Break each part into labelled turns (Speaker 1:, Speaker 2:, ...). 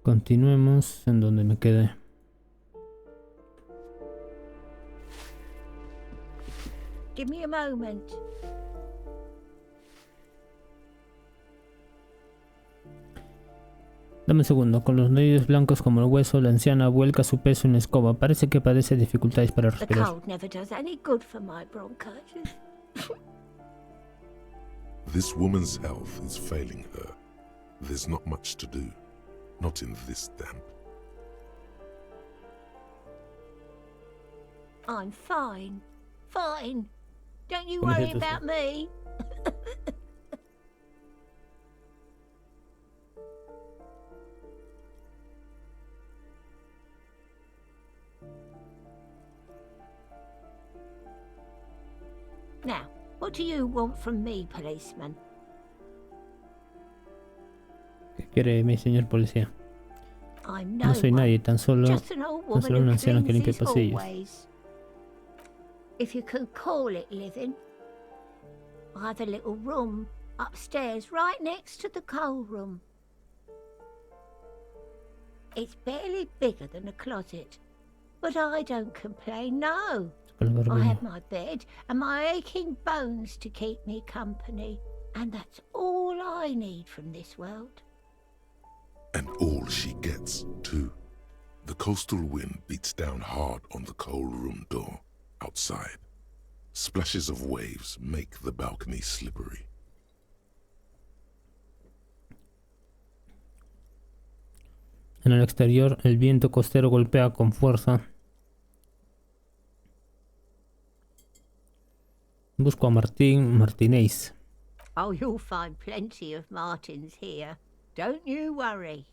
Speaker 1: Continuemos en donde me quedé.
Speaker 2: Give me a moment.
Speaker 1: Dame un segundo. Con los nudillos blancos como el hueso, la anciana vuelca su peso en la escoba. Parece que padece dificultades para
Speaker 2: The
Speaker 1: respirar.
Speaker 2: cold never does any good for my bronchitis.
Speaker 3: This woman's health is failing her. There's not much to do. Not in this damp.
Speaker 2: I'm fine. Fine. Don't you
Speaker 1: ¿Cómo es
Speaker 2: worry
Speaker 1: esto?
Speaker 2: about me. Now, what do you want from me, policeman?
Speaker 1: ¿Qué quiere mi señor policía?
Speaker 2: I'm
Speaker 1: No soy nadie, tan solo
Speaker 2: just an old woman
Speaker 1: solo una
Speaker 2: who
Speaker 1: anciana que
Speaker 2: cleans
Speaker 1: limpia
Speaker 2: these
Speaker 1: pasillos.
Speaker 2: hallways. If you can call it living. I have a little room upstairs right next to the coal room. It's barely bigger than a closet, but I don't complain, no. I have my bed and my aching bones to keep me company, and that's all I need from this world.
Speaker 3: And all she gets, too. The coastal wind beats down hard on the coal room door, outside. Splashes of waves make the balcony slippery.
Speaker 1: En el exterior, el viento costero golpea con fuerza. Busco a Martínez.
Speaker 2: Oh, you'll find plenty of Martins here. Don't you worry.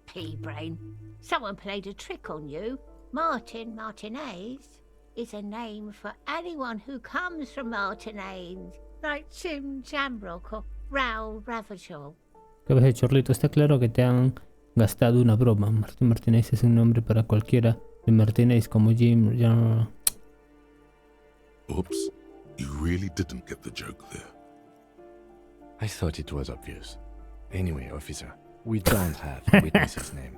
Speaker 2: Pea-brain. Someone played a trick on you. Martinez is a name for anyone who comes from Martinez, like Jim Jamrock or Raoul Ravachol.
Speaker 1: ¿Qué ves, Chorlito? Está claro que te han gastado una broma. Martínez es un nombre para cualquiera de Martínez como Jim.
Speaker 3: Oops, you really didn't get the joke there.
Speaker 4: I thought it was obvious. Anyway, officer, we don't have a witness's name.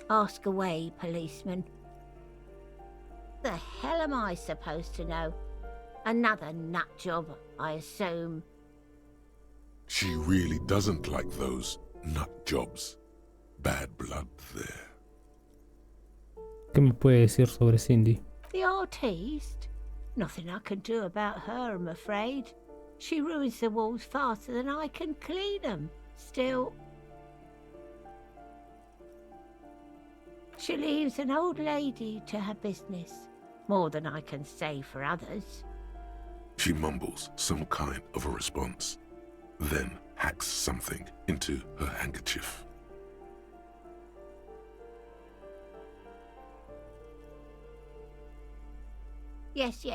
Speaker 2: Ask away, policeman. The hell am I supposed to know? Another nut job, I assume.
Speaker 3: She really doesn't like those nut jobs. Bad blood there.
Speaker 1: ¿Qué me puede decir sobre Cindy?
Speaker 2: The artiste? Nothing I can do about her, I'm afraid. She ruins the walls faster than I can clean them. Still, she leaves an old lady to her business. More than I can say for others.
Speaker 3: She mumbles some kind of a response, then hacks something into her handkerchief.
Speaker 2: Yes,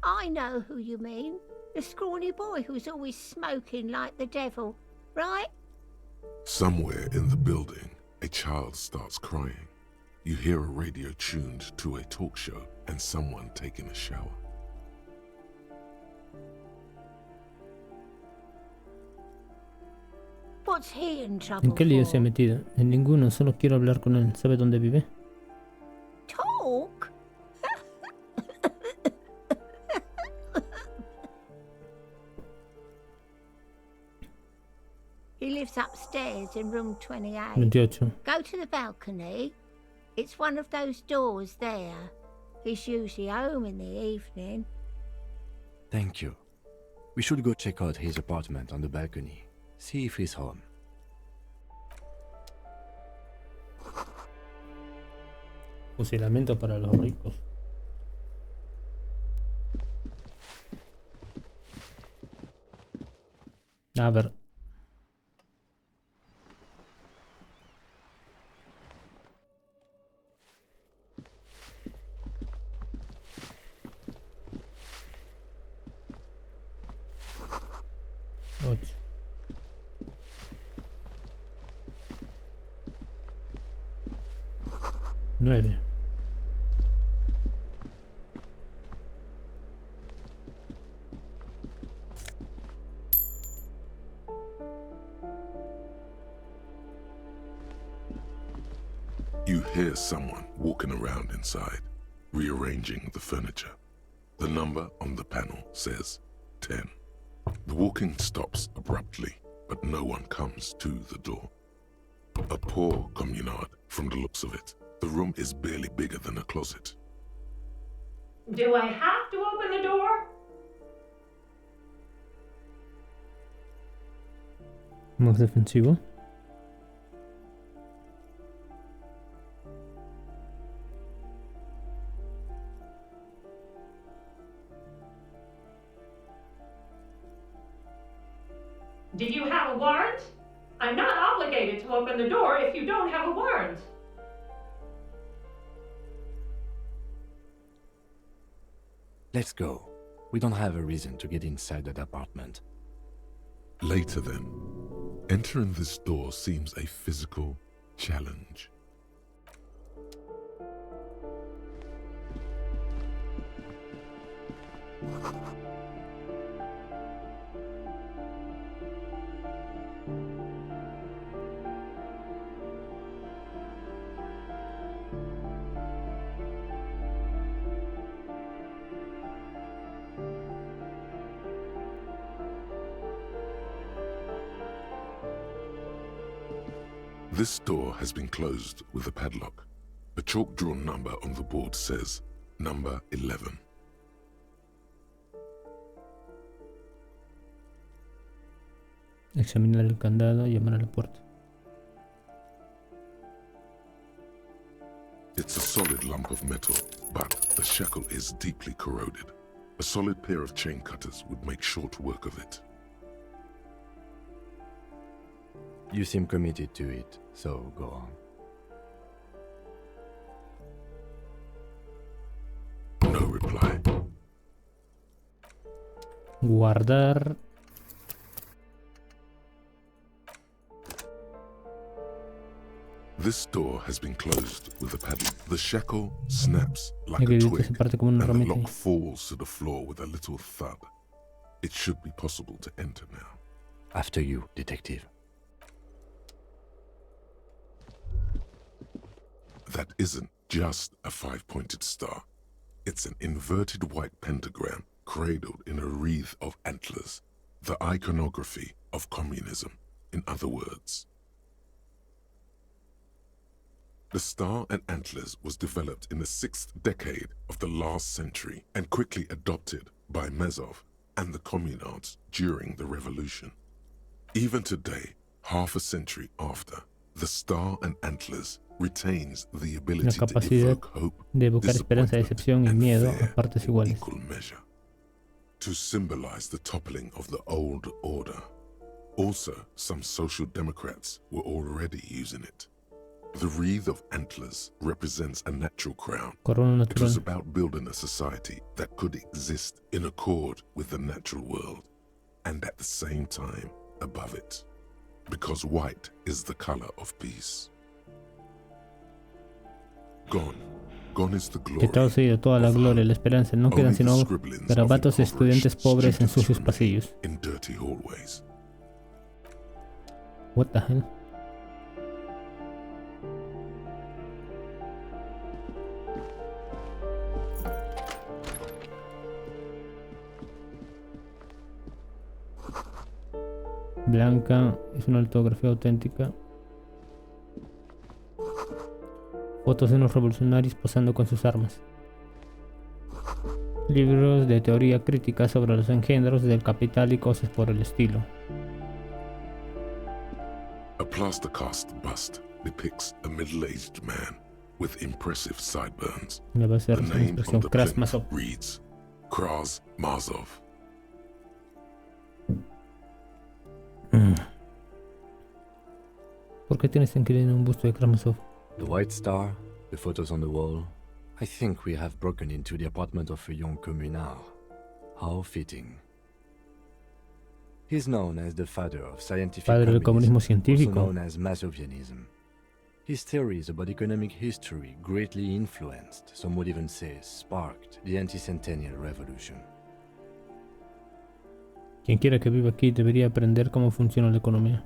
Speaker 2: I know who you mean. The scrawny boy who's always smoking like the devil, right?
Speaker 3: Somewhere in the building, a child starts crying. You hear a radio tuned to a talk show and someone taking a shower.
Speaker 2: What's he in trouble
Speaker 1: ¿En qué lío
Speaker 2: for?
Speaker 1: se ha metido? En ninguno, solo quiero hablar con él. ¿Sabe dónde vive?
Speaker 2: Talk? He lives upstairs in room 28.
Speaker 1: 28.
Speaker 2: Go to the balcony. It's one of those doors there. He's usually home in the evening.
Speaker 4: Thank you. We should go check out his apartment on the balcony. See if he's home.
Speaker 1: Fusilamiento para los ricos. A ver. Ocho. 9.
Speaker 3: You hear someone walking around inside, rearranging the furniture. The number on the panel says 10. The walking stops abruptly, but no one comes to the door. A poor communard from the looks of it. The room is barely bigger than a closet.
Speaker 5: Do I have to open the door?
Speaker 1: Más defensivo.
Speaker 5: Do you have a warrant? I'm not obligated to open the door if you don't have a warrant.
Speaker 4: Let's go. We don't have a reason to get inside that apartment.
Speaker 3: Later then, entering this door seems a physical challenge. This door has been closed with a padlock. A chalk-drawn number on the board says, number 11.
Speaker 1: Examinar el candado y llamar a la puerta.
Speaker 3: It's a solid lump of metal, but the shackle is deeply corroded. A solid pair of chain cutters would make short work of it.
Speaker 4: You seem committed to it, so go on.
Speaker 3: No reply.
Speaker 1: Guardar.
Speaker 3: This door has been closed with a padlock. The shackle snaps like
Speaker 1: Hay que
Speaker 3: a
Speaker 1: evitar
Speaker 3: twig,
Speaker 1: esa parte como una
Speaker 3: and the
Speaker 1: ramita.
Speaker 3: lock falls to the floor with a little thud. It should be possible to enter now.
Speaker 4: After you, detective.
Speaker 3: That isn't just a five-pointed star. It's an inverted white pentagram cradled in a wreath of antlers, the iconography of communism, in other words. The star and antlers was developed in the 6th decade of the last century and quickly adopted by Mazov and the communards during the revolution. Even today, half a century after, the star and antlers retains the
Speaker 1: La
Speaker 3: ability to
Speaker 1: capacidad
Speaker 3: evoke hope,
Speaker 1: de evocar esperanza, decepción y
Speaker 3: and
Speaker 1: miedo
Speaker 3: fear
Speaker 1: a partes
Speaker 3: in
Speaker 1: iguales.
Speaker 3: equal measure, to symbolize the toppling of the old order. Also, some social democrats were already using it. The wreath of antlers represents a natural crown.
Speaker 1: Corona
Speaker 3: It was
Speaker 1: natural.
Speaker 3: about building a society that could exist in accord with the natural world, and at the same time above it, because white is the color of peace. Gone is the glory.
Speaker 1: Quitado se ha ido toda la
Speaker 3: of
Speaker 1: gloria y
Speaker 3: hope.
Speaker 1: la esperanza. No
Speaker 3: Only
Speaker 1: quedan
Speaker 3: the
Speaker 1: sino
Speaker 3: scribblings of
Speaker 1: garabatos de estudiantes
Speaker 3: impoverished
Speaker 1: pobres en
Speaker 3: students
Speaker 1: sucios
Speaker 3: remain
Speaker 1: pasillos.
Speaker 3: in dirty hallways.
Speaker 1: What the hell? Blanca es una litografía auténtica. Fotos de unos revolucionarios posando con sus armas. Libros de teoría crítica sobre los engendros del capital y cosas por el estilo.
Speaker 3: A plaster cast bust depicts a middle-aged man with impressive sideburns.
Speaker 1: Me va a hacer
Speaker 3: The
Speaker 1: una
Speaker 3: name
Speaker 1: expresión
Speaker 3: on the
Speaker 1: Krasmasov.
Speaker 3: plinth reads Kraz Mazov.
Speaker 1: ¿Por qué tienes tan querido un busto de Krasmasov?
Speaker 4: The White Star, the photos on the wall. I think we have broken into the apartment of a young communard. How fitting. He's known as the father of scientific
Speaker 1: Padre del comunismo
Speaker 4: also
Speaker 1: científico.
Speaker 4: known as Masovianism. His theories about economic history greatly influenced, some would even say sparked, the anti-centennial revolution.
Speaker 1: Quien quiera que viva aquí debería aprender cómo funciona la economía.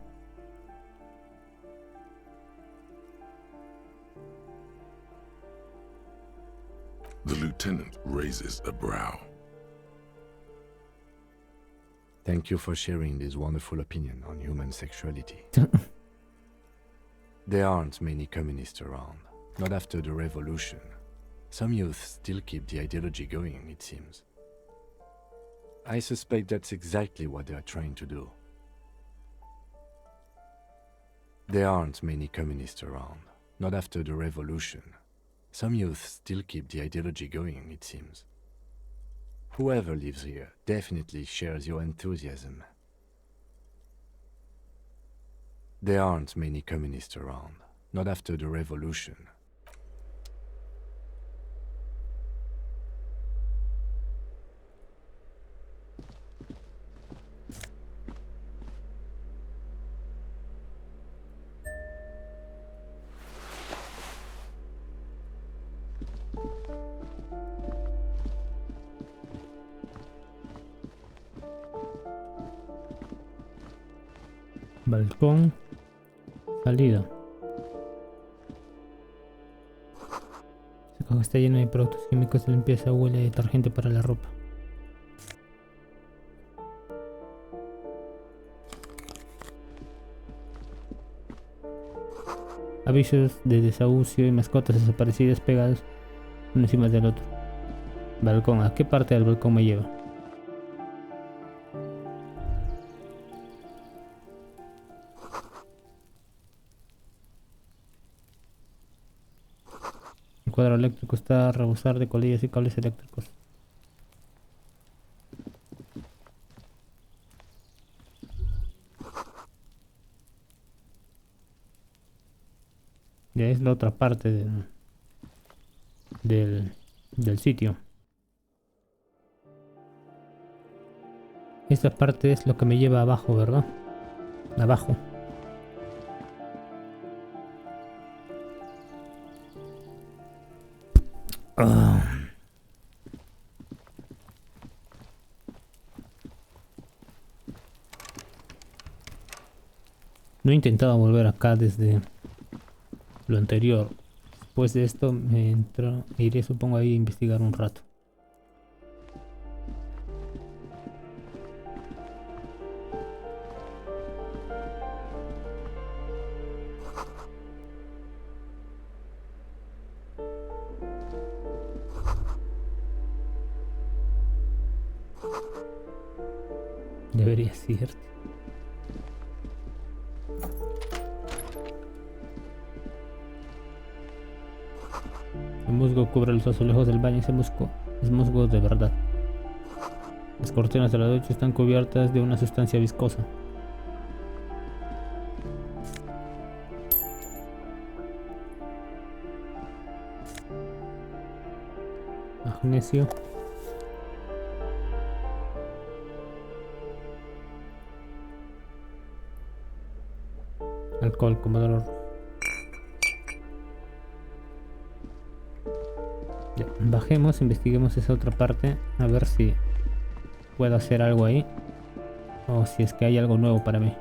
Speaker 3: The lieutenant raises a brow.
Speaker 4: Thank you for sharing this wonderful opinion on human sexuality. There aren't many communists around, not after the revolution. Some youth still keep the ideology going, it seems. I suspect that's exactly what they are trying to do. There aren't many communists around, not after the revolution. Some youth still keep the ideology going, it seems. Whoever lives here definitely shares your enthusiasm. There aren't many communists around, not after the revolution.
Speaker 1: Balcón. Salida. Ese cajón está lleno de productos químicos de limpieza, huele a detergente para la ropa. Avisos de desahucio y mascotas desaparecidas pegados uno encima del otro. Balcón. ¿A qué parte del balcón me lleva? El cuadro eléctrico está a rebosar de colillas y cables eléctricos. Ya es la otra parte del sitio. Esta parte es lo que me lleva abajo, ¿verdad? Abajo. No he intentado volver acá desde lo anterior. Después de esto iré, supongo, ahí a investigar un rato. Debería ser. El musgo cubre los azulejos del baño. Ese musgo es musgo de verdad. Las cortinas de la ducha están cubiertas de una sustancia viscosa. Magnesio. Alcohol como dolor. Ya, bajemos, investiguemos esa otra parte. A ver si puedo hacer algo ahí. O si es que hay algo nuevo para mí.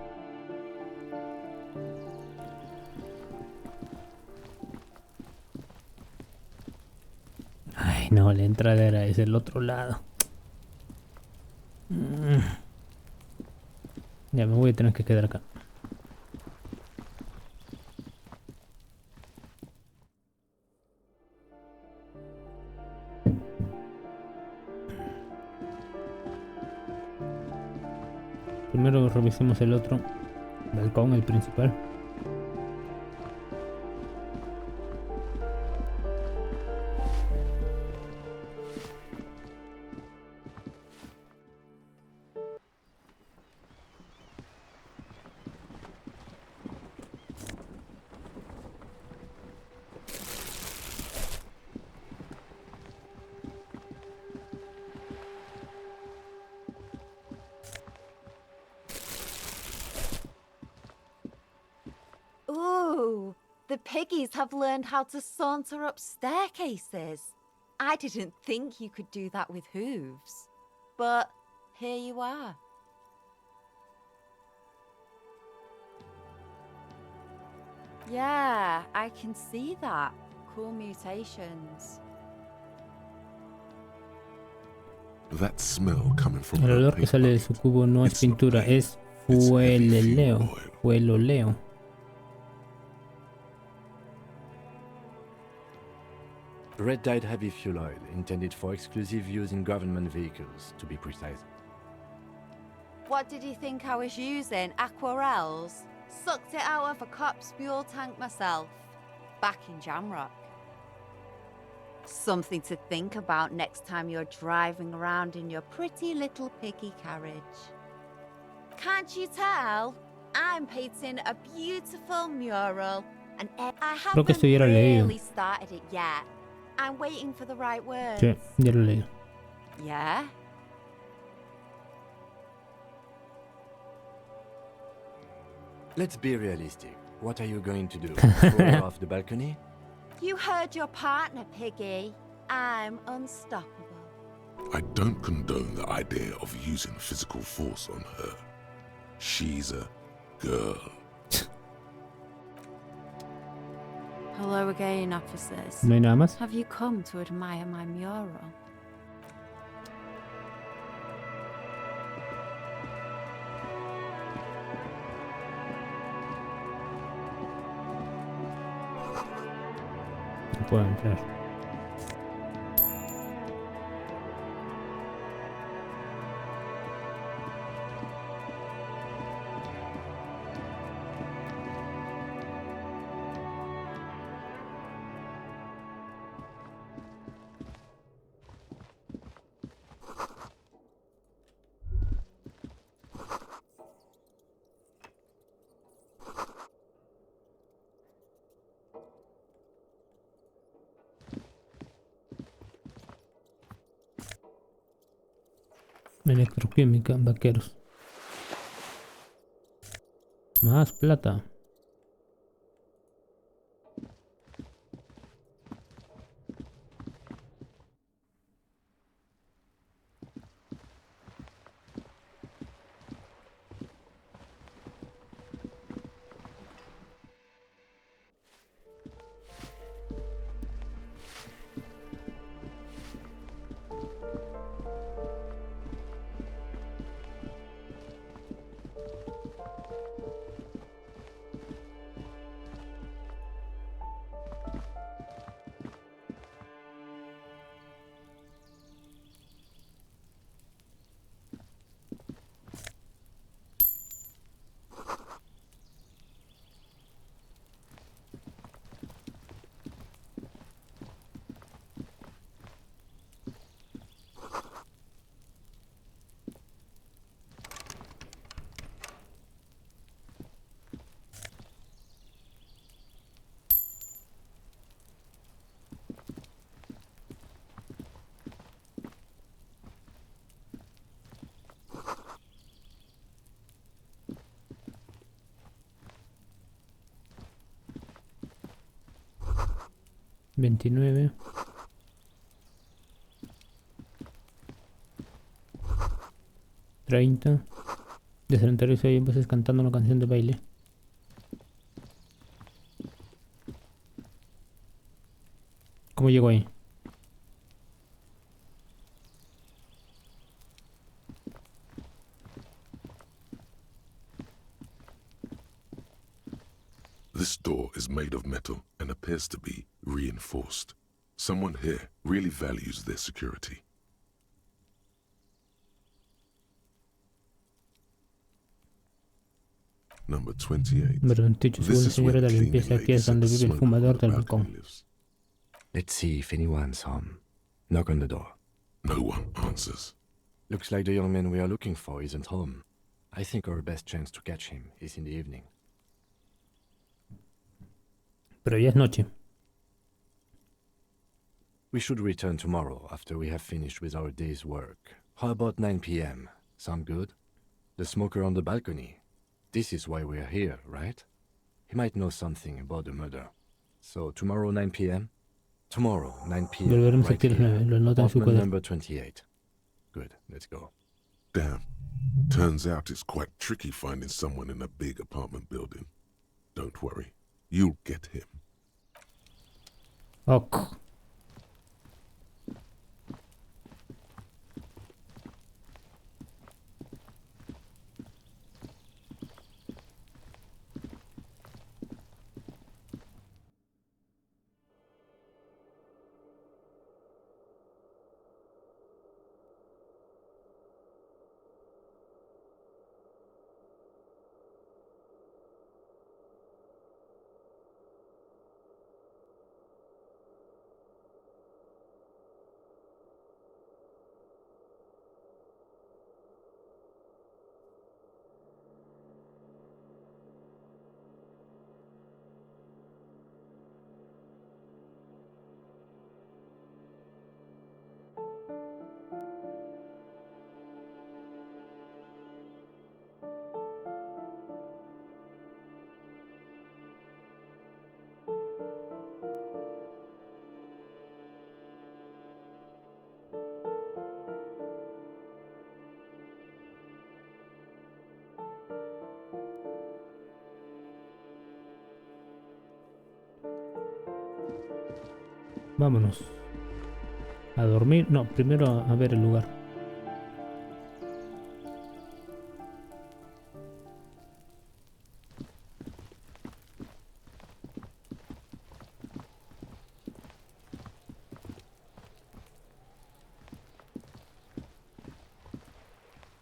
Speaker 1: Ay, no, la entrada es el otro lado. Ya me voy a tener que quedar acá. Primero revisemos el otro balcón, el principal.
Speaker 2: Ooh,
Speaker 6: The piggies have learned how to saunter up staircases. I didn't think you could do that with hooves. But here you are. Yeah, I can see that. Cool mutations.
Speaker 3: That smell coming from
Speaker 1: El
Speaker 3: her
Speaker 1: olor que
Speaker 3: paint
Speaker 1: sale de su
Speaker 3: bucket,
Speaker 1: cubo no es
Speaker 3: it's not
Speaker 1: pintura,
Speaker 3: paint,
Speaker 1: es
Speaker 3: it's heavy
Speaker 1: fueloleo.
Speaker 3: fuel oil.
Speaker 1: Fueloleo.
Speaker 4: Red-dyed heavy fuel oil, intended for exclusive use in government vehicles, to be precise.
Speaker 6: What did you think I was using? Aquarels? Sucked it out of a cop's fuel tank myself. Back in Jamrock. Something to think about next time you're driving around in your pretty little piggy carriage. Can't you tell? I'm painting a beautiful mural, and I
Speaker 1: Creo que
Speaker 6: haven't
Speaker 1: esto ya lo he leído.
Speaker 6: really started it yet. I'm waiting for the right words.
Speaker 1: Sí, ya lo leí.
Speaker 6: Yeah?
Speaker 4: Let's be realistic. What are you going to do? Throw her off the balcony?
Speaker 6: You heard your partner, Piggy. I'm unstoppable.
Speaker 3: I don't condone the idea of using physical force on her. She's a girl.
Speaker 6: Hello again, officers.
Speaker 1: ¿No hay nada más?
Speaker 6: Have you come to admire my mural?
Speaker 1: No puedo entrar. Electroquímica, vaqueros. Más plata. $29. 30. De sanitario se oyen voces cantando una canción de baile. ¿Cómo llegó ahí?
Speaker 3: This door is made of metal and appears to be reinforced. Someone here really values their security. Number 28.
Speaker 1: Número 28. Según la señora de la limpieza, aquí es donde vive el fumador del balcón.
Speaker 4: Let's see if anyone's home. Knock on the door.
Speaker 3: No one answers.
Speaker 4: Looks like the young man we are looking for isn't home. I think our best chance to catch him is in the evening.
Speaker 1: Pero ya es noche.
Speaker 4: We should return tomorrow after we have finished with our day's work. How about 9 p.m.? Sound good? The smoker on the balcony. This is why we are here, right? He might know something about the murder. So tomorrow 9 p.m. Tomorrow 9 p.m.
Speaker 1: Volveremos
Speaker 4: right
Speaker 1: aquí a las
Speaker 4: here.
Speaker 1: 9. Lo nota en su
Speaker 4: Apartment
Speaker 1: cuaderno.
Speaker 4: number 28. Good. Let's go.
Speaker 3: Damn. Turns out it's quite tricky finding someone in a big apartment building. Don't worry. You'll get him.
Speaker 1: Ok. Vámonos. A dormir. No, primero a ver el lugar.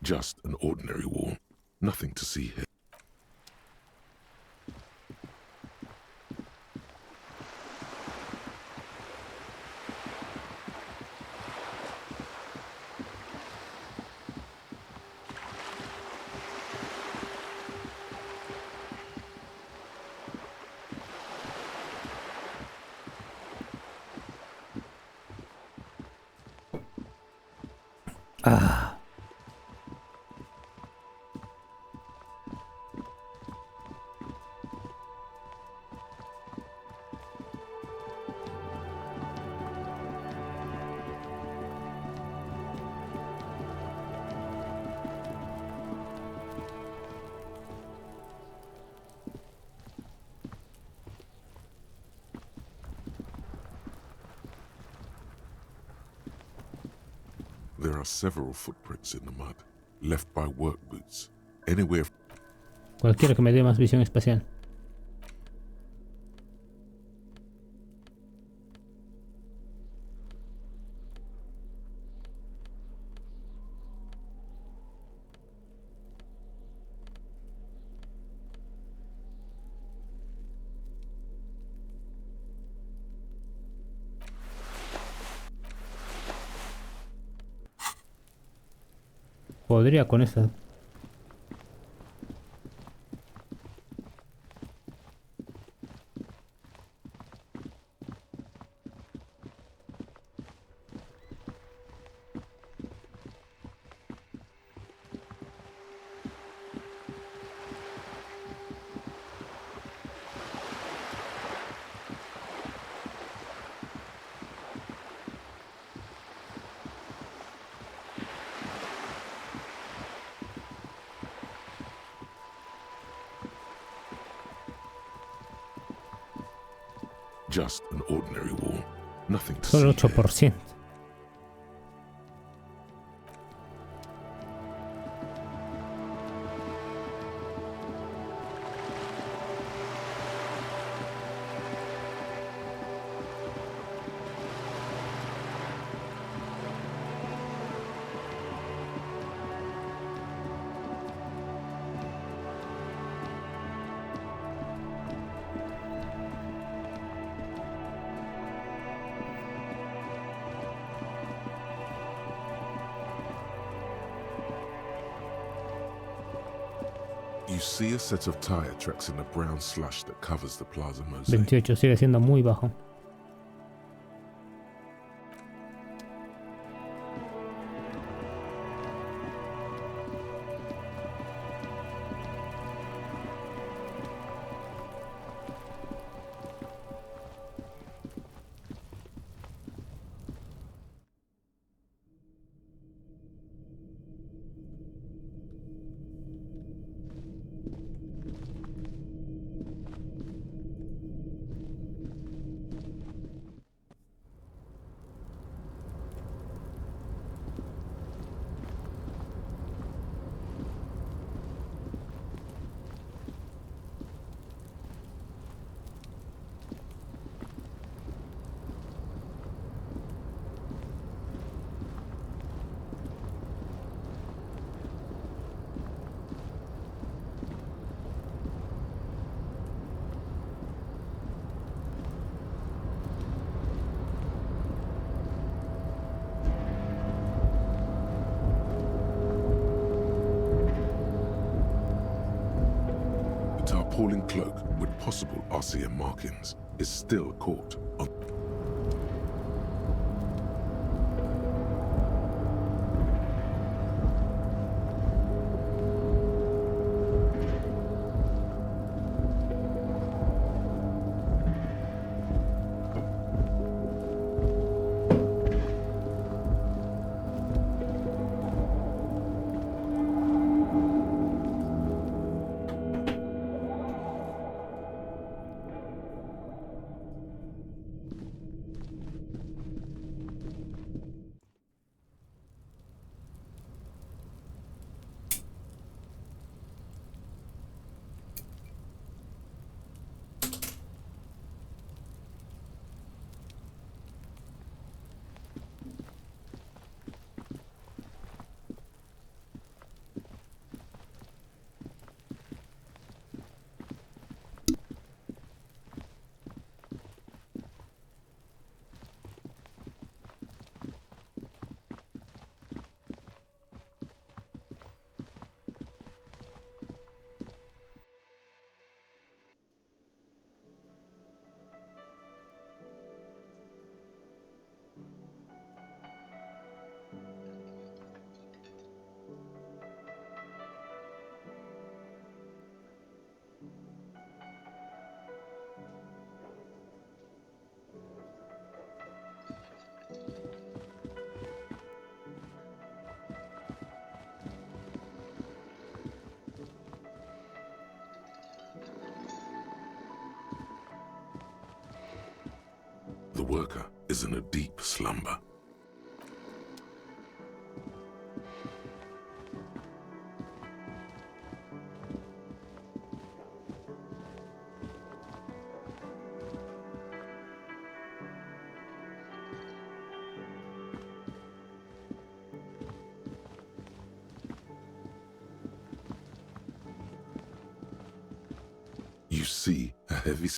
Speaker 3: Just an ordinary wall. Nothing to see here.
Speaker 1: Ah.
Speaker 3: There are several footprints in the mud, left by work boots. Anywhere.
Speaker 1: Cualquiera que me dé más visión espacial. Podría con esta.
Speaker 3: Just an ordinary wall. Nothing to
Speaker 1: Solo
Speaker 3: see here.
Speaker 1: 8%.
Speaker 3: You see a set of tire tracks in the brown slush that covers the plaza mosaic.
Speaker 1: 28 sigue siendo muy bajo.
Speaker 3: appalling cloak with possible RCM markings is still caught on... The worker is in a deep slumber. You see a heavy...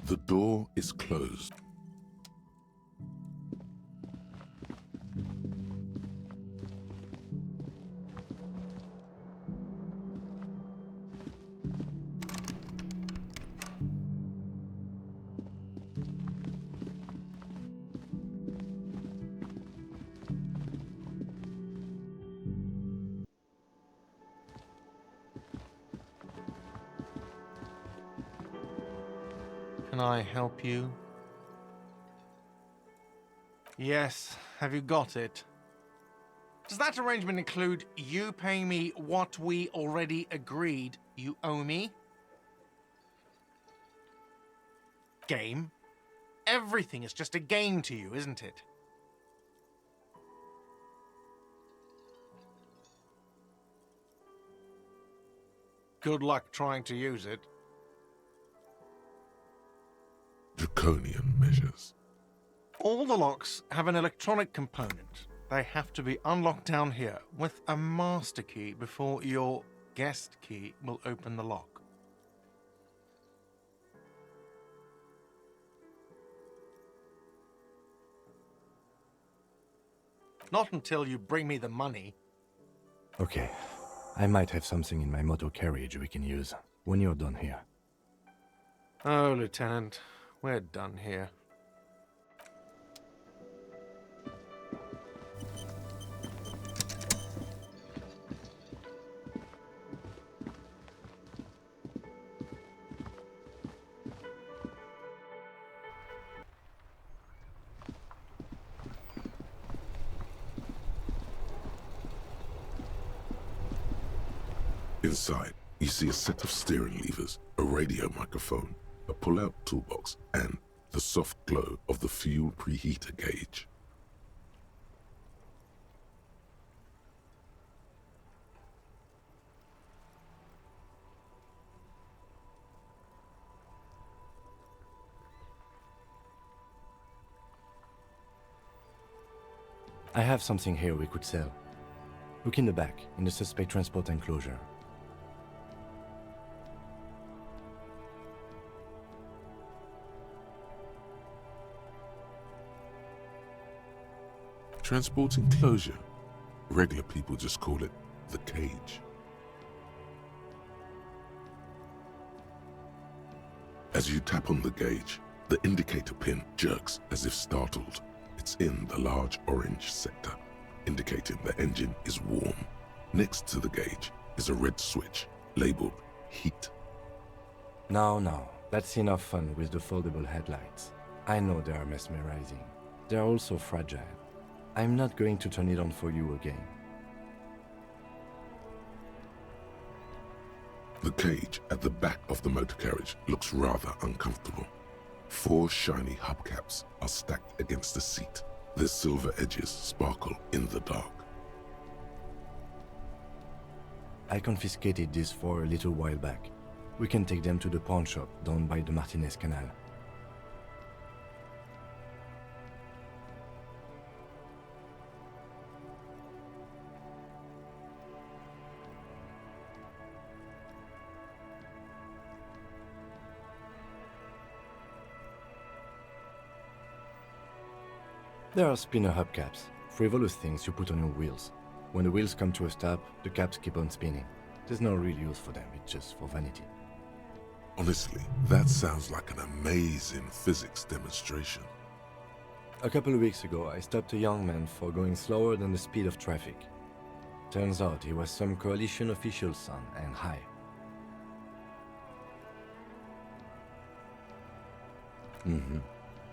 Speaker 3: The door is closed.
Speaker 7: Can I help you? Yes, have you got it? Does that arrangement include you paying me what we already agreed you owe me? Game? Everything is just a game to you, isn't it? Good luck trying to use it.
Speaker 3: Draconian measures.
Speaker 7: All the locks have an electronic component. They have to be unlocked down here with a master key before your guest key will open the lock. Not until you bring me the money.
Speaker 4: Okay. I might have something in my motor carriage we can use when you're done here.
Speaker 7: Oh, Lieutenant, we're done here.
Speaker 3: Inside, you see a set of steering levers, a radio microphone, a pull-out toolbox, and the soft glow of the fuel preheater gauge.
Speaker 4: I have something here we could sell. Look in the back, in the suspect transport enclosure.
Speaker 3: Transport enclosure. Regular people just call it the cage. As you tap on the gauge, the indicator pin jerks as if startled. It's in the large orange sector, indicating the engine is warm. Next to the gauge is a red switch labeled heat.
Speaker 4: Now, that's enough fun with the foldable headlights. I know they are mesmerizing. They are also fragile. I'm not going to turn it on for you again.
Speaker 3: The cage at the back of the motor carriage looks rather uncomfortable. 4 shiny hubcaps are stacked against the seat. Their silver edges sparkle in the dark.
Speaker 4: I confiscated these 4 a little while back. We can take them to the pawn shop down by the Martinez Canal. There are spinner hubcaps, frivolous things you put on your wheels. When the wheels come to a stop, the caps keep on spinning. There's no real use for them, it's just for vanity.
Speaker 3: Honestly, that sounds like an amazing physics demonstration.
Speaker 4: A couple of weeks ago, I stopped a young man for going slower than the speed of traffic. Turns out he was some coalition official's son and high.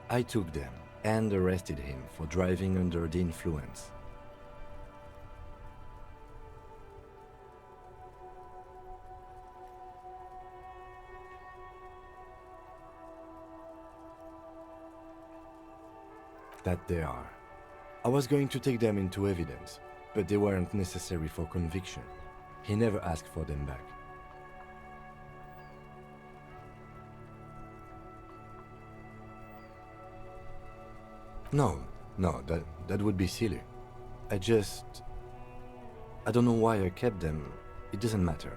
Speaker 4: I took them and arrested him for driving under the influence. That they are. I was going to take them into evidence, but they weren't necessary for conviction. He never asked for them back. No, that would be silly. I don't know why I kept them. It doesn't matter.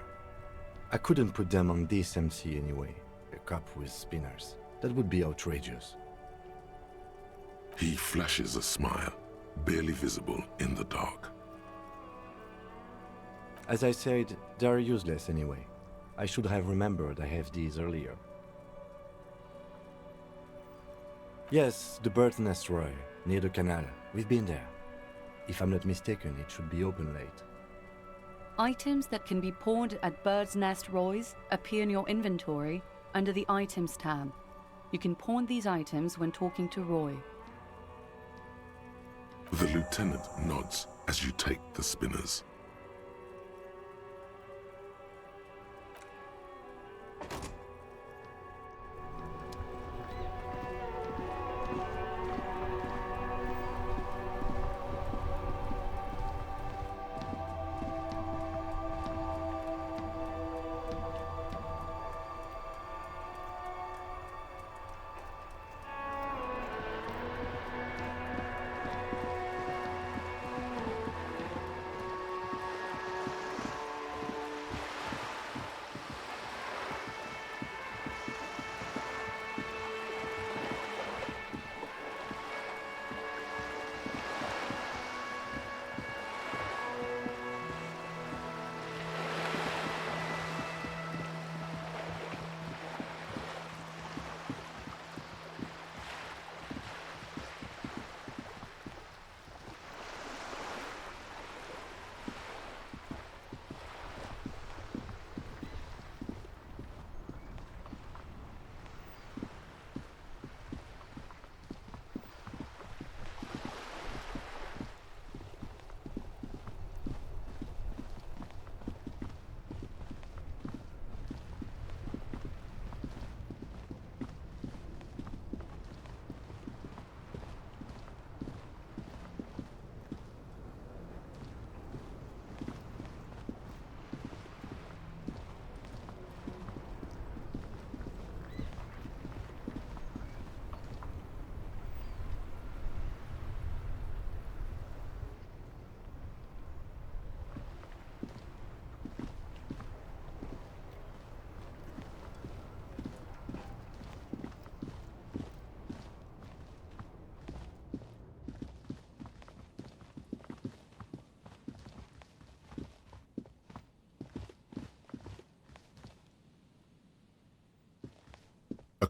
Speaker 4: I couldn't put them on this MC anyway. A cop with spinners. That would be outrageous.
Speaker 3: He flashes a smile, barely visible in the dark.
Speaker 4: As I said, they are useless anyway. I should have remembered I have these earlier. Yes, the Bird's Nest Roy, near the canal. We've been there. If I'm not mistaken, it should be open late.
Speaker 8: Items that can be pawned at Bird's Nest Roy's appear in your inventory under the Items tab. You can pawn these items when talking to Roy.
Speaker 3: The lieutenant nods as you take the spinners.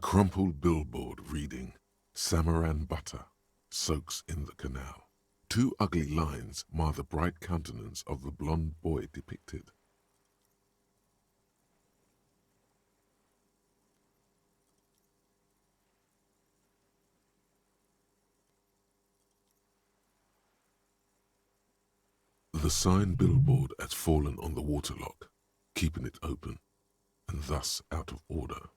Speaker 3: crumpled billboard reading, Samaran butter soaks in the canal. 2 ugly lines mar the bright countenance of the blonde boy depicted. The sign billboard has fallen on the waterlock, keeping it open, and thus out of order.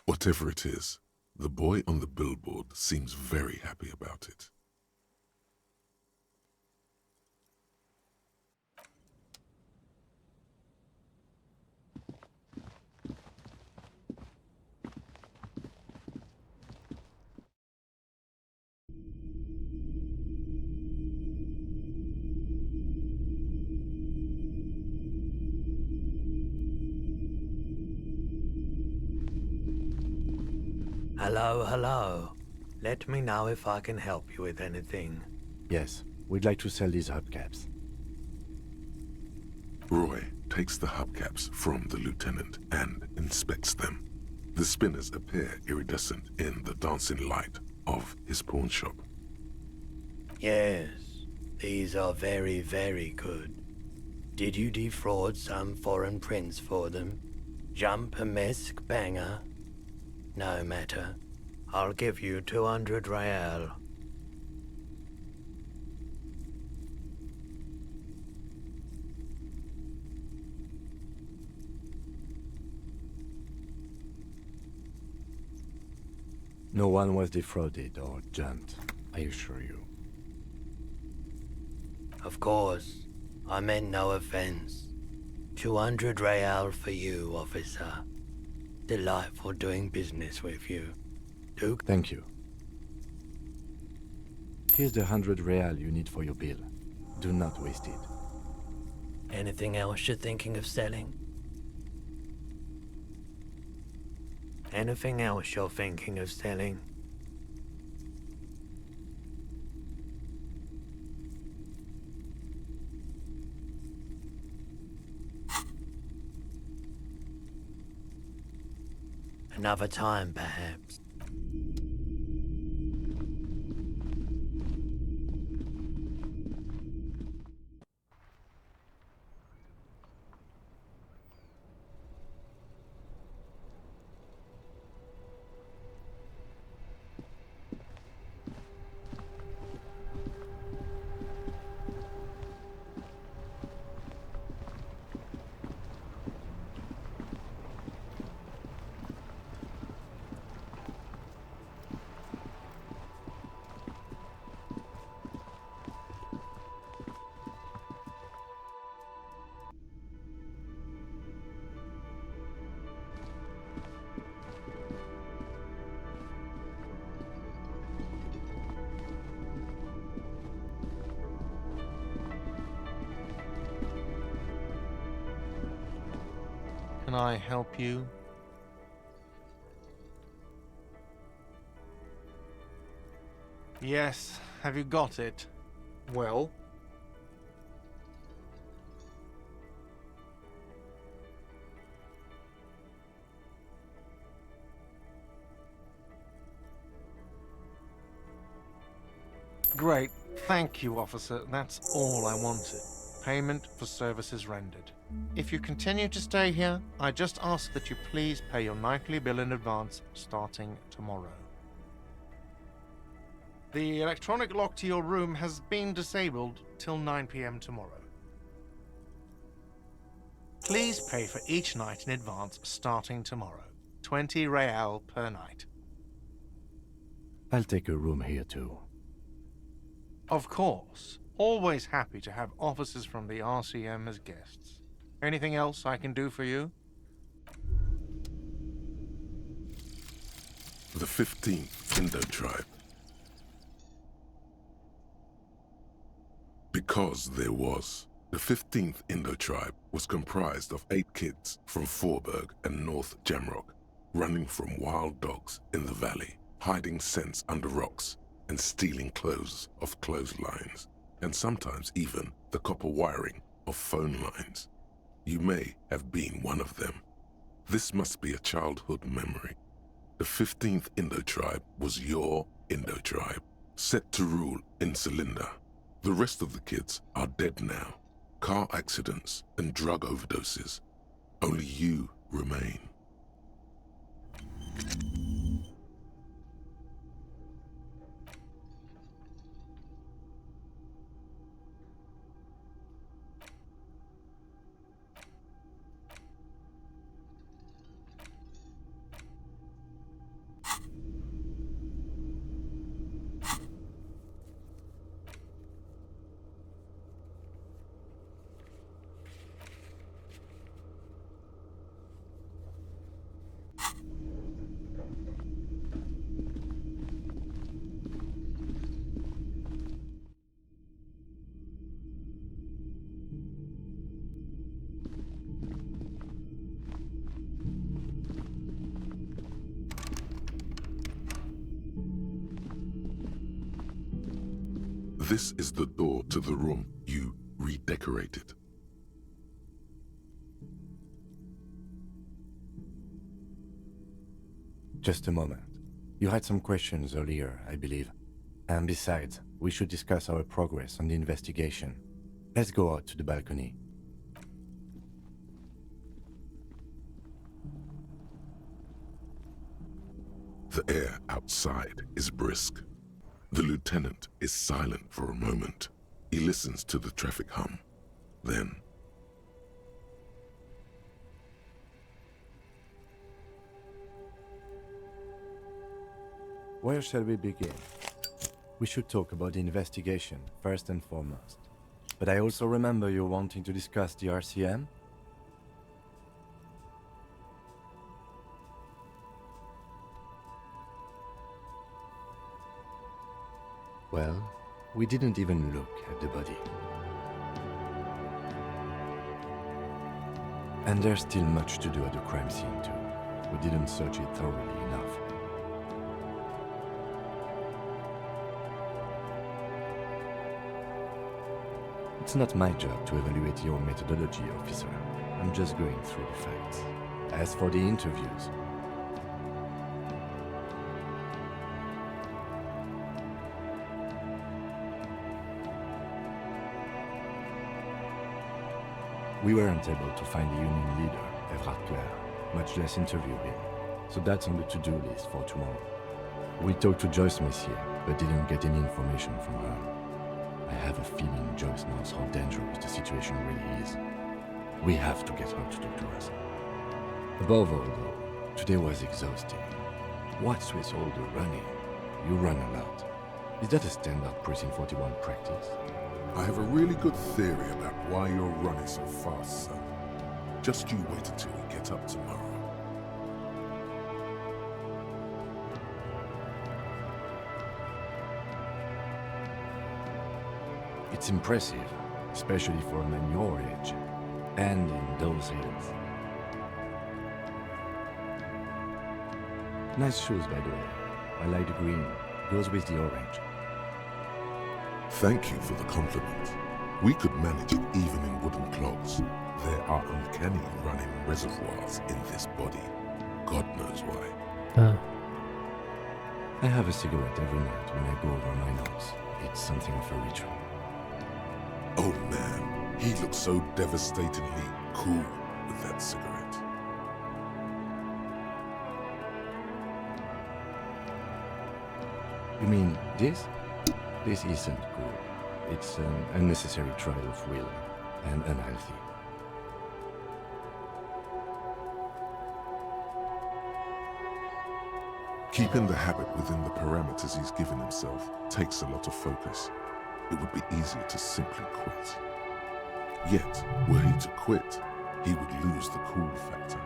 Speaker 3: Whatever it is, the boy on the billboard seems very happy about it.
Speaker 9: Hello, hello. Let me know if I can help you with anything.
Speaker 4: Yes, we'd like to sell these hubcaps.
Speaker 3: Roy takes the hubcaps from the lieutenant and inspects them. The spinners appear iridescent in the dancing light of his pawn shop.
Speaker 9: Yes, these are very, very good. Did you defraud some foreign prince for them? Jump a mesk banger? No matter. I'll give you 200 real.
Speaker 4: No one was defrauded or jumped, I assure you.
Speaker 9: Of course. I meant no offense. 200 real for you, officer. Delightful doing business with you. Duke?
Speaker 4: Thank you. Here's the 100 real you need for your bill. Do not waste it.
Speaker 9: Anything else you're thinking of selling? Anything else you're thinking of selling? Another time, perhaps.
Speaker 7: Can I help you? Yes, have you got it? Well? Great. Thank you, officer. That's all I wanted. Payment for services rendered. If you continue to stay here, I just ask that you please pay your nightly bill in advance starting tomorrow. The electronic lock to your room has been disabled till 9 p.m. tomorrow. Please pay for each night in advance starting tomorrow. 20 real per night.
Speaker 4: I'll take a room here too.
Speaker 7: Of course. Always happy to have officers from the RCM as guests. Anything else I can do for you?
Speaker 3: The 15th Indo tribe. Because there was. The 15th Indo tribe was comprised of 8 kids from Forberg and North Jamrock, running from wild dogs in the valley, hiding scents under rocks, and stealing clothes off clotheslines, and sometimes even the copper wiring of phone lines. You may have been one of them. This must be a childhood memory. The 15th Indo tribe was your Indo tribe, set to rule in Cylinder. The rest of the kids are dead now. Car accidents and drug overdoses. Only you remain. This is the door to the room you redecorated.
Speaker 4: Just a moment. You had some questions earlier, I believe. And besides, we should discuss our progress on the investigation. Let's go out to the balcony.
Speaker 3: The air outside is brisk. The lieutenant is silent for a moment. He listens to the traffic hum. Then,
Speaker 4: where shall we begin? We should talk about the investigation, first and foremost. But I also remember you wanting to discuss the RCM? Well, we didn't even look at the body. And there's still much to do at the crime scene too. We didn't search it thoroughly enough. It's not my job to evaluate your methodology, officer. I'm just going through the facts. As for the interviews, we weren't able to find the union leader, Everard Clare, much less interview him. So that's on the to-do list for tomorrow. We talked to Joyce Messier, but didn't get any information from her. I have a feeling Joyce knows how dangerous the situation really is. We have to get her to talk to us. Above all, though, today was exhausting. What's with all the running? You run a lot. Is that a standard Precinct 41 practice?
Speaker 3: I have a really good theory about why you're running so fast, son. Just you wait until we get up tomorrow.
Speaker 4: It's impressive, especially for a man your age, and in those hills. Nice shoes, by the way. I like the green. Goes with the orange.
Speaker 3: Thank you for the compliment. We could manage it even in wooden clogs. There are uncanny running reservoirs in this body. God knows why.
Speaker 4: I have a cigarette every night when I go over my notes. It's something of a ritual.
Speaker 3: Oh man, he looks so devastatingly cool with that cigarette.
Speaker 4: You mean this? This isn't cool. It's an unnecessary trial of will, and unhealthy.
Speaker 3: Keeping the habit within the parameters he's given himself takes a lot of focus. It would be easier to simply quit. Yet, were he to quit, he would lose the cool factor.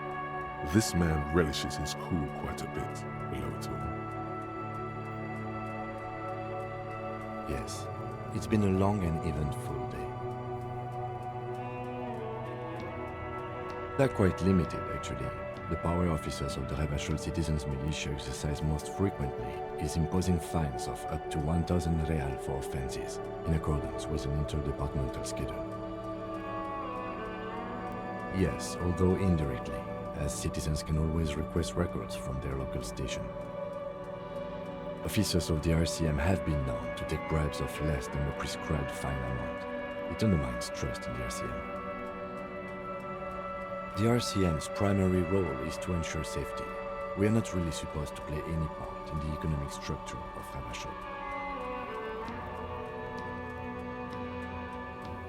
Speaker 3: This man relishes his cool quite a bit below it all.
Speaker 4: Yes, it's been a long and eventful day. They're quite limited, actually. the power officers of the Revachol Citizens Militia exercise most frequently is imposing fines of up to 1,000 real for offenses, in accordance with an interdepartmental schedule. Yes, although indirectly, as citizens can always request records from their local station. Officers of the RCM have been known to take bribes of less than the prescribed fine amount. It undermines trust in the RCM. The RCM's primary role is to ensure safety. We are not really supposed to play any part in the economic structure of Revachol.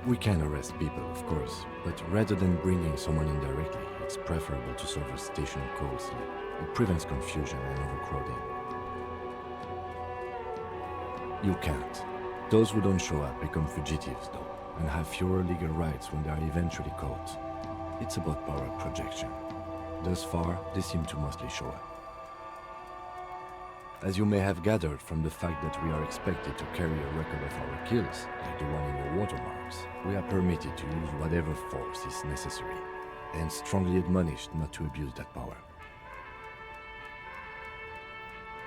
Speaker 4: We can arrest people, of course, but rather than bringing someone in directly, it's preferable to serve a station closely. It prevents confusion and overcrowding. You can't. Those who don't show up become fugitives, though, and have fewer legal rights when they are eventually caught. It's about power projection. Thus far, they seem to mostly show up. As you may have gathered from the fact that we are expected to carry a record of our kills, like the one in your watermarks, we are permitted to use whatever force is necessary, and strongly admonished not to abuse that power.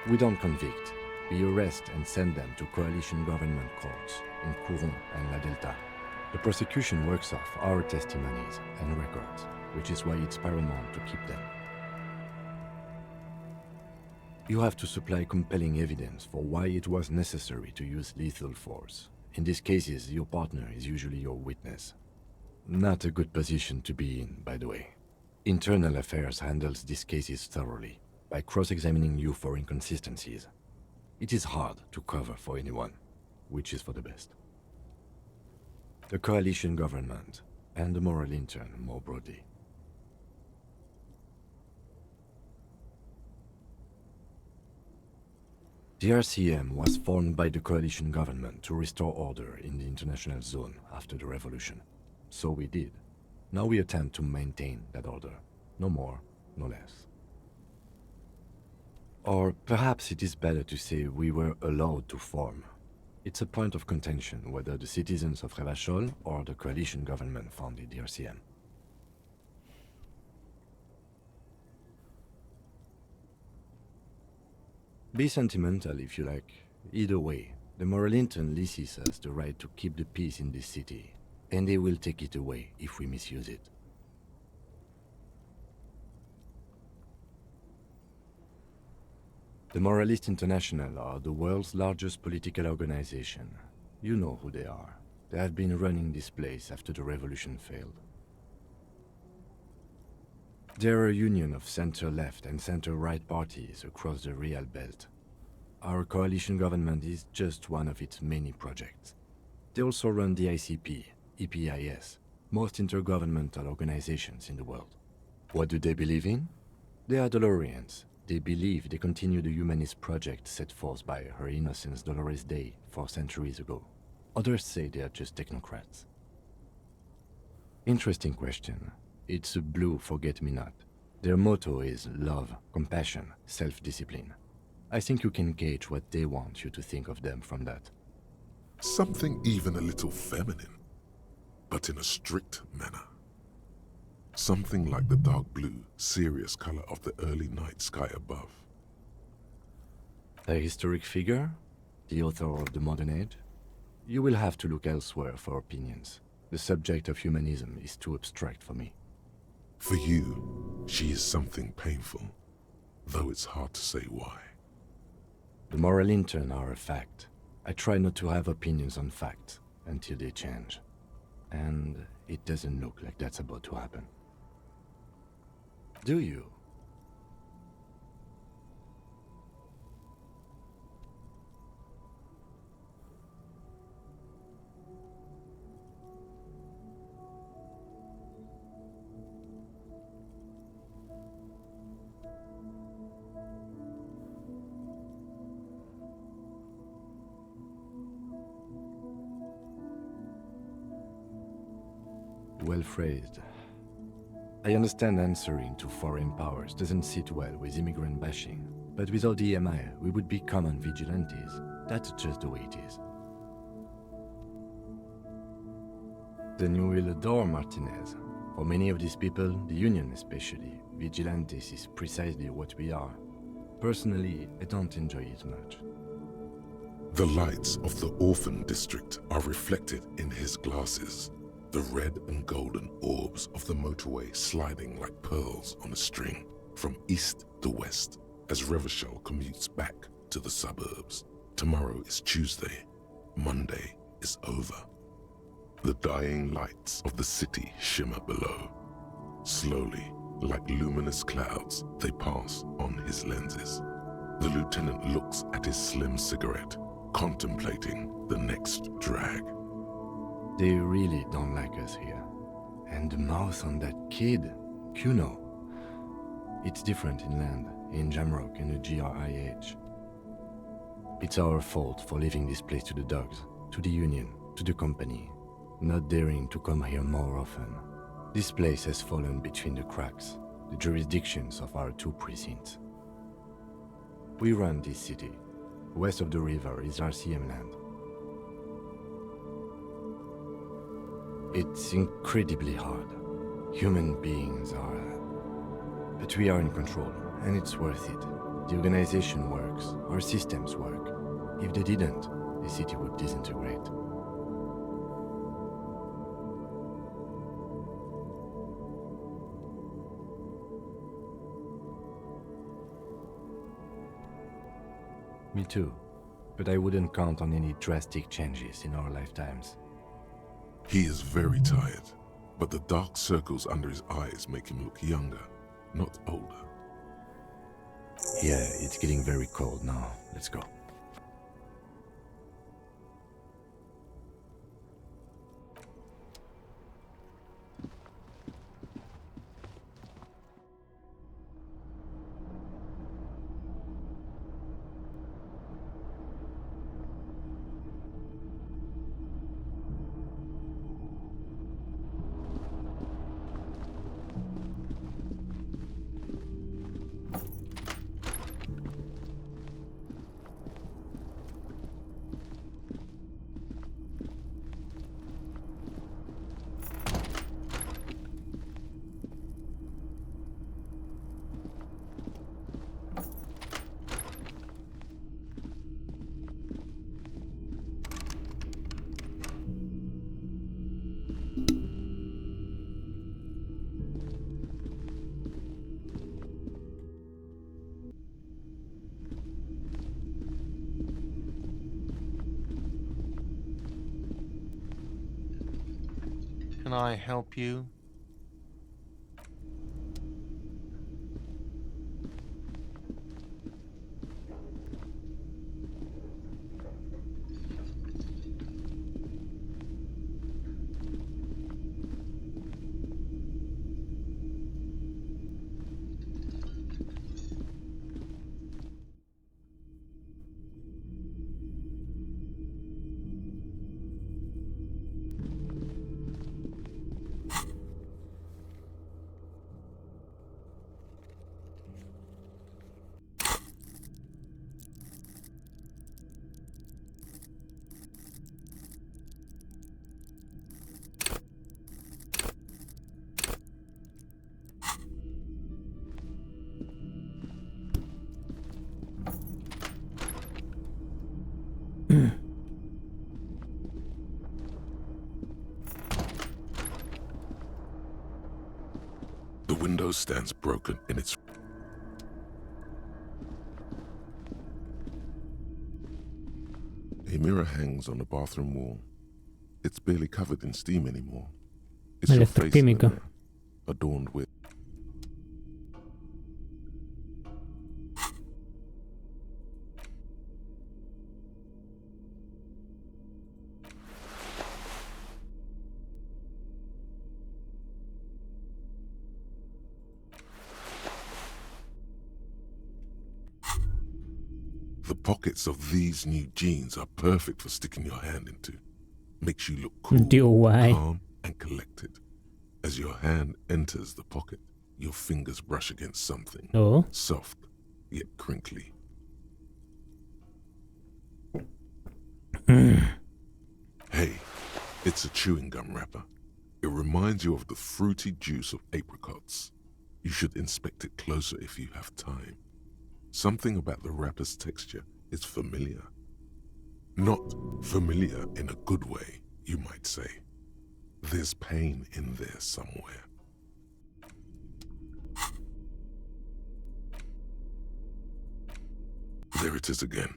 Speaker 4: We don't convict. We arrest and send them to coalition government courts in Courron and La Delta. The prosecution works off our testimonies and records, which is why it's paramount to keep them. You have to supply compelling evidence for why it was necessary to use lethal force. In these cases, your partner is usually your witness. Not a good position to be in, by the way. Internal Affairs handles these cases thoroughly, by cross-examining you for inconsistencies. It is hard to cover for anyone, which is for the best. The coalition government, and the moral intern more broadly. The RCM was formed by the coalition government to restore order in the international zone after the revolution. So we did. Now we attempt to maintain that order. No more, no less. Or perhaps it is better to say we were allowed to form. It's a point of contention whether the citizens of Revachol or the coalition government founded the RCM. Be sentimental if you like. Either way, the moral intern leases us the right to keep the peace in this city, and they will take it away if we misuse it. The Moralist International are the world's largest political organization. You know who they are. They have been running this place after the revolution failed. They're a union of center-left and center-right parties across the Real Belt. Our coalition government is just one of its many projects. They also run the ICP, EPIS, most intergovernmental organizations in the world. What do they believe in? They are Dolorians. They believe they continue the humanist project set forth by Her Innocence Dolores Day 4 centuries ago. Others say they are just technocrats. Interesting question. It's a blue forget-me-not. Their motto is love, compassion, self-discipline. I think you can gauge what they want you to think of them from that.
Speaker 3: Something even a little feminine, but in a strict manner. Something like the dark blue, serious color of the early night sky above.
Speaker 4: A historic figure? The author of the modern age? You will have to look elsewhere for opinions. The subject of humanism is too abstract for me.
Speaker 3: For you, she is something painful, though it's hard to say why.
Speaker 4: The moral intern are a fact. I try not to have opinions on facts until they change. And it doesn't look like that's about to happen. Do you? Well phrased. I understand answering to foreign powers doesn't sit well with immigrant bashing, but without the EMI, we would be common vigilantes. That's just the way it is. Then you will adore Martinez. For many of these people, the Union especially, vigilantes is precisely what we are. Personally, I don't enjoy it much.
Speaker 3: The lights of the orphan district are reflected in his glasses, the red and golden orbs of the motorway sliding like pearls on a string from east to west as Revachol commutes back to the suburbs. Tomorrow is Tuesday. Monday is over. The dying lights of the city shimmer below. Slowly, like luminous clouds, they pass on his lenses. The lieutenant looks at his slim cigarette, contemplating the next drag.
Speaker 4: They really don't like us here. And the mouth on that kid, Kuno. It's different inland, in Jamrock and the GRIH. It's our fault for leaving this place to the dogs, to the Union, to the company, not daring to come here more often. This place has fallen between the cracks, the jurisdictions of our 2 precincts. We run this city. West of the river is RCM land. It's incredibly hard. Human beings are... But we are in control, and it's worth it. The organization works, our systems work. If they didn't, the city would disintegrate. Me too, but I wouldn't count on any drastic changes in our lifetimes.
Speaker 3: He is very tired, but the dark circles under his eyes make him look younger, not older.
Speaker 4: Yeah, it's getting very cold now. Let's go.
Speaker 7: Can I help you?
Speaker 3: The window stands broken in its... A mirror hangs on the bathroom wall. It's barely covered in steam anymore. It's your face in the
Speaker 1: Electroquímica.
Speaker 3: mirror, adorned with... The pockets of these new jeans are perfect for sticking your hand into. Makes you look cool,
Speaker 1: DIY.
Speaker 3: calm, and collected. As your hand enters the pocket, your fingers brush against something.
Speaker 1: Oh.
Speaker 3: Soft, yet crinkly. Hey, it's a chewing gum wrapper. It reminds you of the fruity juice of apricots. You should inspect it closer if you have time. Something about the wrapper's texture is familiar. Not familiar in a good way, you might say. There's pain in there somewhere. There it is again.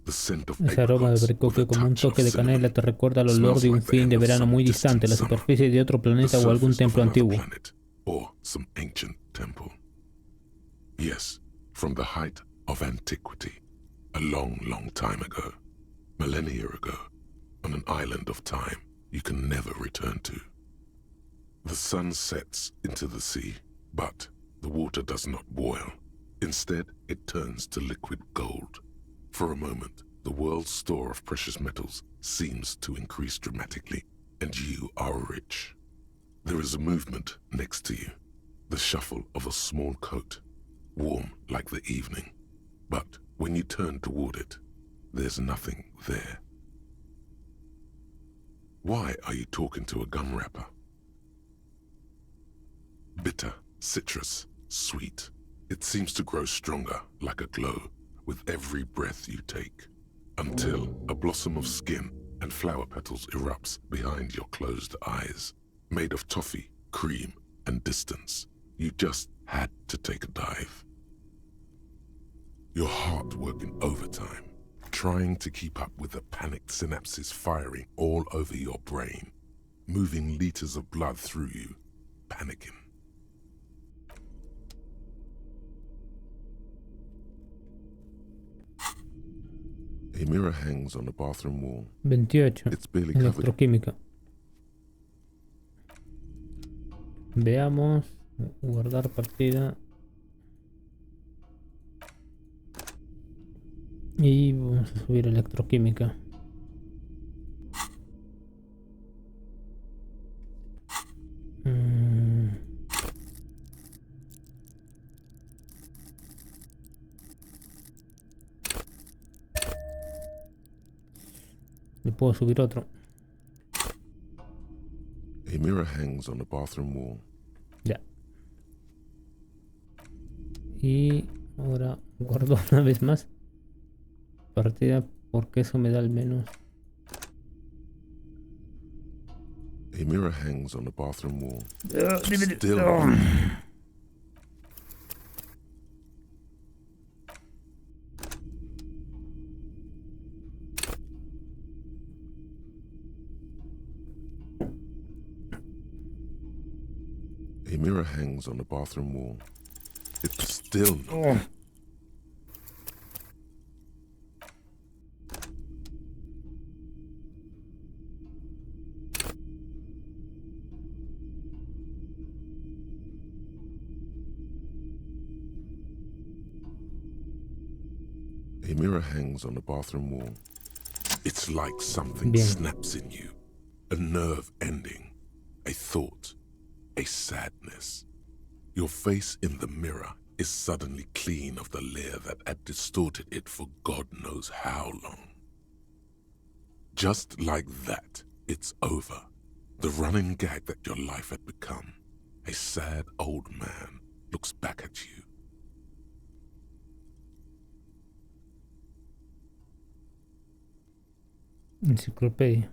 Speaker 3: The scent of
Speaker 1: Ese aroma de
Speaker 3: apricots with a
Speaker 1: abricotio como un
Speaker 3: touch of
Speaker 1: toque de canela
Speaker 3: cinnamon.
Speaker 1: te recuerda al olor
Speaker 3: Smells
Speaker 1: de un
Speaker 3: like the
Speaker 1: fin de
Speaker 3: end of
Speaker 1: verano
Speaker 3: some
Speaker 1: muy distante,
Speaker 3: distant
Speaker 1: la
Speaker 3: summer.
Speaker 1: superficie de otro
Speaker 3: The
Speaker 1: planeta o algún
Speaker 3: surface of
Speaker 1: templo
Speaker 3: another
Speaker 1: antiguo.
Speaker 3: planet, or some ancient temple. Yes, from the height of antiquity, a long, long time ago, millennia ago, on an island of time you can never return to. The sun sets into the sea, but the water does not boil. Instead, it turns to liquid gold. For a moment, the world's store of precious metals seems to increase dramatically, and you are rich. There is a movement next to you, the shuffle of a small coat, warm like the evening. But when you turn toward it, there's nothing there. Why are you talking to a gum wrapper? Bitter, citrus, sweet. It seems to grow stronger, like a glow, with every breath you take, until a blossom of skin and flower petals erupts behind your closed eyes. Made of toffee, cream, and distance, you just had to take a dive. Your heart working overtime, trying to keep up with the panicked synapses firing all over your brain, moving liters of blood through you, panicking. A mirror hangs on the bathroom wall.
Speaker 1: 28.
Speaker 3: It's barely covered.
Speaker 1: Electroquímica. Veamos. Guardar partida. Y vamos a subir electroquímica. Le puedo subir otro.
Speaker 3: A mirror hangs on the bathroom wall.
Speaker 1: Ya. Y ahora guardo una vez más partida porque eso me da al menos.
Speaker 3: A mirror hangs on the bathroom wall.
Speaker 1: Still.
Speaker 3: A mirror hangs on the bathroom wall. It's still not. A mirror hangs on the bathroom wall. It's like something
Speaker 1: Bien.
Speaker 3: snaps in you. A nerve ending. A thought. A sadness. Your face in the mirror is suddenly clean of the layer that had distorted it for God knows how long. Just like that, it's over. The running gag that your life had become. A sad old man looks back at you.
Speaker 1: Enciclopedia.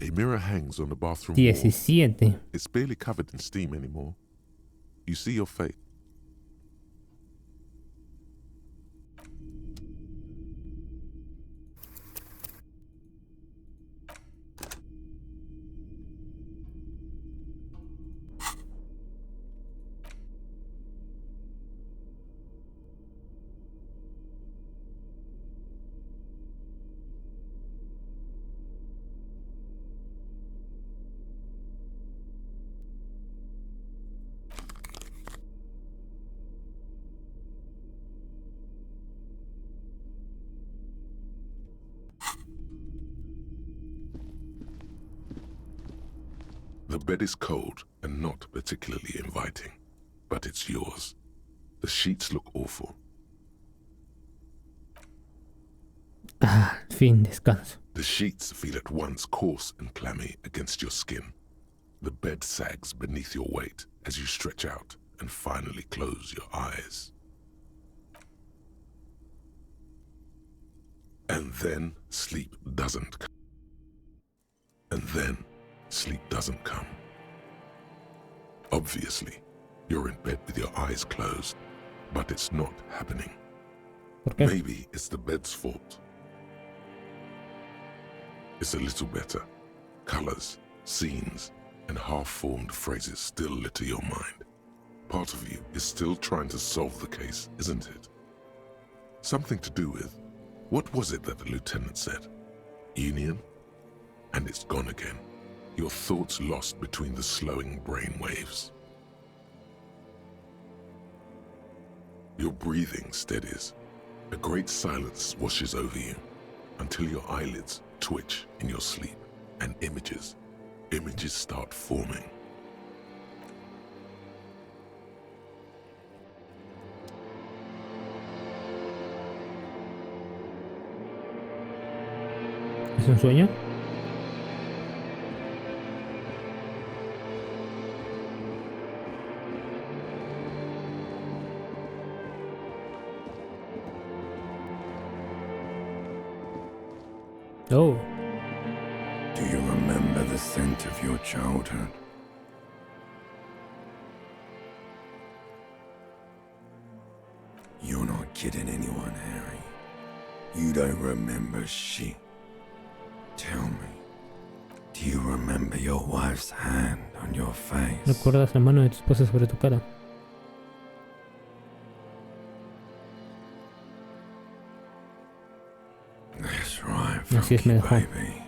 Speaker 3: A mirror hangs on the bathroom wall.
Speaker 1: 17.
Speaker 3: It's barely covered in steam anymore. You see your face. The bed is cold and not particularly inviting, but it's yours. The sheets look awful.
Speaker 1: Ah, fin, descanso.
Speaker 3: The sheets feel at once coarse and clammy against your skin. The bed sags beneath your weight as you stretch out and finally close your eyes. And then sleep doesn't come. And then sleep doesn't come. Obviously, you're in bed with your eyes closed, but it's not happening.
Speaker 1: ¿Por qué?
Speaker 3: Maybe it's the bed's fault. It's a little better. Colors, scenes, and half-formed phrases still litter your mind. Part of you is still trying to solve the case, isn't it? Something to do with, what was it that the lieutenant said? Union? And it's gone again. Your thoughts lost between the slowing brain waves. Your breathing steadies. A great silence washes over you until your eyelids twitch in your sleep and images start forming.
Speaker 1: ¿Es un sueño? Oh.
Speaker 10: Do you remember the scent of your childhood? You're not kidding anyone, Harry. You don't remember shit. Tell me, do you remember your wife's hand on your face?
Speaker 1: ¿Recuerdas la mano de tu esposa sobre tu cara?
Speaker 10: That's right,
Speaker 1: Así es, me dejó.
Speaker 10: baby.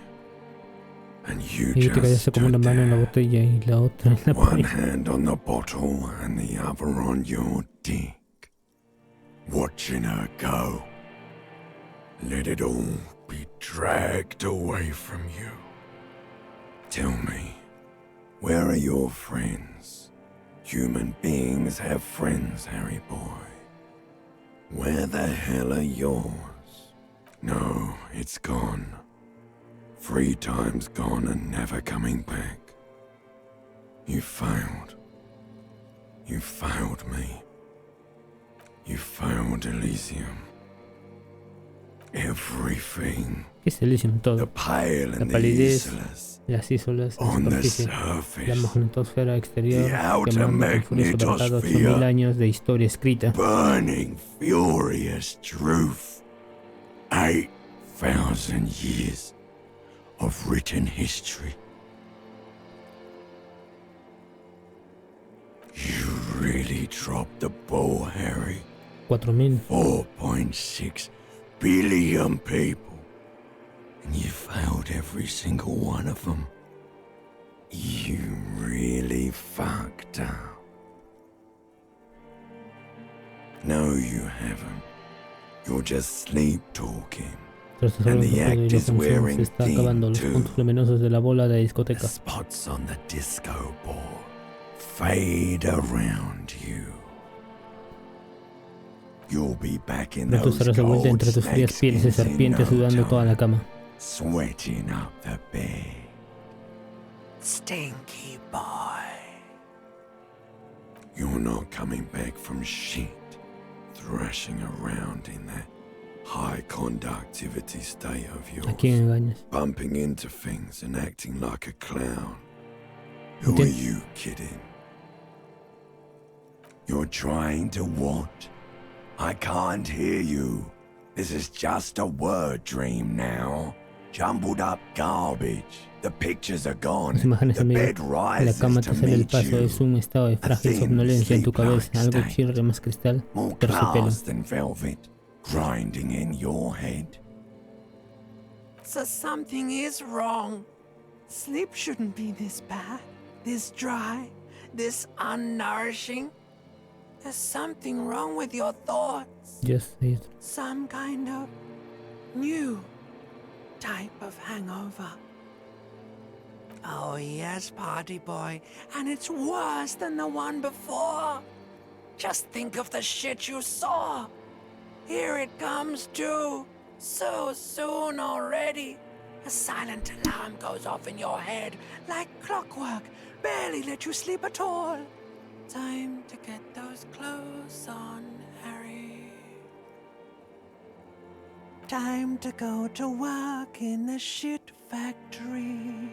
Speaker 10: And you
Speaker 1: Y te callaste
Speaker 10: just
Speaker 1: como una
Speaker 10: stood
Speaker 1: mano en la
Speaker 10: there,
Speaker 1: botella y la otra en la
Speaker 10: one
Speaker 1: pared.
Speaker 10: hand on the bottle and the other on your dick, watching her go. Let it all be dragged away from you. Tell me, where are your friends? Human beings have friends, Harry boy. Where the hell are yours? No, it's gone. 3 times gone and never coming back. You failed. You failed me. You failed Elysium. Everything.
Speaker 1: ¿Qué es Elysium?
Speaker 10: The
Speaker 1: Todo.
Speaker 10: pale
Speaker 1: La
Speaker 10: and the
Speaker 1: palidez,
Speaker 10: useless.
Speaker 1: las islas, la
Speaker 10: On the
Speaker 1: superficie, la
Speaker 10: surface.
Speaker 1: magnetosfera exterior,
Speaker 10: The outer
Speaker 1: quemando con furia sobre cada 8000 años de historia escrita.
Speaker 10: Burning, furious truth. 8,000 years of written history. You really dropped the ball, Harry.
Speaker 1: 4000.
Speaker 10: 4.6 billion people. And you failed every single one of them. You really fucked up. No, you haven't. You're just sleep talking.
Speaker 1: Tras hacer
Speaker 10: And
Speaker 1: un
Speaker 10: the
Speaker 1: recuerdo y
Speaker 10: act
Speaker 1: la
Speaker 10: is
Speaker 1: función
Speaker 10: wearing
Speaker 1: se está acabando. Los
Speaker 10: thin,
Speaker 1: puntos
Speaker 10: too.
Speaker 1: luminosos de la bola de
Speaker 10: The
Speaker 1: discoteca.
Speaker 10: spots on the disco ball fade around you. You'll be back in
Speaker 1: Pronto
Speaker 10: those
Speaker 1: estarás de vuelta
Speaker 10: gold
Speaker 1: entre tus frías pieles de
Speaker 10: snakeskins in
Speaker 1: serpiente
Speaker 10: no
Speaker 1: sudando toda la
Speaker 10: time,
Speaker 1: cama.
Speaker 10: sweating up the bed. Stinky boy. You're not coming back from shit, thrashing around in that high conductivity state of
Speaker 1: ¿A quién
Speaker 10: yours,
Speaker 1: engañas?
Speaker 10: bumping into things and acting like a clown. Who
Speaker 1: Okay.
Speaker 10: are you kidding? You're trying to what? I can't hear you. This is just a word dream now. Jumbled up garbage. The pictures are gone.
Speaker 1: Las imágenes
Speaker 10: The
Speaker 1: en medio
Speaker 10: bed
Speaker 1: de la
Speaker 10: rises
Speaker 1: cama
Speaker 10: to
Speaker 1: te sale el
Speaker 10: meet
Speaker 1: paso.
Speaker 10: you.
Speaker 1: Es un estado de frágil
Speaker 10: thin,
Speaker 1: somnolencia en tu
Speaker 10: sleep-like
Speaker 1: cabeza. Algo
Speaker 10: state.
Speaker 1: chirre más cristal.
Speaker 10: More
Speaker 1: Terciopelo.
Speaker 10: glass than velvet, grinding in your head.
Speaker 11: So something is wrong. Sleep shouldn't be this bad, this dry, this unnourishing. There's something wrong with your thoughts.
Speaker 1: Just say it.
Speaker 11: Some kind of new type of hangover. Oh yes, party boy, and it's worse than the one before. Just think of the shit you saw. Here it comes too. So soon already. A silent alarm goes off in your head like clockwork. Barely let you sleep at all. Time to get those clothes on, Harry. Time to go to work in the shit factory.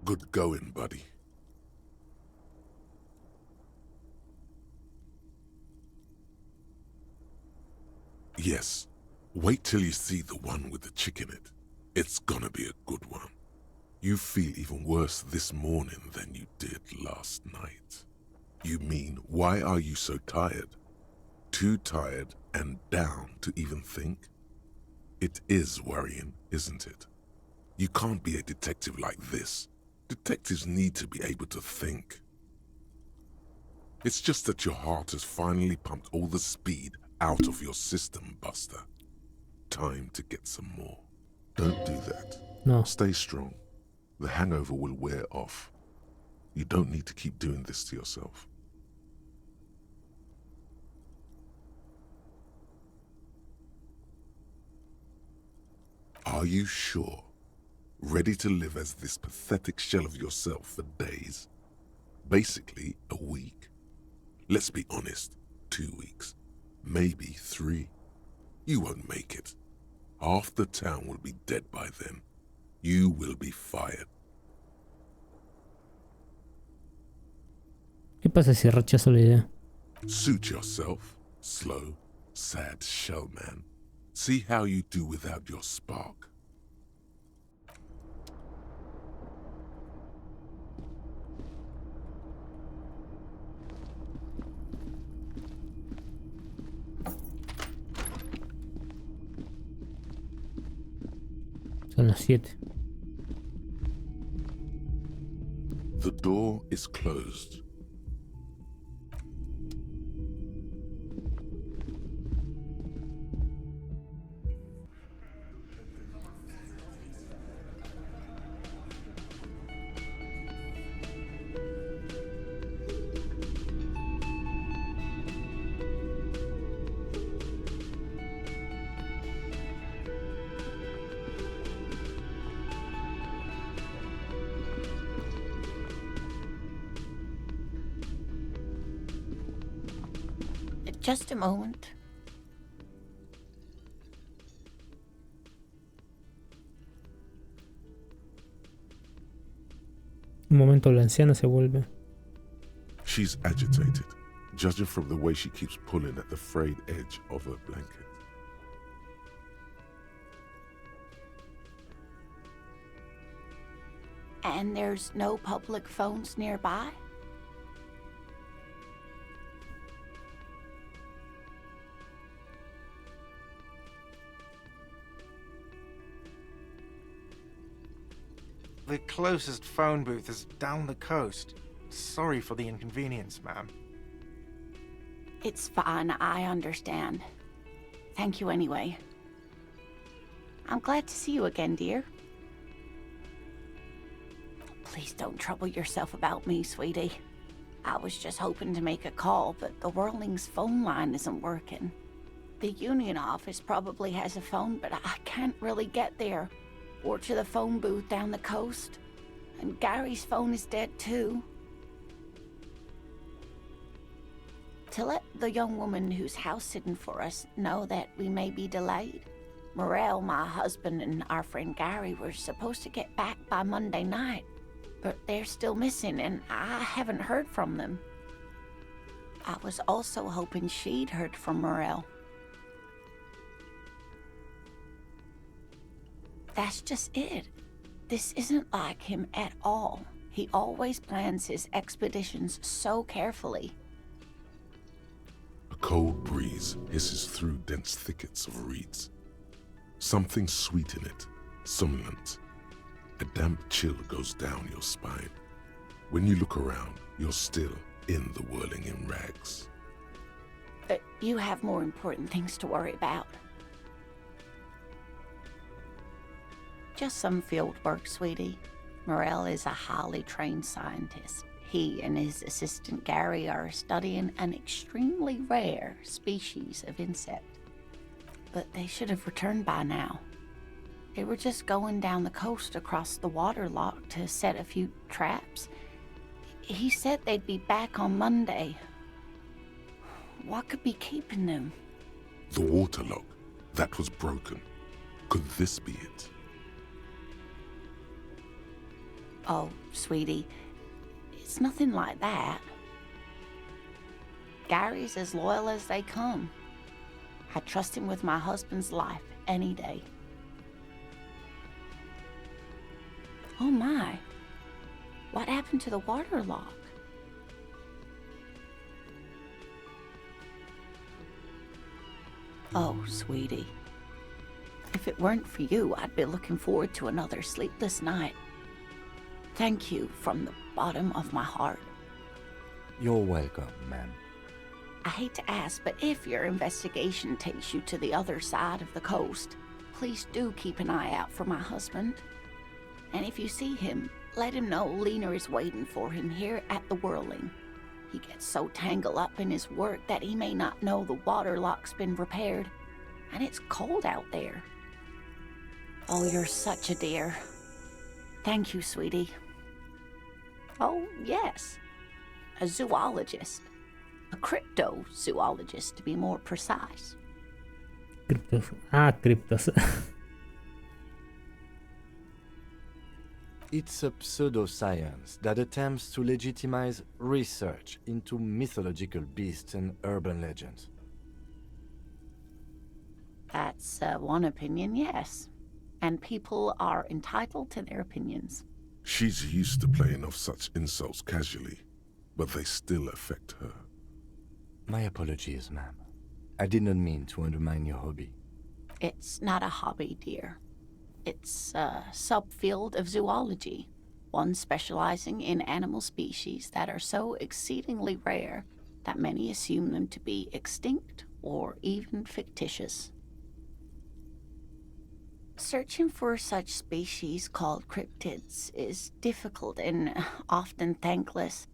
Speaker 3: Good going, buddy. Yes. Wait till you see the one with the chick in it. It's gonna be a good one. You feel even worse this morning than you did last night. You mean, why are you so tired? Too tired and down to even think? It is worrying, isn't it? You can't be a detective like this. Detectives need to be able to think. It's just that your heart has finally pumped all the speed out of your system, Buster. Time to get some more. Don't do that.
Speaker 1: No.
Speaker 3: Stay strong. The hangover will wear off. You don't need to keep doing this to yourself. Are you sure? Ready to live as this pathetic shell of yourself for days? Basically, a week. Let's be honest, 2 weeks. Maybe 3. You won't make it. Half the town will be dead by then. You will be fired.
Speaker 1: ¿Qué pasa si rechazo la idea?
Speaker 3: Suit yourself, slow, sad shell man. See how you do without your spark.
Speaker 1: Son las 7.
Speaker 3: The door is closed.
Speaker 2: Just a moment.
Speaker 1: Un momento la anciana se vuelve.
Speaker 3: She's agitated, judging from the way she keeps pulling at the frayed edge of her blanket.
Speaker 2: And there's no public phones nearby?
Speaker 7: The closest phone booth is down the coast. Sorry for the inconvenience, ma'am.
Speaker 2: It's fine, I understand. Thank you anyway. I'm glad to see you again, dear. Please don't trouble yourself about me, sweetie. I was just hoping to make a call, but the Whirling's phone line isn't working. The union office probably has a phone, but I can't really get there. Or to the phone booth down the coast. And Gary's phone is dead too. To let the young woman who's house-sitting for us know that we may be delayed. Morel, my husband, and our friend Gary were supposed to get back by Monday night, but they're still missing and I haven't heard from them. I was also hoping she'd heard from Morel. That's just it. This isn't like him at all. He always plans his expeditions so carefully.
Speaker 3: A cold breeze hisses through dense thickets of reeds. Something sweet in it, somnolent. A damp chill goes down your spine. When you look around, you're still in the whirling in rags.
Speaker 2: You have more important things to worry about. Just some field work, sweetie. Morel is a highly trained scientist. He and his assistant Gary are studying an extremely rare species of insect. But they should have returned by now. They were just going down the coast across the waterlock to set a few traps. He said they'd be back on Monday. What could be keeping them?
Speaker 3: The waterlock, that was broken. Could this be it?
Speaker 2: Oh, sweetie, it's nothing like that. Gary's as loyal as they come. I trust him with my husband's life any day. Oh my, what happened to the waterlock? Oh, sweetie, if it weren't for you, I'd be looking forward to another sleepless night. Thank you from the bottom of my heart.
Speaker 4: You're welcome, ma'am.
Speaker 2: I hate to ask, but if your investigation takes you to the other side of the coast, please do keep an eye out for my husband. And if you see him, let him know Lena is waiting for him here at the Whirling. He gets so tangled up in his work that he may not know the waterlock's been repaired, and it's cold out there. Oh, you're such a dear. Thank you, sweetie. Oh, yes. A zoologist. A cryptozoologist, to be more precise.
Speaker 1: Criptos. Ah, criptos.
Speaker 4: It's a pseudoscience that attempts to legitimize research into mythological beasts and urban legends.
Speaker 2: That's one opinion, yes. And people are entitled to their opinions.
Speaker 3: She's used to playing off such insults casually, but they still affect her.
Speaker 4: My apologies, ma'am. I did not mean to undermine your hobby.
Speaker 2: It's not a hobby, dear. It's a subfield of zoology, one specializing in animal species that are so exceedingly rare that many assume them to be extinct or even fictitious. Searching for such species called cryptids is difficult and often thankless,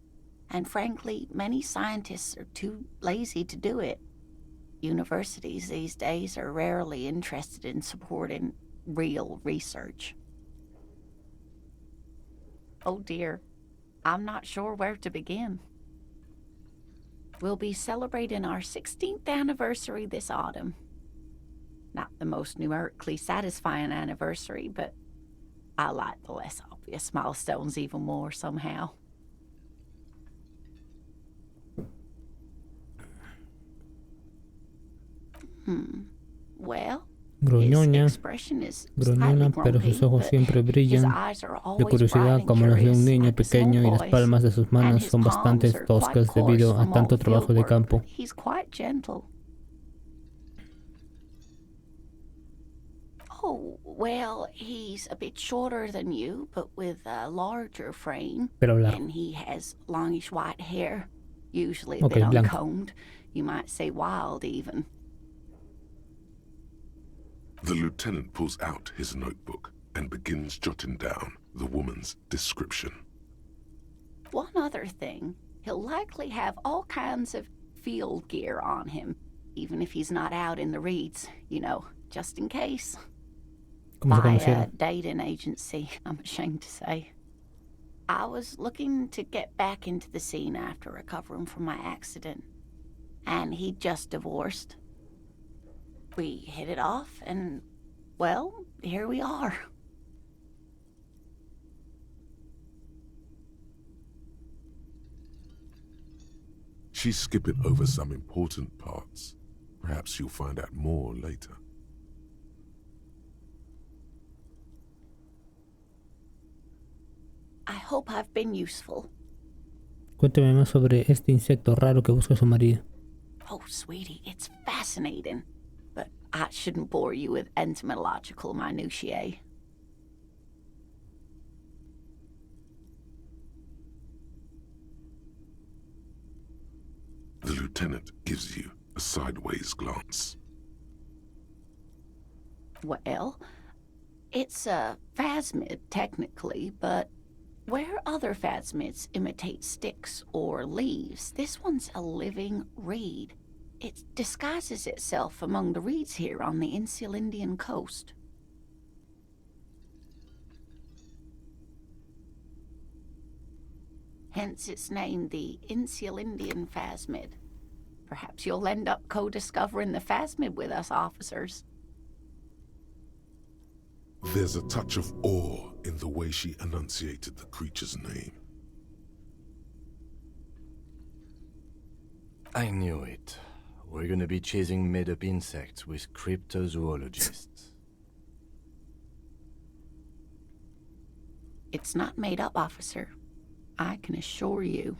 Speaker 2: and frankly, many scientists are too lazy to do it. Universities these days are rarely interested in supporting real research. Oh dear, I'm not sure where to begin. We'll be celebrating our 16th anniversary this autumn. Not the most numerically satisfying anniversary, but I like the less obvious milestones even more somehow. Well,
Speaker 1: Gruñona, pero sus ojos siempre brillan de curiosidad como los de un niño pequeño y las palmas de sus manos son bastante toscas debido a tanto trabajo de campo.
Speaker 2: Oh, well, he's a bit shorter than you, but with a larger frame. And he has longish white hair, usually a bit uncombed. You might say wild even.
Speaker 3: The lieutenant pulls out his notebook and begins jotting down the woman's description.
Speaker 2: One other thing, he'll likely have all kinds of field gear on him, even if he's not out in the reeds, you know, just in case. By a dating agency, I'm ashamed to say. I was looking to get back into the scene after recovering from my accident, and he'd just divorced. We hit it off, and, well, here we are.
Speaker 3: She's skipping over some important parts. Perhaps you'll find out more later.
Speaker 2: I hope I've been useful.
Speaker 1: Cuénteme más sobre este insecto raro que busca su marido.
Speaker 2: Oh, sweetie, it's fascinating. But
Speaker 12: I shouldn't bore you with entomological minutiae.
Speaker 3: The lieutenant gives you a sideways glance.
Speaker 12: Well, it's a phasmid, technically, but where other phasmids imitate sticks or leaves, this one's a living reed. It disguises itself among the reeds here on the Insulindian coast. Hence its name, the Insulindian phasmid. Perhaps you'll end up co-discovering the phasmid with us, officers.
Speaker 3: There's a touch of awe in the way she enunciated the creature's name.
Speaker 4: I knew it. We're gonna be chasing made-up insects with cryptozoologists.
Speaker 12: It's not made up, officer. I can assure you.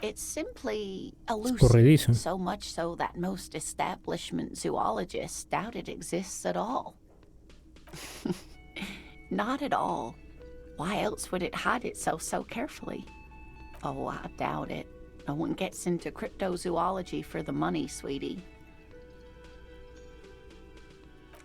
Speaker 12: It's simply elusive, so much so that most establishment zoologists doubt it exists at all. Not at all. Why else would it hide itself so carefully? Oh, I doubt it. No one gets into cryptozoology for the money, sweetie.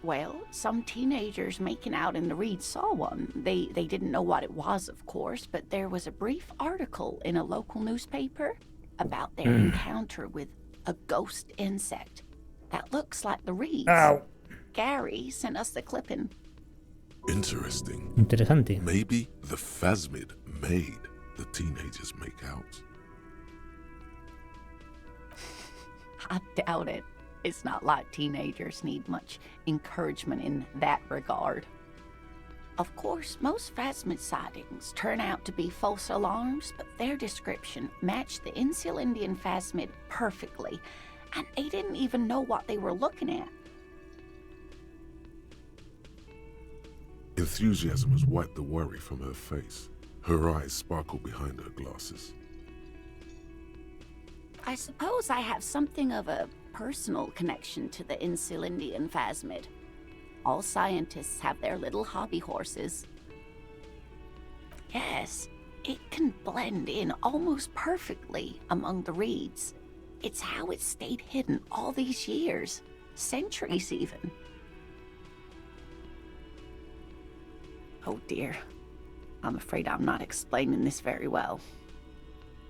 Speaker 12: Well, some teenagers making out in the reeds saw one. They didn't know what it was, of course, but there was a brief article in a local newspaper about their encounter with a ghost insect that looks like the reeds.
Speaker 1: Ow.
Speaker 12: Gary sent us the clipping.
Speaker 3: Interesting.
Speaker 1: Interesante.
Speaker 3: Maybe the phasmid made the teenagers make out.
Speaker 12: I doubt it. It's not like teenagers need much encouragement in that regard. Of course, most phasmid sightings turn out to be false alarms, but their description matched the Insulindian phasmid perfectly, and they didn't even know what they were looking at.
Speaker 3: Enthusiasm has wiped the worry from her face. Her eyes sparkle behind her glasses.
Speaker 12: I suppose I have something of a personal connection to the Insulindian phasmid. All scientists have their little hobby horses. Yes, it can blend in almost perfectly among the reeds. It's how it stayed hidden all these years, centuries even. Oh dear, I'm afraid I'm not explaining this very well.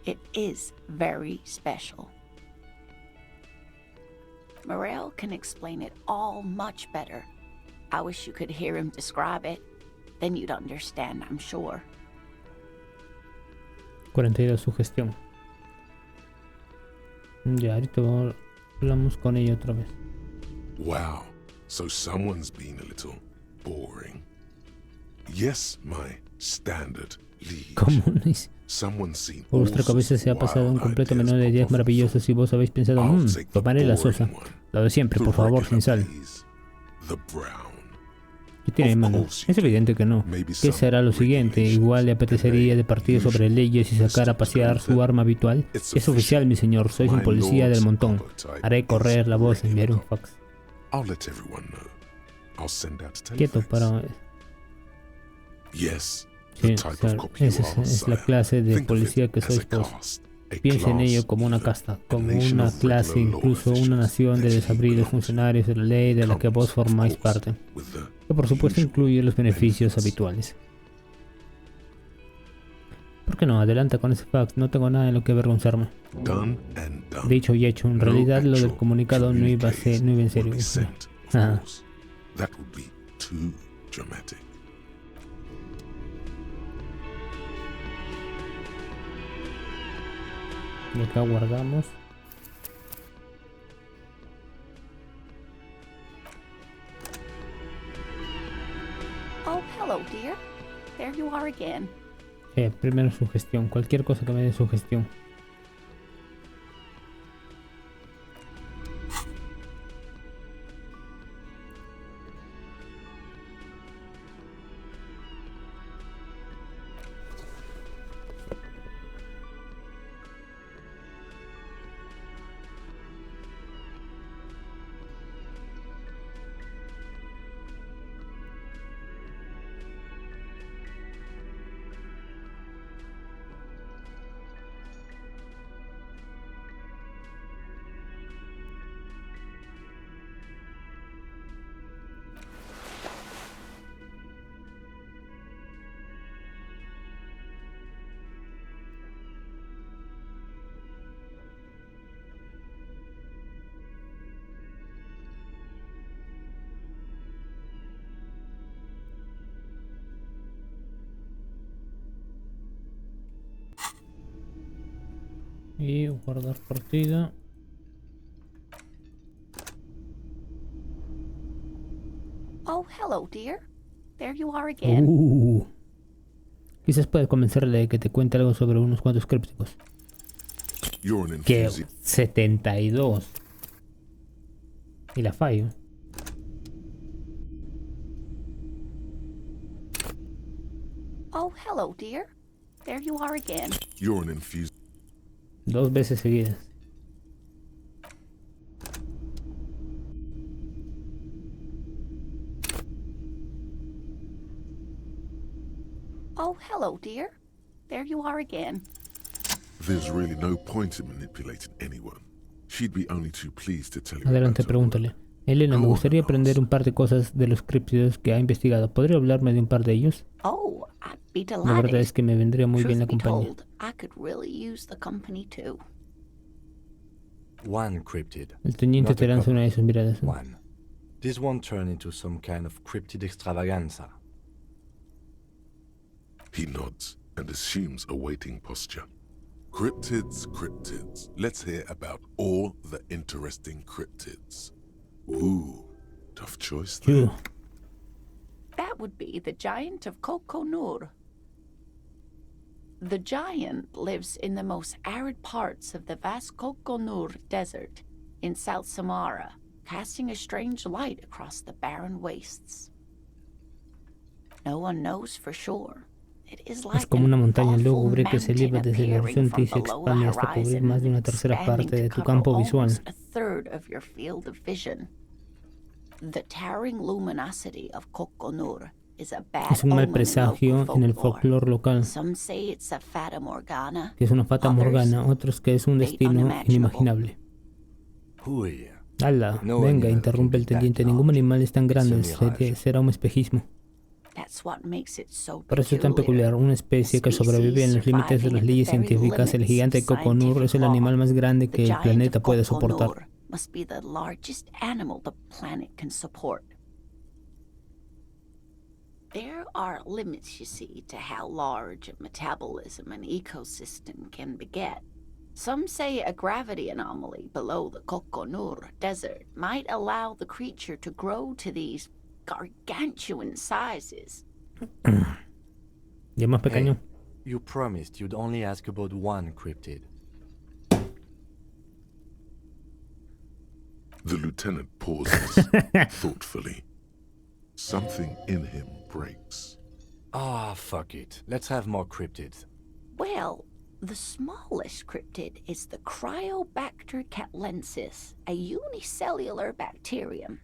Speaker 12: It is very special. Morel can explain it all much better. I wish you could hear him describe it. Then you'd understand, I'm sure.
Speaker 1: 42 sugestión. Ya, ahorita hablamos con ella otra vez.
Speaker 3: Wow, so someone's been a little boring. Yes, my standard liege.
Speaker 1: Someone's seen por vuestra cabeza se ha pasado un completo menú de ideas maravillosas y vos habéis pensado, tomaré la sosa. Lo de siempre, por favor, sin sal. ¿Qué tiene, hermano? Es evidente que no. ¿Qué será lo siguiente? Igual le apetecería departir sobre leyes y sacar a pasear su arma habitual. Es oficial, mi señor. Sois un policía del montón. Haré correr la voz y enviaré un fax. Quieto, para... Sí, esa es la clase de policía que sois vos. Piensa en ello como una casta, como una clase, incluso una nación de desabridos funcionarios de la ley de la que vos formáis parte, que por supuesto incluye los beneficios habituales. ¿Por qué no? Adelanta con ese fax, no tengo nada en lo que avergonzarme. Dicho y hecho, en realidad lo del comunicado no iba en serio. Y acá guardamos.
Speaker 12: Oh, hello, dear. There you are again.
Speaker 1: Primero sugestión, cualquier cosa que me dé sugestión. Y guardar partida.
Speaker 12: Oh, hello, dear. There you are again.
Speaker 1: Quizás puedas convencerle de que te cuente algo sobre unos cuantos crípticos. Que 72. Y la fallo.
Speaker 12: Oh, hello, dear. There you are again.
Speaker 3: You're an infused.
Speaker 1: 2 veces seguidas.
Speaker 12: Oh, hello, dear. There you are again.
Speaker 3: There's really no point in manipulating anyone. She'd be only too pleased to tell you.
Speaker 1: Adelante, pregúntale. Elena, me gustaría aprender un par de cosas de los críptidos que ha investigado. ¿Podría hablarme de un par de ellos?
Speaker 12: Oh, I'd be delighted.
Speaker 1: La verdad es que me vendría muy bien la
Speaker 12: Truth be
Speaker 1: compañía.
Speaker 12: told, I could really use the company too.
Speaker 4: One cryptid.
Speaker 1: El teniente te lanza una de sus miradas.
Speaker 4: One. This won't turn into some kind of cryptid extravaganza.
Speaker 3: He nods and assumes a waiting posture. Cryptids, cryptids. Let's hear about all the interesting cryptids. Ooh, tough choice there.
Speaker 12: That would be the giant of Kokonur. The giant lives in the most arid parts of the vast Kokonur Desert in South Samara, casting a strange light across the barren wastes. No one knows for sure.
Speaker 1: Es como una montaña lúgubre que se eleva desde el horizonte y se expande hasta cubrir más de una tercera parte de tu campo visual. Es un mal presagio en el folclore local, que es una fata morgana, otros que es un destino inimaginable. ¡Hala! Venga, interrumpe el teniente, ningún animal es tan grande, será un espejismo. Por eso es tan peculiar, una especie que sobrevive en los límites de las leyes científicas. El gigante de Kokonur es el animal más grande que el planeta puede soportar.
Speaker 12: There are limits, you see, to how large a metabolism an ecosystem can beget. Some say a gravity anomaly below the Kokonur Desert might allow the creature to grow to these gargantuan sizes.
Speaker 1: ¿Y más pequeño?
Speaker 4: Hey, you promised you'd only ask about one cryptid.
Speaker 3: The lieutenant pauses thoughtfully. Something in him breaks.
Speaker 4: Ah, fuck it. Let's have more cryptids.
Speaker 12: Well, the smallest cryptid is the Cryobacter catlensis, a unicellular bacterium.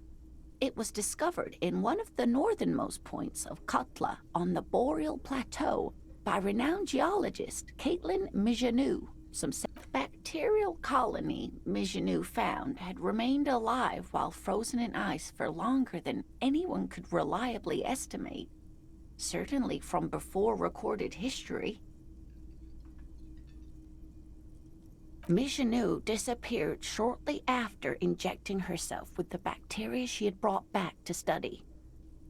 Speaker 12: It was discovered in one of the northernmost points of Katla on the Boreal Plateau by renowned geologist Caitlin Mijanou. Some bacterial colony Mijanou found had remained alive while frozen in ice for longer than anyone could reliably estimate, certainly from before recorded history. Mijanou disappeared shortly after injecting herself with the bacteria she had brought back to study,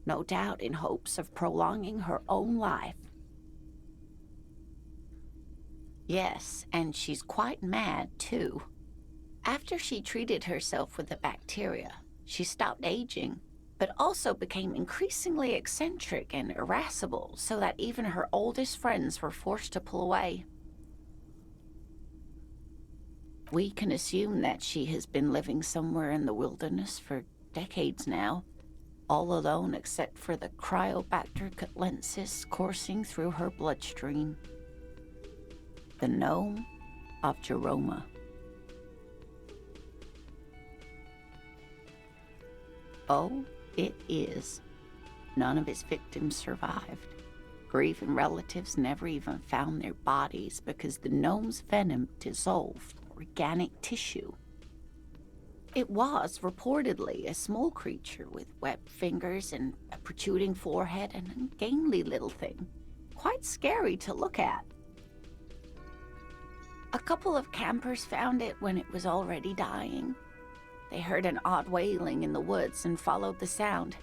Speaker 12: no doubt in hopes of prolonging her own life. Yes, and she's quite mad, too. After she treated herself with the bacteria, she stopped aging, but also became increasingly eccentric and irascible, so that even her oldest friends were forced to pull away. We can assume that she has been living somewhere in the wilderness for decades now, all alone except for the Cryobacter catlensis coursing through her bloodstream. The gnome of Jeroma. Oh, it is. None of its victims survived. Grieving relatives never even found their bodies because the gnome's venom dissolved organic tissue. It was reportedly a small creature with webbed fingers and a protruding forehead and an ungainly little thing. Quite scary to look at. A couple of campers found it when it was already dying. They heard an odd wailing in the woods and followed the sound.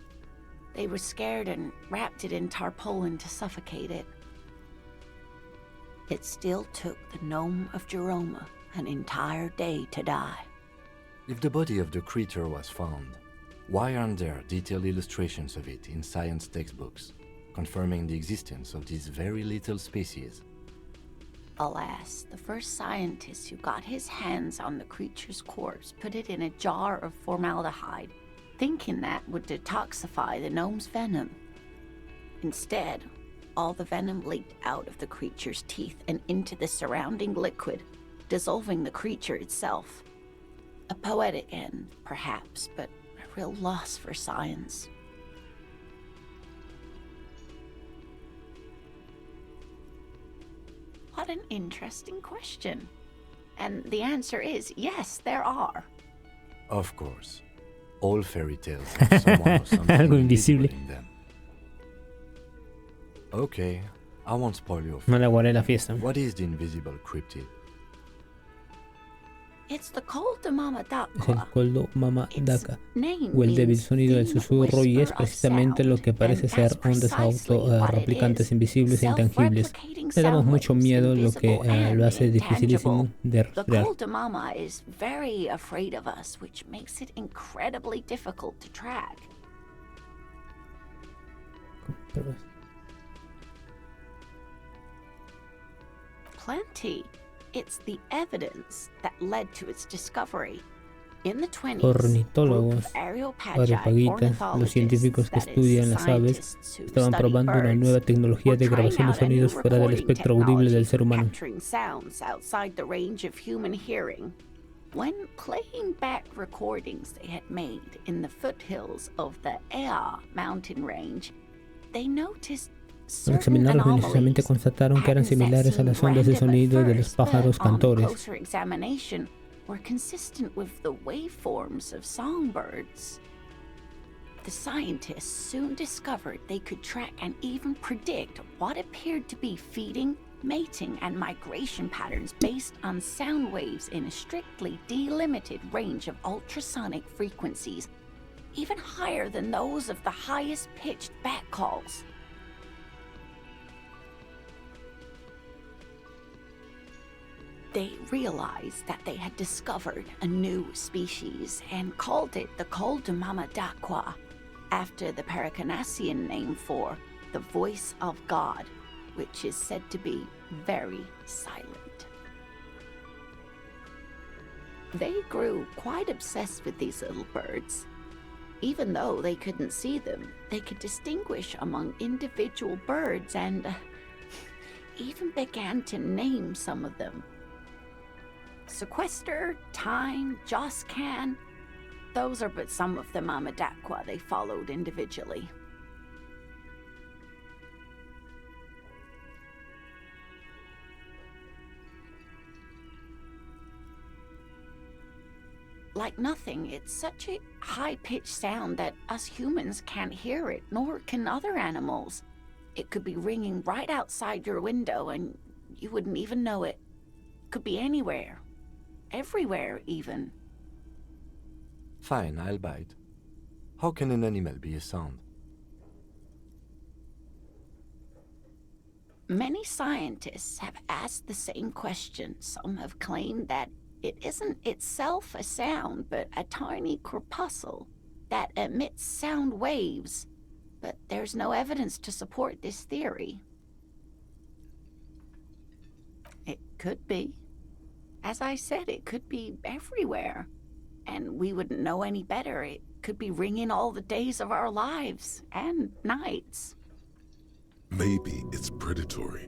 Speaker 12: They were scared and wrapped it in tarpaulin to suffocate it. It still took the gnome of Jeroma an entire day to die.
Speaker 4: If the body of the creature was found, why aren't there detailed illustrations of it in science textbooks, confirming the existence of this very little species?
Speaker 12: Alas, the first scientist who got his hands on the creature's corpse put it in a jar of formaldehyde, thinking that would detoxify the gnome's venom. Instead, all the venom leaked out of the creature's teeth and into the surrounding liquid, dissolving the creature itself. A poetic end, perhaps, but a real loss for science. What an interesting question. And the answer is yes, there are.
Speaker 4: Of course. All fairy tales have someone or something
Speaker 1: Algo
Speaker 4: invisible
Speaker 1: invisible.
Speaker 4: in them. Okay, I won't spoil your
Speaker 1: No
Speaker 4: fun.
Speaker 1: le aguaré la fiesta.
Speaker 4: What is the invisible cryptid?
Speaker 12: It's the call to Mama
Speaker 1: Es el
Speaker 12: Dakwa.
Speaker 1: coldo Mama
Speaker 12: Its
Speaker 1: Daka,
Speaker 12: name
Speaker 1: o el débil
Speaker 12: means
Speaker 1: sonido del
Speaker 12: thin
Speaker 1: susurro, y es
Speaker 12: whisper of
Speaker 1: precisamente lo
Speaker 12: sound,
Speaker 1: que parece
Speaker 12: and
Speaker 1: ser
Speaker 12: that's
Speaker 1: ondas
Speaker 12: precisely what it
Speaker 1: replicantes
Speaker 12: is.
Speaker 1: invisibles e intangibles.
Speaker 12: Self-replicating
Speaker 1: Le damos
Speaker 12: sound
Speaker 1: mucho
Speaker 12: waves,
Speaker 1: miedo, lo que
Speaker 12: invisible and
Speaker 1: lo hace dificilísimo
Speaker 12: intangible.
Speaker 1: de
Speaker 12: The
Speaker 1: rastrear.
Speaker 12: call to Mama is very afraid of us, which makes it incredibly difficult to track. Plenty. It's the evidence that led to its discovery. In the 20s,
Speaker 1: Ornitólogos, areopagitas, los científicos que estudian las aves, estaban probando una nueva tecnología de grabación de sonidos fuera del espectro audible del ser humano.
Speaker 12: Capturing sounds outside the range of human hearing. When playing back recordings they had made in the foothills of the Ea mountain range, they noticed
Speaker 1: Al
Speaker 12: certain
Speaker 1: examinarlos minuciosamente
Speaker 12: anomalies,
Speaker 1: constataron que eran
Speaker 12: patterns that
Speaker 1: similares a las
Speaker 12: seemed
Speaker 1: ondas de
Speaker 12: random at
Speaker 1: sonido de los
Speaker 12: first,
Speaker 1: pájaros
Speaker 12: but on
Speaker 1: cantores.
Speaker 12: closer examination were consistent with the waveforms of songbirds. The scientists soon discovered they could track and even predict what appeared to be feeding, mating, and migration patterns based on sound waves in a strictly delimited range of ultrasonic frequencies, even higher than those of the highest pitched bat calls. They realized that they had discovered a new species and called it the Col de Mama Dakwa, after the Paracanassian name for the voice of God, which is said to be very silent. They grew quite obsessed with these little birds. Even though they couldn't see them, they could distinguish among individual birds and even began to name some of them. Sequester, Time, Joscan, those are but some of the Mama Dakwa they followed individually. Like nothing, it's such a high-pitched sound that us humans can't hear it, nor can other animals. It could be ringing right outside your window and you wouldn't even know it. Could be anywhere. Everywhere, even.
Speaker 4: Fine, I'll bite. How can an animal be a sound?
Speaker 12: Many scientists have asked the same question. Some have claimed that it isn't itself a sound, but a tiny corpuscle that emits sound waves. But there's no evidence to support this theory. It could be. As I said, it could be everywhere. And we wouldn't know any better. It could be ringing all the days of our lives and nights.
Speaker 3: Maybe it's predatory.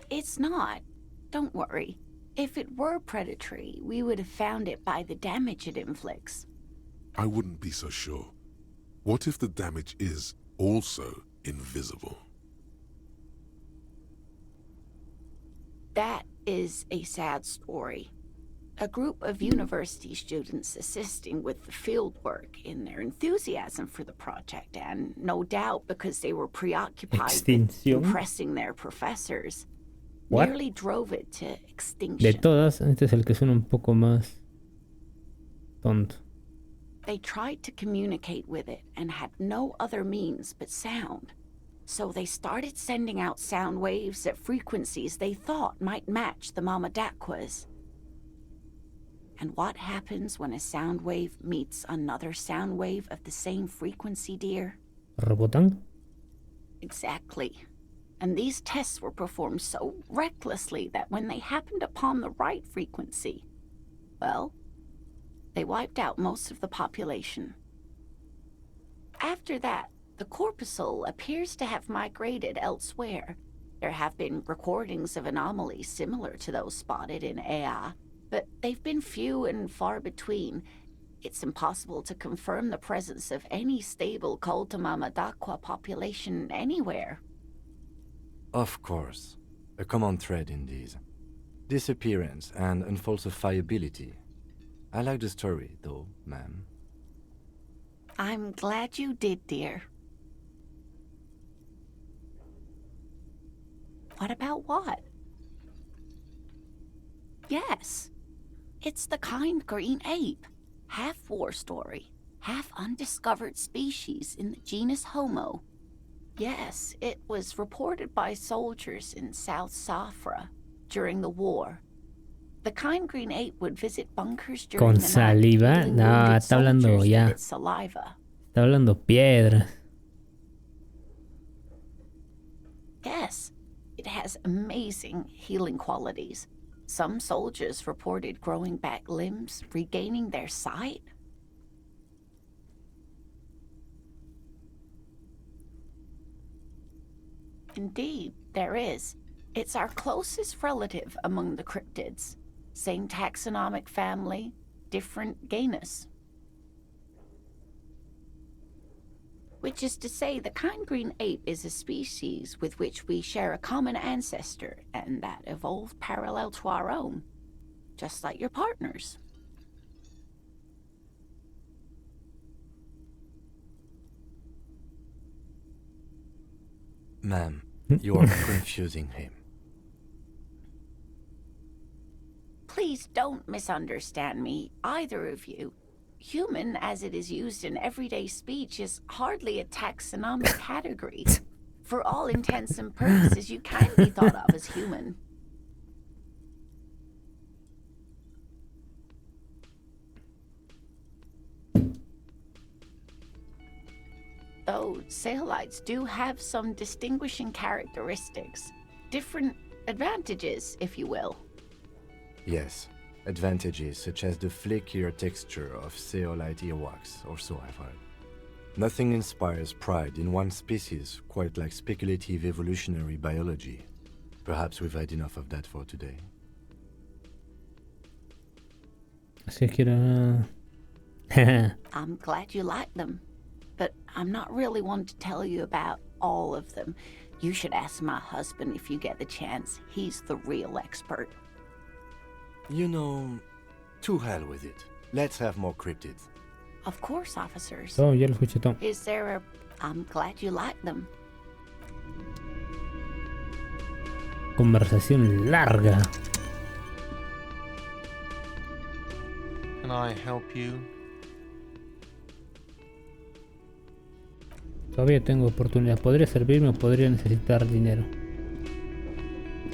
Speaker 12: It's not. Don't worry. If it were predatory, we would have found it by the damage it inflicts.
Speaker 3: I wouldn't be so sure. What if the damage is also invisible?
Speaker 12: That is a sad story. A group of university students assisting with the fieldwork in their enthusiasm for the project, and no doubt because they were preoccupied with
Speaker 1: Extinción.
Speaker 12: impressing their professors,
Speaker 1: What?
Speaker 12: nearly drove it to
Speaker 1: De
Speaker 12: extinction.
Speaker 1: todas, este es el que suena un poco más tonto.
Speaker 12: They tried to communicate with it and had no other means but sound. So they started sending out sound waves at frequencies they thought might match the Mama Dakwas. And what happens when a sound wave meets another sound wave of the same frequency, dear?
Speaker 1: ¿Rebotan?
Speaker 12: Exactly. And these tests were performed so recklessly that when they happened upon the right frequency, well, they wiped out most of the population. After that, the corpuscle appears to have migrated elsewhere. There have been recordings of anomalies similar to those spotted in Ea, but they've been few and far between. It's impossible to confirm the presence of any stable Koltama Madakwa population anywhere.
Speaker 4: Of course. A common thread in these. Disappearance and unfalsifiability. I like the story, though, ma'am.
Speaker 12: I'm glad you did, dear. What about what? Yes. It's the kind green ape. Half war story, half undiscovered species in the genus Homo. Yes, it was reported by soldiers in South Safra during the war. The kind green ape would visit bunkers during
Speaker 1: ¿Con
Speaker 12: the night,
Speaker 1: saliva?
Speaker 12: killing
Speaker 1: No,
Speaker 12: wounded
Speaker 1: está hablando
Speaker 12: soldiers
Speaker 1: ya.
Speaker 12: with its saliva.
Speaker 1: Está hablando piedra.
Speaker 12: Yes, it has amazing healing qualities. Some soldiers reported growing back limbs, regaining their sight. Indeed, there is. It's our closest relative among the cryptids. Same taxonomic family, different genus. Which is to say, the kind green ape is a species with which we share a common ancestor, and that evolved parallel to our own, just like your partners.
Speaker 4: Ma'am, you are confusing him.
Speaker 12: Please don't misunderstand me, either of you. Human, as it is used in everyday speech, is hardly a taxonomic category. For all intents and purposes, you can be thought of as human. Though Saelites do have some distinguishing characteristics. Different advantages, if you will.
Speaker 4: Yes, advantages such as the flakier texture of Zeolite earwax, or so I've heard. Nothing inspires pride in one species quite like speculative evolutionary biology. Perhaps we've had enough of that for today.
Speaker 1: Así que quiero...
Speaker 12: I'm glad you like them, but I'm not really one to tell you about all of them. You should ask my husband if you get the chance. He's the real expert.
Speaker 4: You know, to hell with it. Let's have more cryptids.
Speaker 12: Of course, officers.
Speaker 1: Tom, ya lo escuché, Tom.
Speaker 12: Is there a... I'm glad you like them.
Speaker 1: Conversación larga.
Speaker 7: Can I help you?
Speaker 1: Todavía tengo oportunidad. ¿Podría servirme o podría necesitar dinero?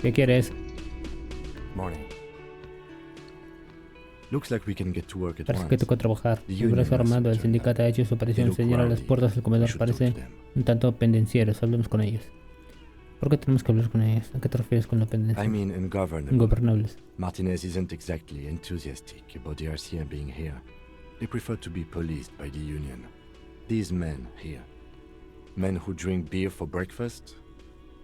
Speaker 1: ¿Qué quieres?
Speaker 4: Morning. Looks like we can get to work at
Speaker 1: Parece
Speaker 4: once.
Speaker 1: que tocó trabajar. El brazo armado del sindicato ha hecho su aparición. Señala las puertas del comedor. Parece un tanto pendencieros. Hablemos con ellos. ¿Por qué tenemos que hablar con ellos? ¿A qué te refieres con la pendencia?
Speaker 4: I mean ungovernable.
Speaker 1: Ingobernables.
Speaker 4: Martinez isn't exactly enthusiastic about the RCM being here. They prefer to be policed by the union. These men here, men who drink beer for breakfast,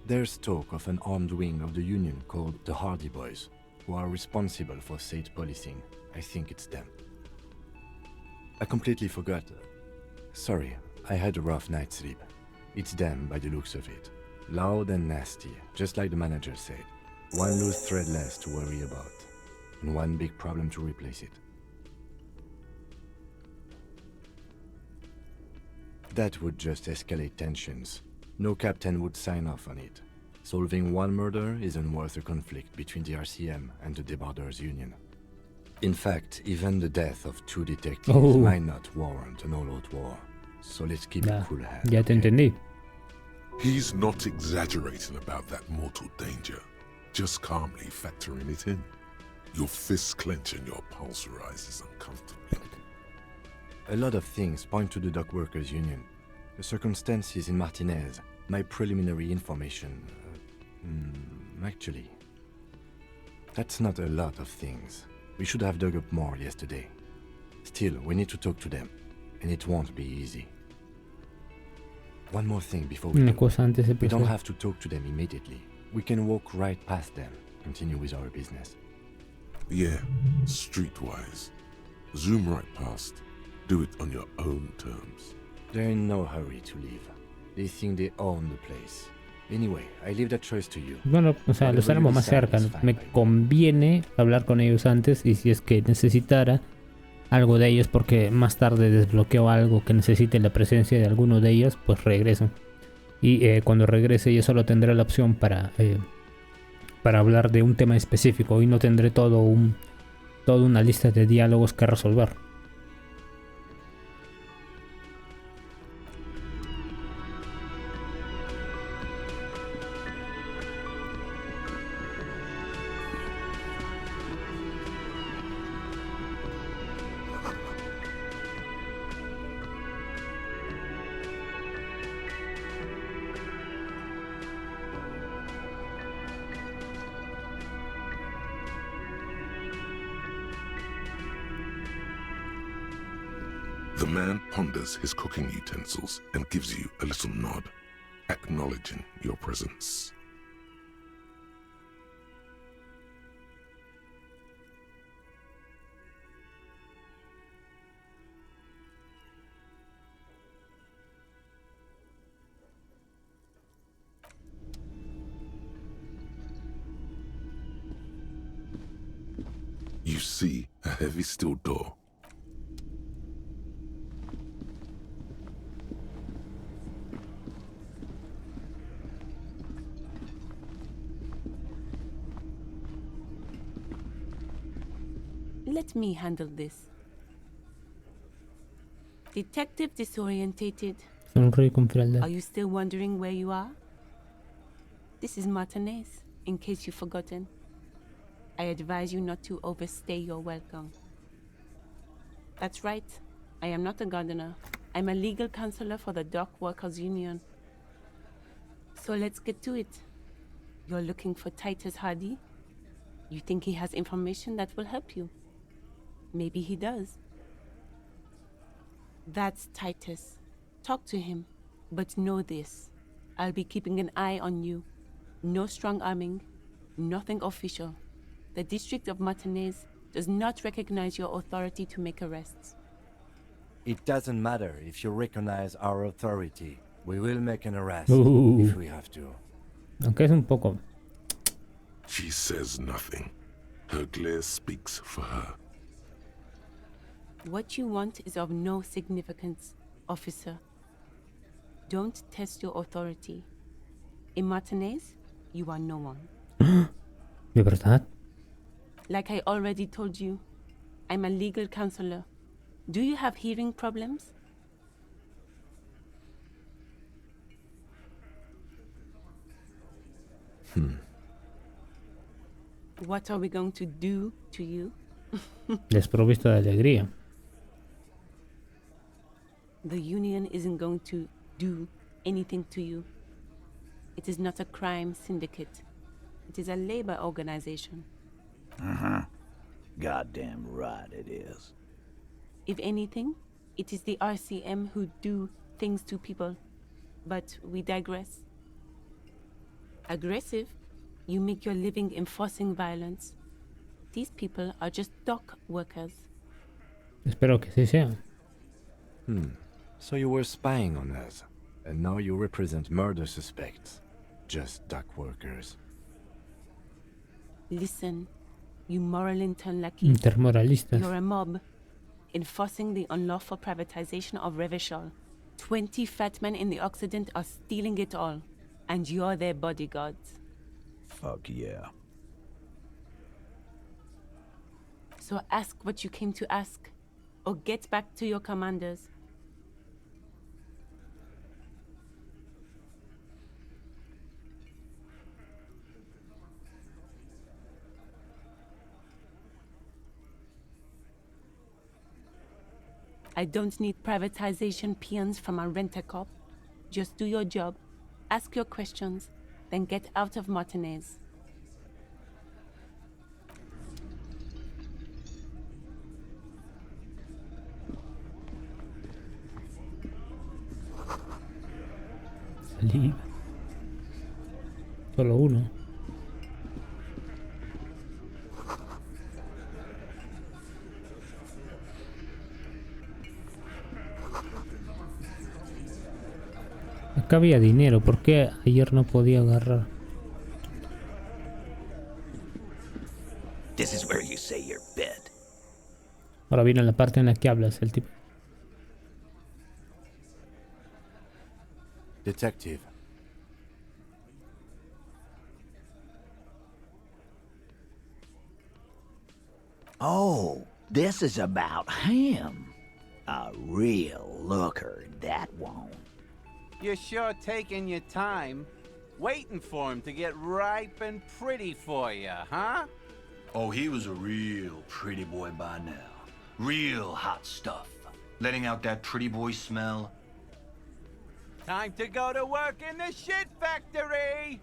Speaker 4: there's talk of an armed wing of the union called the Hardy Boys, who are responsible for state policing. I think it's them. I completely forgot. Sorry, I had a rough night's sleep. It's them by the looks of it. Loud and nasty, just like the manager said. One loose thread less to worry about, and one big problem to replace it. That would just escalate tensions. No captain would sign off on it. Solving one murder isn't worth a conflict between the RCM and the Debarders Union. In fact, even the death of 2 detectives might not warrant an all-out war. So let's keep a cool head.
Speaker 1: Ya te entendí.
Speaker 3: He's not exaggerating about that mortal danger, just calmly factoring it in. Your fists clench and your pulse rises uncomfortably.
Speaker 4: A lot of things point to the dock workers union. The circumstances in Martinez, my preliminary information. Actually, that's not a lot of things. We should have dug up more yesterday. Still, we need to talk to them, and it won't be easy. One more thing before we do. We don't have to talk to them immediately. We can walk right past them, continue with our business.
Speaker 3: Yeah, streetwise. Zoom right past. Do it on your own terms.
Speaker 4: They're in no hurry to leave. They think they own the place. Anyway, I leave that choice to you.
Speaker 1: Bueno, o sea, los éramos más cerca. Me conviene hablar con ellos antes, y si es que necesitara algo de ellos porque más tarde desbloqueo algo que necesite la presencia de alguno de ellos, pues regreso. Y cuando regrese yo solo tendré la opción para hablar de un tema específico y no tendré toda una lista de diálogos que resolver.
Speaker 3: The man ponders his cooking utensils and gives you a little nod, acknowledging your presence. You see a heavy steel door.
Speaker 13: Let me handle this. Detective disorientated. Are you still wondering where you are? This is Martinez, in case you've forgotten. I advise you not to overstay your welcome. That's right. I am not a gardener. I'm a legal counselor for the Dock Workers Union. So let's get to it. You're looking for Titus Hardy? You think he has information that will help you? Maybe he does. That's Titus. Talk to him. But know this. I'll be keeping an eye on you. No strong arming. Nothing official. The District of Martinez does not recognize your authority to make arrests.
Speaker 4: It doesn't matter if you recognize our authority. We will make an arrest if we have to.
Speaker 1: Aunque es un poco.
Speaker 3: She says nothing. Her glare speaks for her.
Speaker 13: What you want is of no significance, officer. Don't test your authority. In Martinez, you are no one.
Speaker 1: ¿De verdad?
Speaker 13: Like I already told you, I'm a legal counselor. Do you have hearing problems? What are we going to do to you?
Speaker 1: Desprovisto de alegría.
Speaker 13: The union isn't going to do anything to you. It is not a crime syndicate. It is a labor organization.
Speaker 14: Goddamn right it is.
Speaker 13: If anything, it is the RCM who do things to people. But we digress. Aggressive, you make your living enforcing violence. These people are just dock workers.
Speaker 1: Espero que sí sea.
Speaker 4: So you were spying on us, and now you represent murder suspects. Just dock workers.
Speaker 13: Listen, you moral interlucky.
Speaker 1: Intermoralistas.
Speaker 13: You're a mob, enforcing the unlawful privatization of Revachol. 20 fat men in the Occident are stealing it all, and you're their bodyguards.
Speaker 14: Fuck yeah.
Speaker 13: So ask what you came to ask, or get back to your commanders. I don't need privatization peons from a rent-a-cop. Just do your job, ask your questions, then get out of Martinez.
Speaker 1: Salir. Solo uno. Acá había dinero, ¿por qué ayer no podía agarrar?
Speaker 14: This is where you say your bed.
Speaker 1: Ahora viene la parte en la que hablas, el tipo.
Speaker 4: Detective.
Speaker 14: Oh, this is about him. A real looker, that won't.
Speaker 15: You're sure taking your time, waiting for him to get ripe and pretty for you, huh?
Speaker 16: Oh, he was a real pretty boy by now. Real hot stuff. Letting out that pretty boy smell.
Speaker 15: Time to go to work in the shit factory!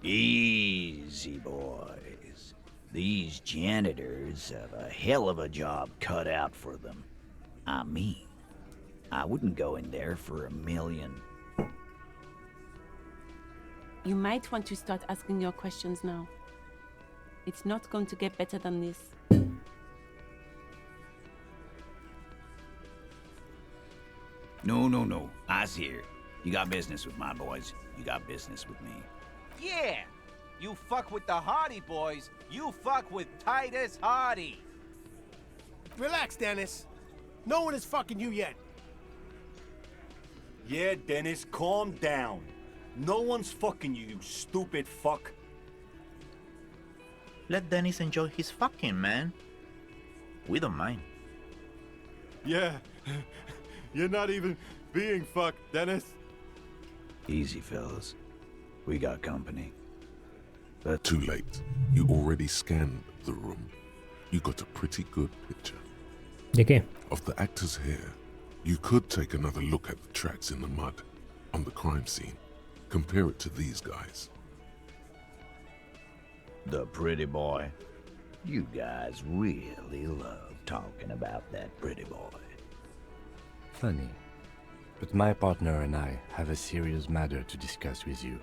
Speaker 14: Easy, boys. These janitors have a hell of a job cut out for them. I mean, I wouldn't go in there for $1 million.
Speaker 13: You might want to start asking your questions now. It's not going to get better than this.
Speaker 14: No. I's here. You got business with my boys. You got business with me.
Speaker 15: Yeah! You fuck with the Hardy boys, you fuck with Titus Hardy!
Speaker 17: Relax, Dennis. No one is fucking you yet.
Speaker 16: Yeah, Dennis, calm down. No one's fucking you, you stupid fuck.
Speaker 18: Let Dennis enjoy his fucking, man. We don't mind.
Speaker 19: Yeah, you're not even being fucked, Dennis.
Speaker 14: Easy, fellas. We got company.
Speaker 3: But too late. You already scanned the room. You got a pretty good picture.
Speaker 1: ¿De qué?
Speaker 3: Of the actor's hair. You could take another look at the tracks in the mud on the crime scene. Compare it to these guys.
Speaker 14: The pretty boy. You guys really love talking about that pretty boy.
Speaker 4: Funny. But my partner and I have a serious matter to discuss with you.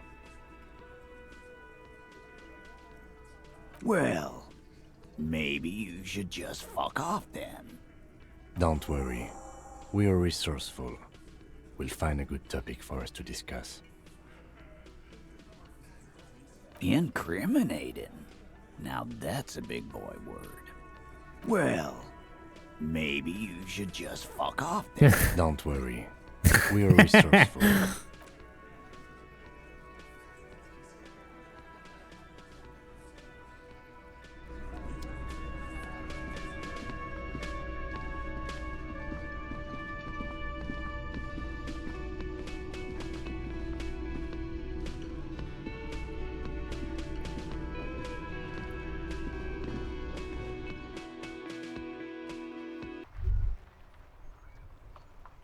Speaker 14: Well, maybe you should just fuck off then.
Speaker 4: Don't worry. We are resourceful. We'll find a good topic for us to discuss.
Speaker 14: Incriminating. Now that's a big boy word. Well, maybe you should just fuck off then.
Speaker 4: Don't worry. We are resourceful.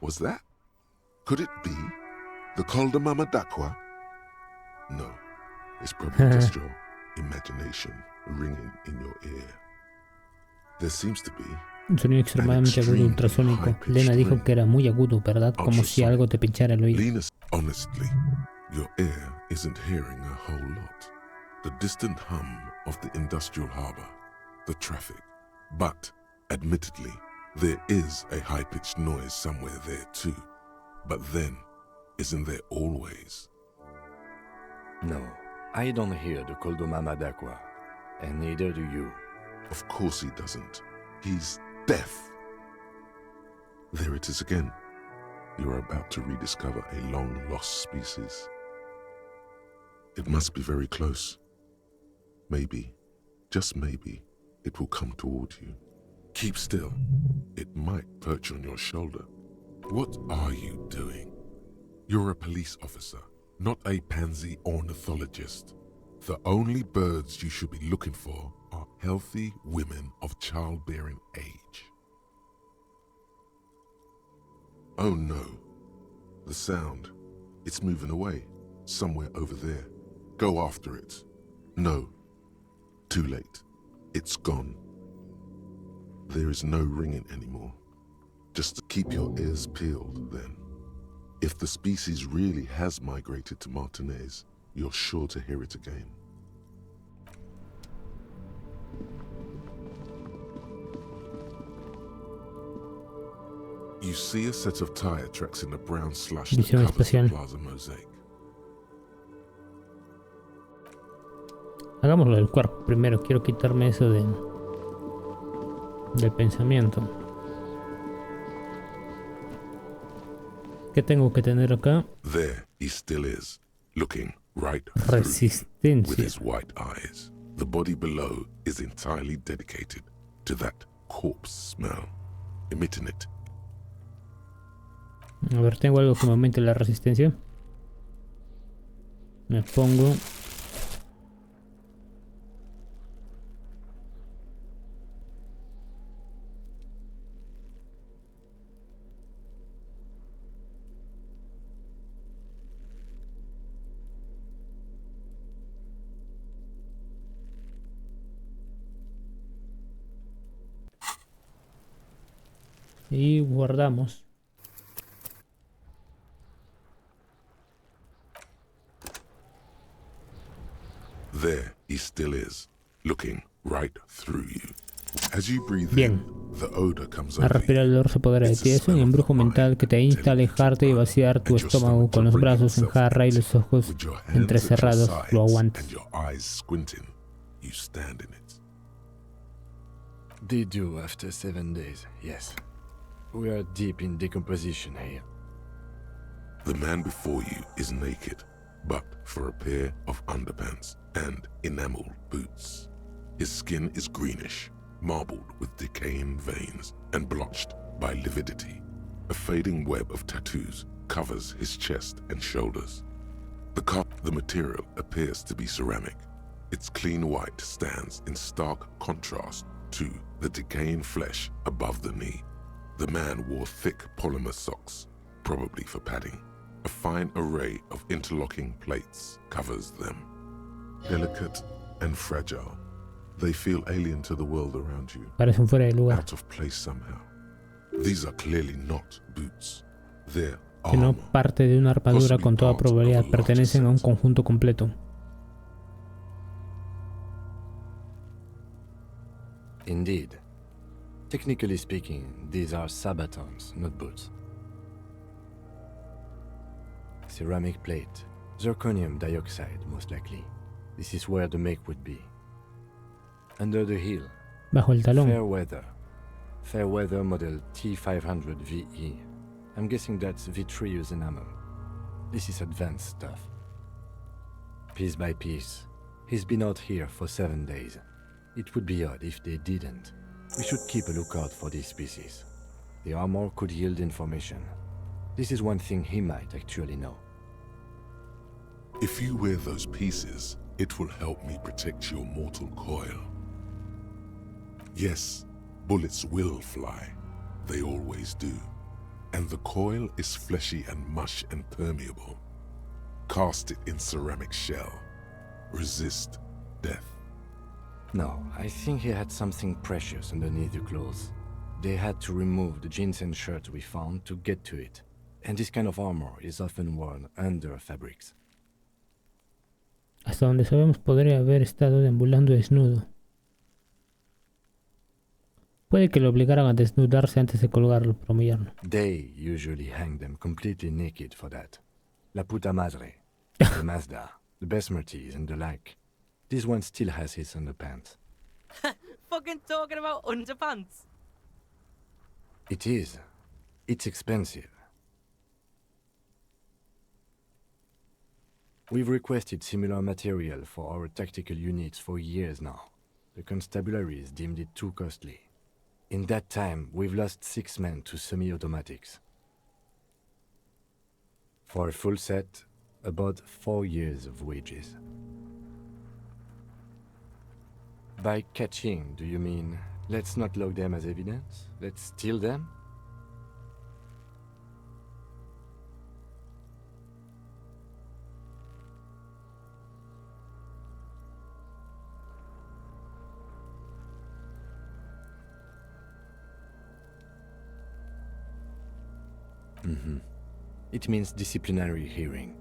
Speaker 3: Was that? Could it be the Calder Mama Dakwa? No, it's probably just your imagination ringing in your ear. There seems to be
Speaker 1: un sonido extremadamente agudo ultrasónico. Lena dijo que era muy agudo, ¿verdad? Como si algo te pinchara el oído.
Speaker 3: Honestly, your ear isn't hearing a whole lot. The distant hum of the industrial harbor, the traffic. But, admittedly, there is a high-pitched noise somewhere there too. But then, isn't there always?
Speaker 4: No, I don't hear the Koldomama Dakwa, and neither do you.
Speaker 3: Of course he doesn't. He's deaf. There it is again. You're about to rediscover a long-lost species. It must be very close. Maybe, just maybe, it will come toward you. Keep still. It might perch on your shoulder. What are you doing? You're a police officer, not a pansy ornithologist. The only birds you should be looking for are healthy women of childbearing age. Oh no. The sound. It's moving away. Somewhere over there. Go after it. No. Too late. It's gone. There is no ringing anymore. Just to keep your ears peeled, then. If the species really has migrated to Martinez, you're sure to hear it again. You see a set of tire tracks in the brown slush that
Speaker 1: Visión
Speaker 3: covers the
Speaker 1: espacial.
Speaker 3: plaza mosaic.
Speaker 1: Hagámoslo del cuerpo primero. Quiero quitarme eso del pensamiento. ¿Qué tengo que tener acá?
Speaker 3: There he still is, looking right through you with his white eyes. The body below is entirely dedicated to that corpse smell, emitting it.
Speaker 1: A ver, tengo algo que me aumente la resistencia. Me pongo. Y guardamos.
Speaker 3: There he still is, looking right through you. As you breathe
Speaker 1: Bien.
Speaker 3: in, the odor comes
Speaker 1: Al
Speaker 3: over
Speaker 1: respirar el olor se apodera de ti. Es un embrujo mental que te insta a alejarte y vaciar tu estómago con los brazos en jarra y los ojos entrecerrados. Lo aguantas.
Speaker 3: and your eyes squinting. You stand in it.
Speaker 4: They do after 7 days, yes. We are deep in decomposition here.
Speaker 3: The man before you is naked, but for a pair of underpants and enameled boots. His skin is greenish, marbled with decaying veins and blotched by lividity. A fading web of tattoos covers his chest and shoulders. The material appears to be ceramic. Its clean white stands in stark contrast to the decaying flesh above the knee. The man wore thick polymer socks, probably for padding. A fine array of interlocking plates covers them. Delicate and fragile, they feel alien to the world around you.
Speaker 1: Parecen fuera de lugar.
Speaker 3: Out of place somehow. These are clearly not boots. They're
Speaker 1: Que no
Speaker 3: armor.
Speaker 1: parte de una armadura con toda probabilidad. Pertenecen a un conjunto completo.
Speaker 4: Indeed. Technically speaking, these are sabatons, not boots. Ceramic plate. Zirconium dioxide, most likely. This is where the make would be. Under the heel.
Speaker 1: Bajo el talón.
Speaker 4: Fairweather model T500 VE. I'm guessing that's vitreous enamel. This is advanced stuff. Piece by piece. He's been out here for 7 days. It would be odd if they didn't. We should keep a lookout for these species. The armor could yield information. This is one thing he might actually know.
Speaker 3: If you wear those pieces, it will help me protect your mortal coil. Yes, bullets will fly. They always do. And the coil is fleshy and mush and permeable. Cast it in ceramic shell. Resist death.
Speaker 4: No, I think he had something precious underneath the clothes. They had to remove the jeans and shirt we found to get to it. And this kind of armor is often worn under fabrics.
Speaker 1: Hasta donde sabemos podría haber estado deambulando desnudo. Puede que lo obligaran a desnudarse antes de colgarlo para humillarlo.
Speaker 4: They usually hang them completely naked for that. La puta madre, the Mazda, the Besmerties and the like. This one still has his underpants.
Speaker 13: Fucking talking about underpants.
Speaker 4: It is. It's expensive. We've requested similar material for our tactical units for years now. The constabularies deemed it too costly. In that time, we've lost 6 men to semi-automatics. For a full set, about 4 years of wages. By catching, do you mean, let's not log them as evidence? Let's steal them? Mm-hmm. It means disciplinary hearing.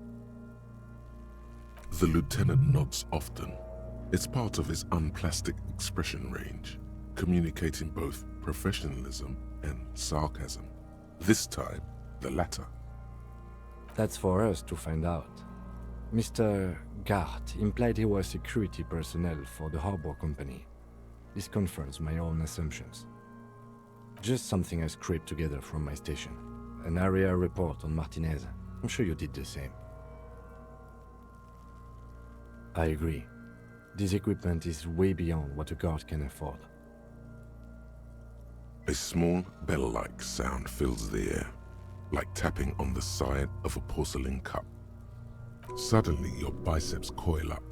Speaker 3: The lieutenant nods often. It's part of his unplastic expression range, communicating both professionalism and sarcasm. This time, the latter.
Speaker 4: That's for us to find out. Mr. Gart implied he was security personnel for the harbor company. This confirms my own assumptions. Just something I scraped together from my station. An area report on Martinez. I'm sure you did the same. I agree. This equipment is way beyond what a guard can afford.
Speaker 3: A small bell-like sound fills the air, like tapping on the side of a porcelain cup. Suddenly, your biceps coil up.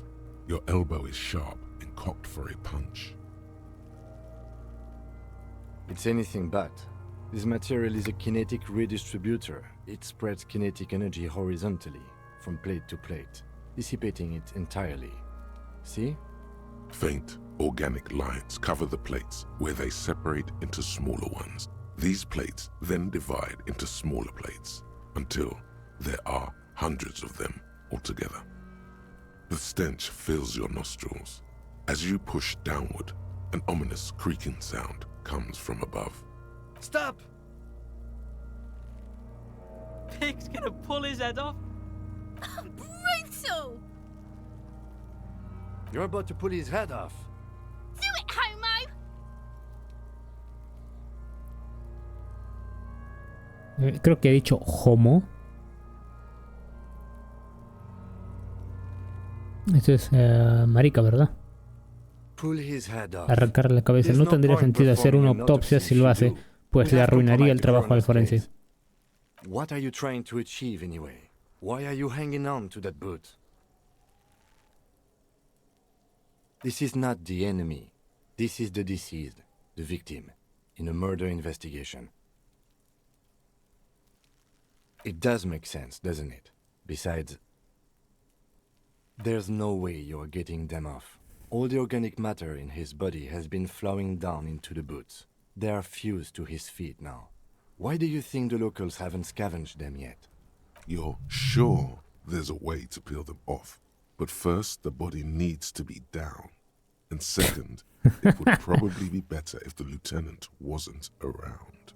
Speaker 3: Your elbow is sharp and cocked for a punch.
Speaker 4: It's anything but. This material is a kinetic redistributor. It spreads kinetic energy horizontally, from plate to plate, dissipating it entirely. See?
Speaker 3: Faint, organic lines cover the plates where they separate into smaller ones. These plates then divide into smaller plates until there are hundreds of them altogether. The stench fills your nostrils. As you push downward, an ominous creaking sound comes from above.
Speaker 20: Stop! Pig's gonna pull his head off.
Speaker 6: Brutal!
Speaker 4: You're about to pull his head off.
Speaker 6: Do it, homo!
Speaker 1: Creo que ha dicho homo. Esto es marica, ¿verdad? Arrancar la cabeza. No tendría sentido hacer una autopsia si lo hace, pues le arruinaría el trabajo al forense.
Speaker 4: What are you trying to achieve anyway? Why are you hanging on to that boot? This is not the enemy. This is the deceased, the victim, in a murder investigation. It does make sense, doesn't it? Besides, there's no way you're getting them off. All the organic matter in his body has been flowing down into the boots. They are fused to his feet now. Why do you think the locals haven't scavenged them yet?
Speaker 3: You're sure there's a way to peel them off, but first the body needs to be down. And second, it would probably be better if the lieutenant wasn't around.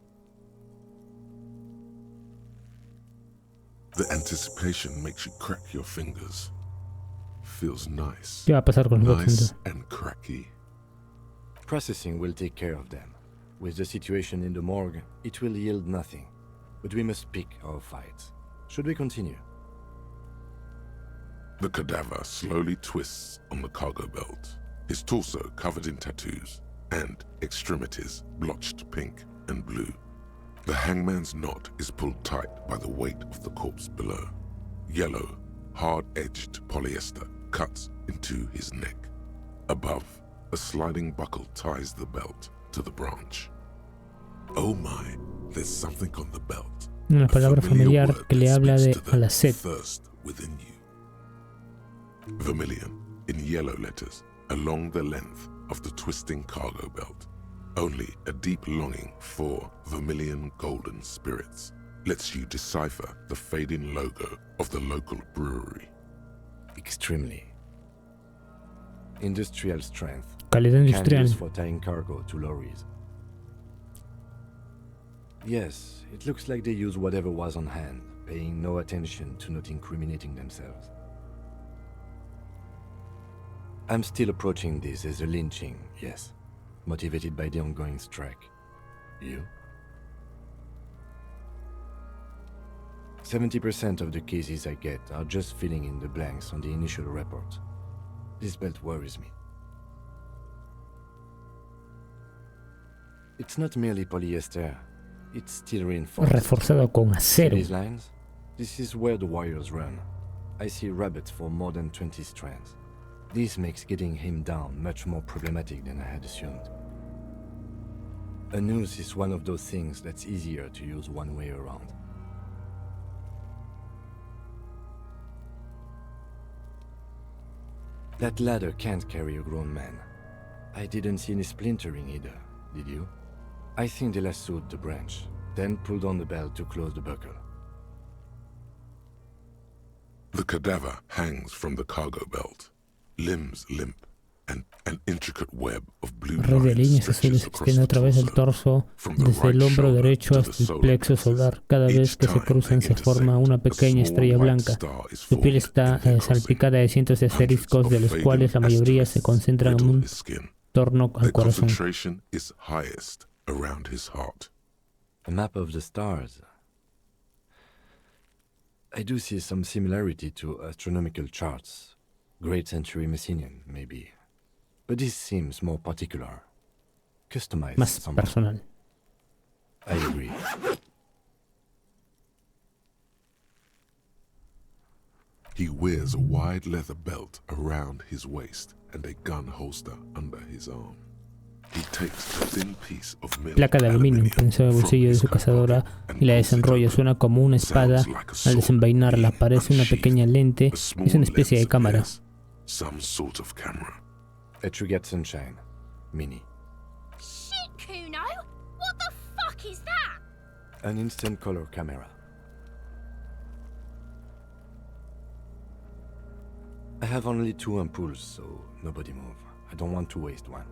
Speaker 3: The anticipation makes you crack your fingers. Feels nice.
Speaker 1: ¿Qué va a pasar con los
Speaker 3: nice and cracky.
Speaker 4: Processing will take care of them. With the situation in the morgue, it will yield nothing. But we must pick our fights. Should we continue?
Speaker 3: The cadaver slowly twists on the cargo belt, his torso covered in tattoos, and extremities blotched pink and blue. The hangman's knot is pulled tight by the weight of the corpse below. Yellow, hard-edged polyester cuts into his neck. Above, a sliding buckle ties the belt to the branch. Oh my, there's something on the belt.
Speaker 1: Una palabra familiar que le habla de a la sed.
Speaker 3: Thirst within you. Vermilion, in yellow letters, along the length of the twisting cargo belt. Only a deep longing for vermilion golden spirits lets you decipher the fading logo of the local brewery.
Speaker 4: Extremely. Industrial strength.
Speaker 1: Calidad industrial.
Speaker 4: Used for tying cargo to lorries. Yes, it looks like they use whatever was on hand, paying no attention to not incriminating themselves. I'm still approaching this as a lynching, yes, motivated by the ongoing strike. You? 70% of the cases I get are just filling in the blanks on the initial report. This belt worries me. It's not merely polyester, it's steel reinforced.
Speaker 1: Reforzado con acero.
Speaker 4: See these lines? This is where the wires run. I see rabbits for more than 20 strands. This makes getting him down much more problematic than I had assumed. A noose is one of those things that's easier to use one way around. That ladder can't carry a grown man. I didn't see any splintering either, did you? I think they lassoed the branch, then pulled on the belt to close the buckle.
Speaker 3: The cadaver hangs from the cargo belt, limbs limp, and an intricate web of blue
Speaker 1: Red de líneas
Speaker 3: lines
Speaker 1: azules
Speaker 3: stretches
Speaker 1: se
Speaker 3: across
Speaker 1: extiende a
Speaker 3: the
Speaker 1: través del
Speaker 3: torso,
Speaker 1: torso, desde el hombro derecho hasta el plexo solar. Cada vez que se cruzan se forma una pequeña estrella blanca. Su piel está salpicada de cientos de asteriscos, de los cuales la mayoría se concentran en un torno al corazón.
Speaker 4: A map of the stars. I do see some similarity to astronomical charts. Great century Messinian, maybe. But this seems more particular. Customized
Speaker 1: Más
Speaker 4: somehow.
Speaker 1: personal.
Speaker 4: I agree.
Speaker 3: He wears a wide leather belt around his waist and a gun holster under his arm. He takes a thin piece of milk
Speaker 1: Placa de aluminio prensa el bolsillo de su cazadora y la desenrolla. Suena como una espada al desenvainarla. Parece una pequeña lente. Es una especie de cámara.
Speaker 3: Some sort of camera.
Speaker 4: A Trigger Sunshine. Mini.
Speaker 21: Shit, Kuno! What the fuck is that?
Speaker 4: An instant color camera. I have only 2 ampoules, so nobody move. I don't want to waste one.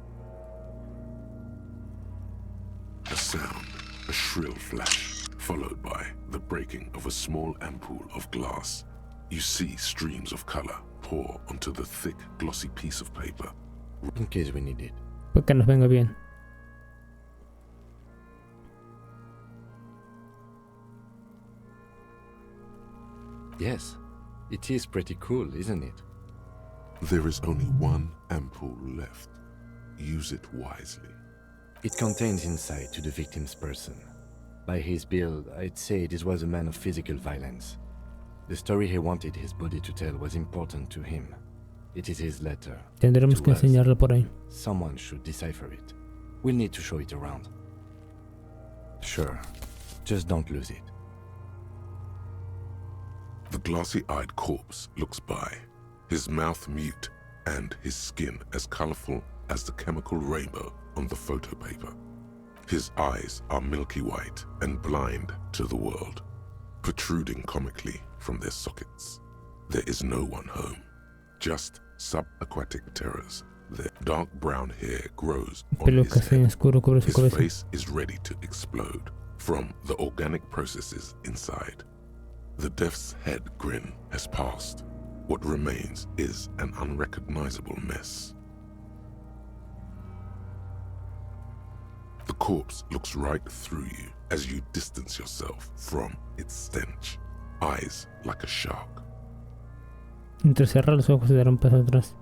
Speaker 3: A sound, a shrill flash, followed by the breaking of a small ampoule of glass. You see streams of color pour onto the thick, glossy piece of paper.
Speaker 4: In case we need it.
Speaker 1: Para que nos venga bien.
Speaker 4: Yes, it is pretty cool, isn't it?
Speaker 3: There is only one ampoule left. Use it wisely.
Speaker 4: It contains insight to the victim's person. By his build, I'd say this was a man of physical violence. The story he wanted his body to tell was important to him. It is his letter.
Speaker 1: Tendremos que enseñarlo por ahí.
Speaker 4: Someone should decipher it. We'll need to show it around. Sure. Just don't lose it.
Speaker 3: The glassy-eyed corpse looks by, his mouth mute and his skin as colorful as the chemical rainbow on the photo paper. His eyes are milky white and blind to the world, protruding comically from their sockets. There is no one home, just subaquatic terrors. Their dark brown hair grows on his head. His face is ready to explode from the organic processes inside. The death's head grin has passed. What remains is an unrecognizable mess. The corpse looks right through you as you distance yourself from its stench. Eyes like a shark.
Speaker 1: Entrecerrar los ojos y dar un paso atrás.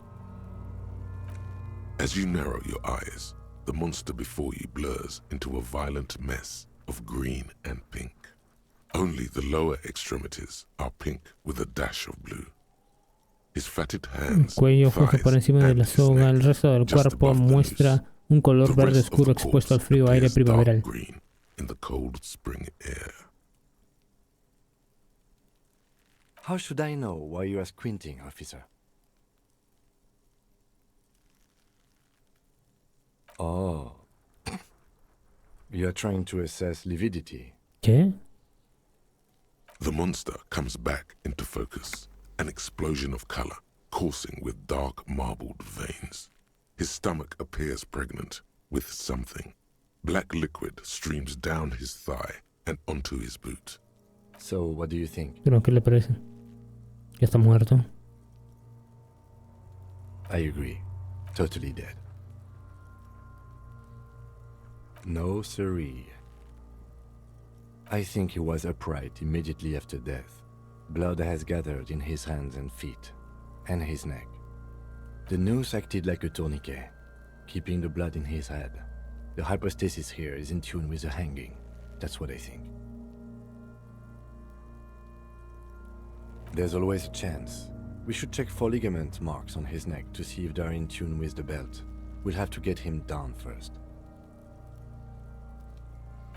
Speaker 3: As you narrow your eyes, the monster before you blurs into a violent mess of green and pink. Only the lower extremities are pink with a dash of blue. His fatted hands,
Speaker 1: Cuello justo por encima de la soga, el resto del cuerpo muestra un color verde oscuro expuesto al frío aire primaveral.
Speaker 3: In the cold spring air.
Speaker 4: How should I know why you are squinting, officer? Oh. You are trying to assess lividity.
Speaker 1: ¿Qué?
Speaker 3: The monster comes back into focus, an explosion of color, coursing with dark marbled veins. His stomach appears pregnant with something. Black liquid streams down his thigh and onto his boot.
Speaker 4: So, what do you think?
Speaker 1: ¿Pero qué le parece? ¿Ya está muerto?
Speaker 4: I agree. Totally dead. No siree. I think he was upright immediately after death. Blood has gathered in his hands and feet, and his neck. The noose acted like a tourniquet, keeping the blood in his head. The hypostasis here is in tune with the hanging. That's what I think. There's always a chance. We should check for ligament marks on his neck to see if they're in tune with the belt. We'll have to get him down first.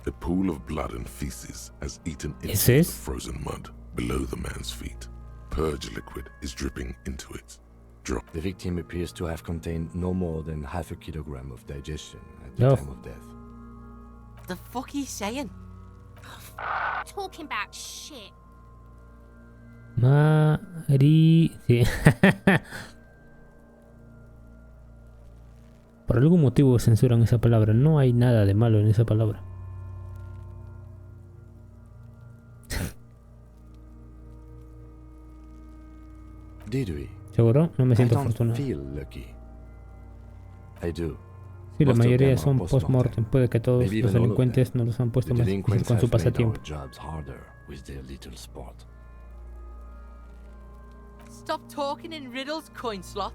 Speaker 3: A pool of blood and feces has eaten into the frozen mud below the man's feet. Purge liquid is dripping into it. Drop.
Speaker 4: The victim appears to have contained no more than half a kilogram of digestion at the time of death.
Speaker 13: The fuck are you saying?
Speaker 21: Talking about shit.
Speaker 1: Sí. Por algún motivo censuran esa palabra. No hay nada de malo en esa palabra.
Speaker 4: Did we?
Speaker 1: ¿Seguro? No me siento
Speaker 4: I don't
Speaker 1: afortunado.
Speaker 4: feel lucky. I do.
Speaker 1: Sí, la
Speaker 4: Most of
Speaker 1: mayoría
Speaker 4: them
Speaker 1: son
Speaker 4: are
Speaker 1: post-mortem. Puede que todos
Speaker 4: Maybe
Speaker 1: los
Speaker 4: even all of
Speaker 1: delincuentes
Speaker 4: them.
Speaker 1: no los han puesto
Speaker 4: The
Speaker 1: más
Speaker 4: delinquents
Speaker 1: con su
Speaker 4: have made our
Speaker 1: pasatiempo.
Speaker 4: jobs harder with their little sport.
Speaker 20: Stop talking in riddles, coin slot.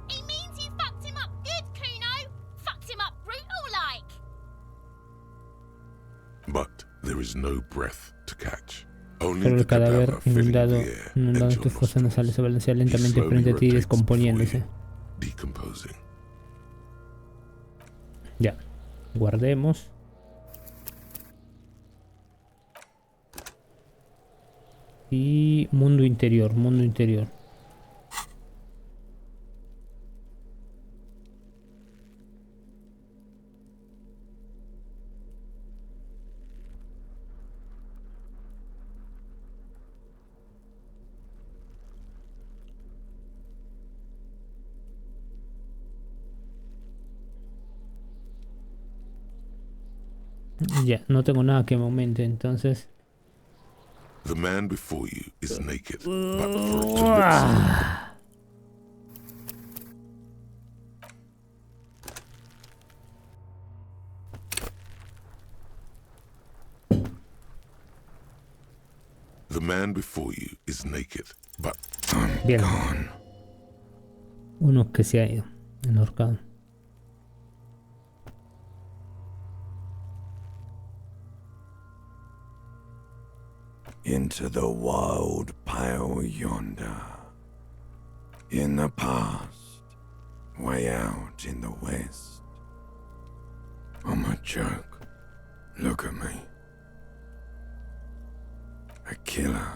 Speaker 21: He means you fucked him up good, Kuno. Fucked him up brutal like.
Speaker 3: But there is no breath to catch. Only
Speaker 1: Solo
Speaker 3: the
Speaker 1: el cadáver
Speaker 3: cadaver filling
Speaker 1: inundado
Speaker 3: the air
Speaker 1: en
Speaker 3: and
Speaker 1: tus
Speaker 3: your
Speaker 1: fosas nasales se balancea lentamente
Speaker 3: slowly
Speaker 1: frente a ti,
Speaker 3: rotates
Speaker 1: descomponiéndose.
Speaker 3: decomposing.
Speaker 1: Ya, guardemos. Y mundo interior, mundo interior. Ya, no tengo nada que me aumente, entonces.
Speaker 3: The man before you is naked, but for it to look so. The man before you is naked, but
Speaker 1: Bien.
Speaker 3: gone.
Speaker 1: Uno que se ha ido, enhorcado.
Speaker 10: Into the wild pale yonder. In the past, way out in the west. I'm a joke. Look at me. A killer.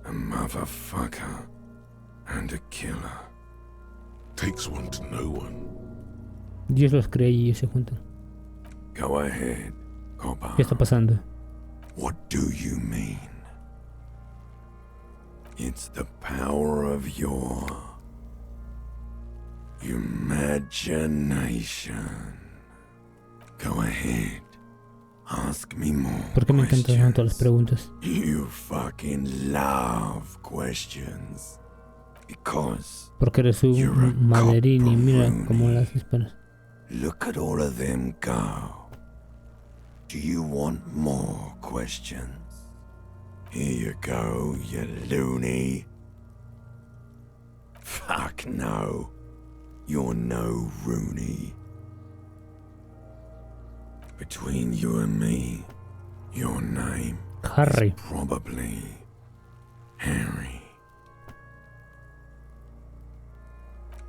Speaker 10: A motherfucker. And a killer.
Speaker 3: Takes one to know one.
Speaker 1: Dios los cree y ellos se juntan.
Speaker 10: Go ahead, Copper.
Speaker 1: ¿Qué está pasando?
Speaker 10: What do you mean? It's the power of your imagination. Go ahead. Ask me more.
Speaker 1: ¿Por qué me encantan tanto las preguntas?
Speaker 10: You fucking love questions. Because
Speaker 1: Porque eres un maderín y mira cómo las disparas.
Speaker 10: look at all of them go. Do you want more questions? Here you go, you loony. Fuck no. You're no Rooney. Between you and me, your name
Speaker 1: Harry.
Speaker 10: is probably Harry.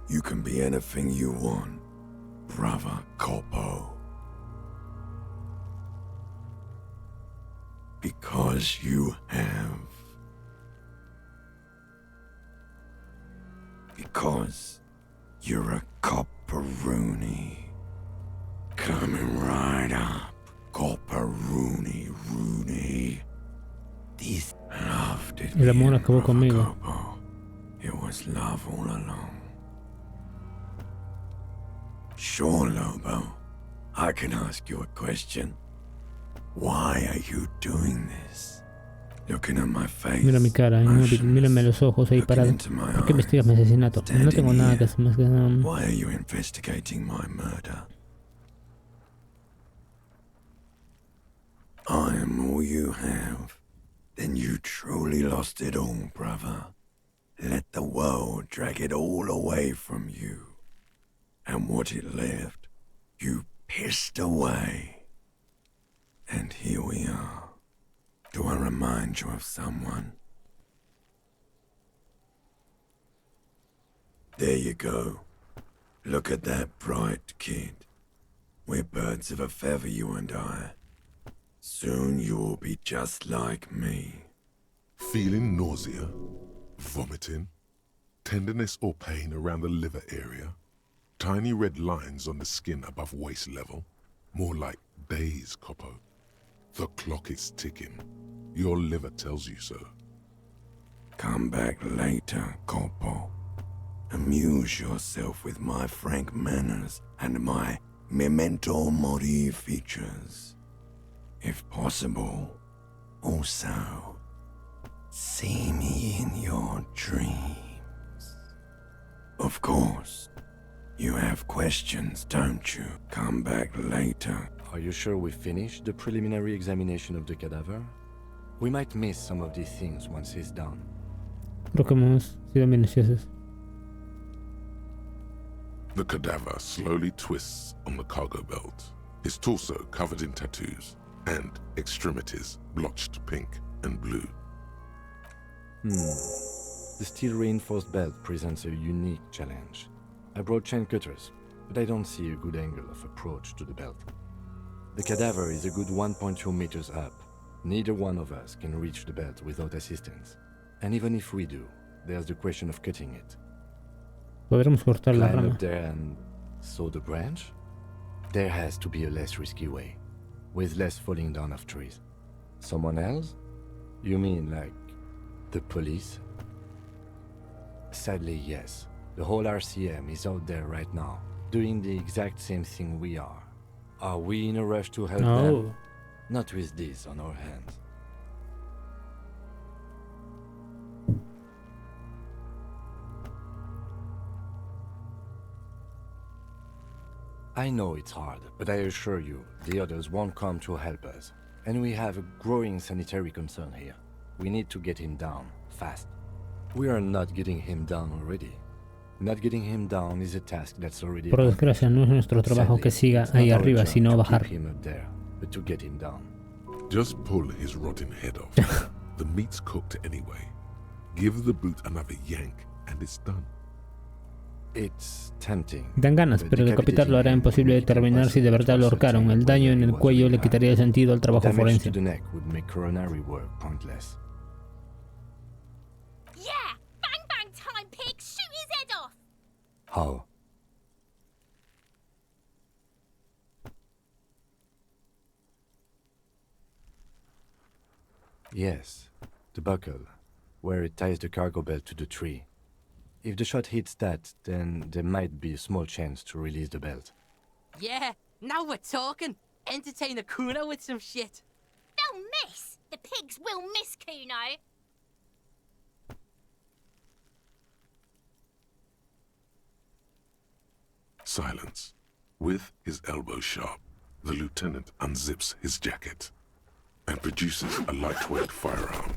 Speaker 10: You can be anything you want, brother Corpo. Because you have. Because you're a copperoony. Coming right up, copperoony, Rooney. These loved it.
Speaker 1: El amor acabó conmigo.
Speaker 10: It was love all along. Sure, Lobo. I can ask you a question. Why are you doing this? Looking at my face.
Speaker 1: Mira mi cara, inmóvil, mírame los ojos ahí parado. ¿Por qué investigas mi asesinato? No tengo nada que hacer más que...
Speaker 10: Why are you investigating my murder? I am all you have. Then you truly lost it all, brother. Let the world drag it all away from you. And what it left, you pissed away. And here we are. Do I remind you of someone? There you go. Look at that bright kid. We're birds of a feather, you and I. Soon you will be just like me.
Speaker 3: Feeling nausea, vomiting, tenderness or pain around the liver area, tiny red lines on the skin above waist level, more like days, Coppo. The clock is ticking. Your liver tells you so.
Speaker 10: Come back later, Corpo. Amuse yourself with my frank manners and my memento mori features. If possible, also, see me in your dreams. Of course, you have questions, don't you? Come back later.
Speaker 4: Are you sure we finished the preliminary examination of the cadaver? We might miss some of these things once it's done.
Speaker 1: Creo que hemos sido minuciosos.
Speaker 3: The cadaver slowly twists on the cargo belt, his torso covered in tattoos, and extremities blotched pink and blue.
Speaker 4: The steel-reinforced belt presents a unique challenge. I brought chain cutters, but I don't see a good angle of approach to the belt. The cadaver is a good 1.2 meters up. Neither one of us can reach the belt without assistance. And even if we do, there's the question of cutting it.
Speaker 1: Podremos cortar la
Speaker 4: Climb
Speaker 1: rama.
Speaker 4: up there and saw the branch? There has to be a less risky way, with less falling down of trees. Someone else? You mean like the police? Sadly, yes. The whole RCM is out there right now, doing the exact same thing we are. Are we in a rush to help them? Not with this on our hands. I know it's hard, but I assure you, the others won't come to help us. And we have a growing sanitary concern here. We need to get him down, fast. We are not getting him down already. Not getting him down is a task that's already
Speaker 1: Por desgracia, no es nuestro trabajo que siga ahí arriba, sino bajar.
Speaker 4: him up there, but to get him down.
Speaker 3: Just pull his rotten head off. The meat's cooked anyway. Give the boot another yank and it's done.
Speaker 4: It's tempting.
Speaker 1: Dan ganas, pero decapitarlo hará imposible determinar si de verdad lo ahorcaron. El daño en el cuello le quitaría el sentido al trabajo
Speaker 4: Damage
Speaker 1: forense.
Speaker 4: to the neck would make coronary work pointless.
Speaker 21: Yeah! Bang bang time, pig! Shoot his head off!
Speaker 4: How? Yes, the buckle, where it ties the cargo belt to the tree. If the shot hits that, then there might be a small chance to release the belt.
Speaker 20: Yeah, now we're talking. Entertain the Kuno with some shit.
Speaker 21: They'll miss! The pigs will miss Kuno!
Speaker 3: Silence. With his elbow sharp, the lieutenant unzips his jacket and produces a lightweight firearm.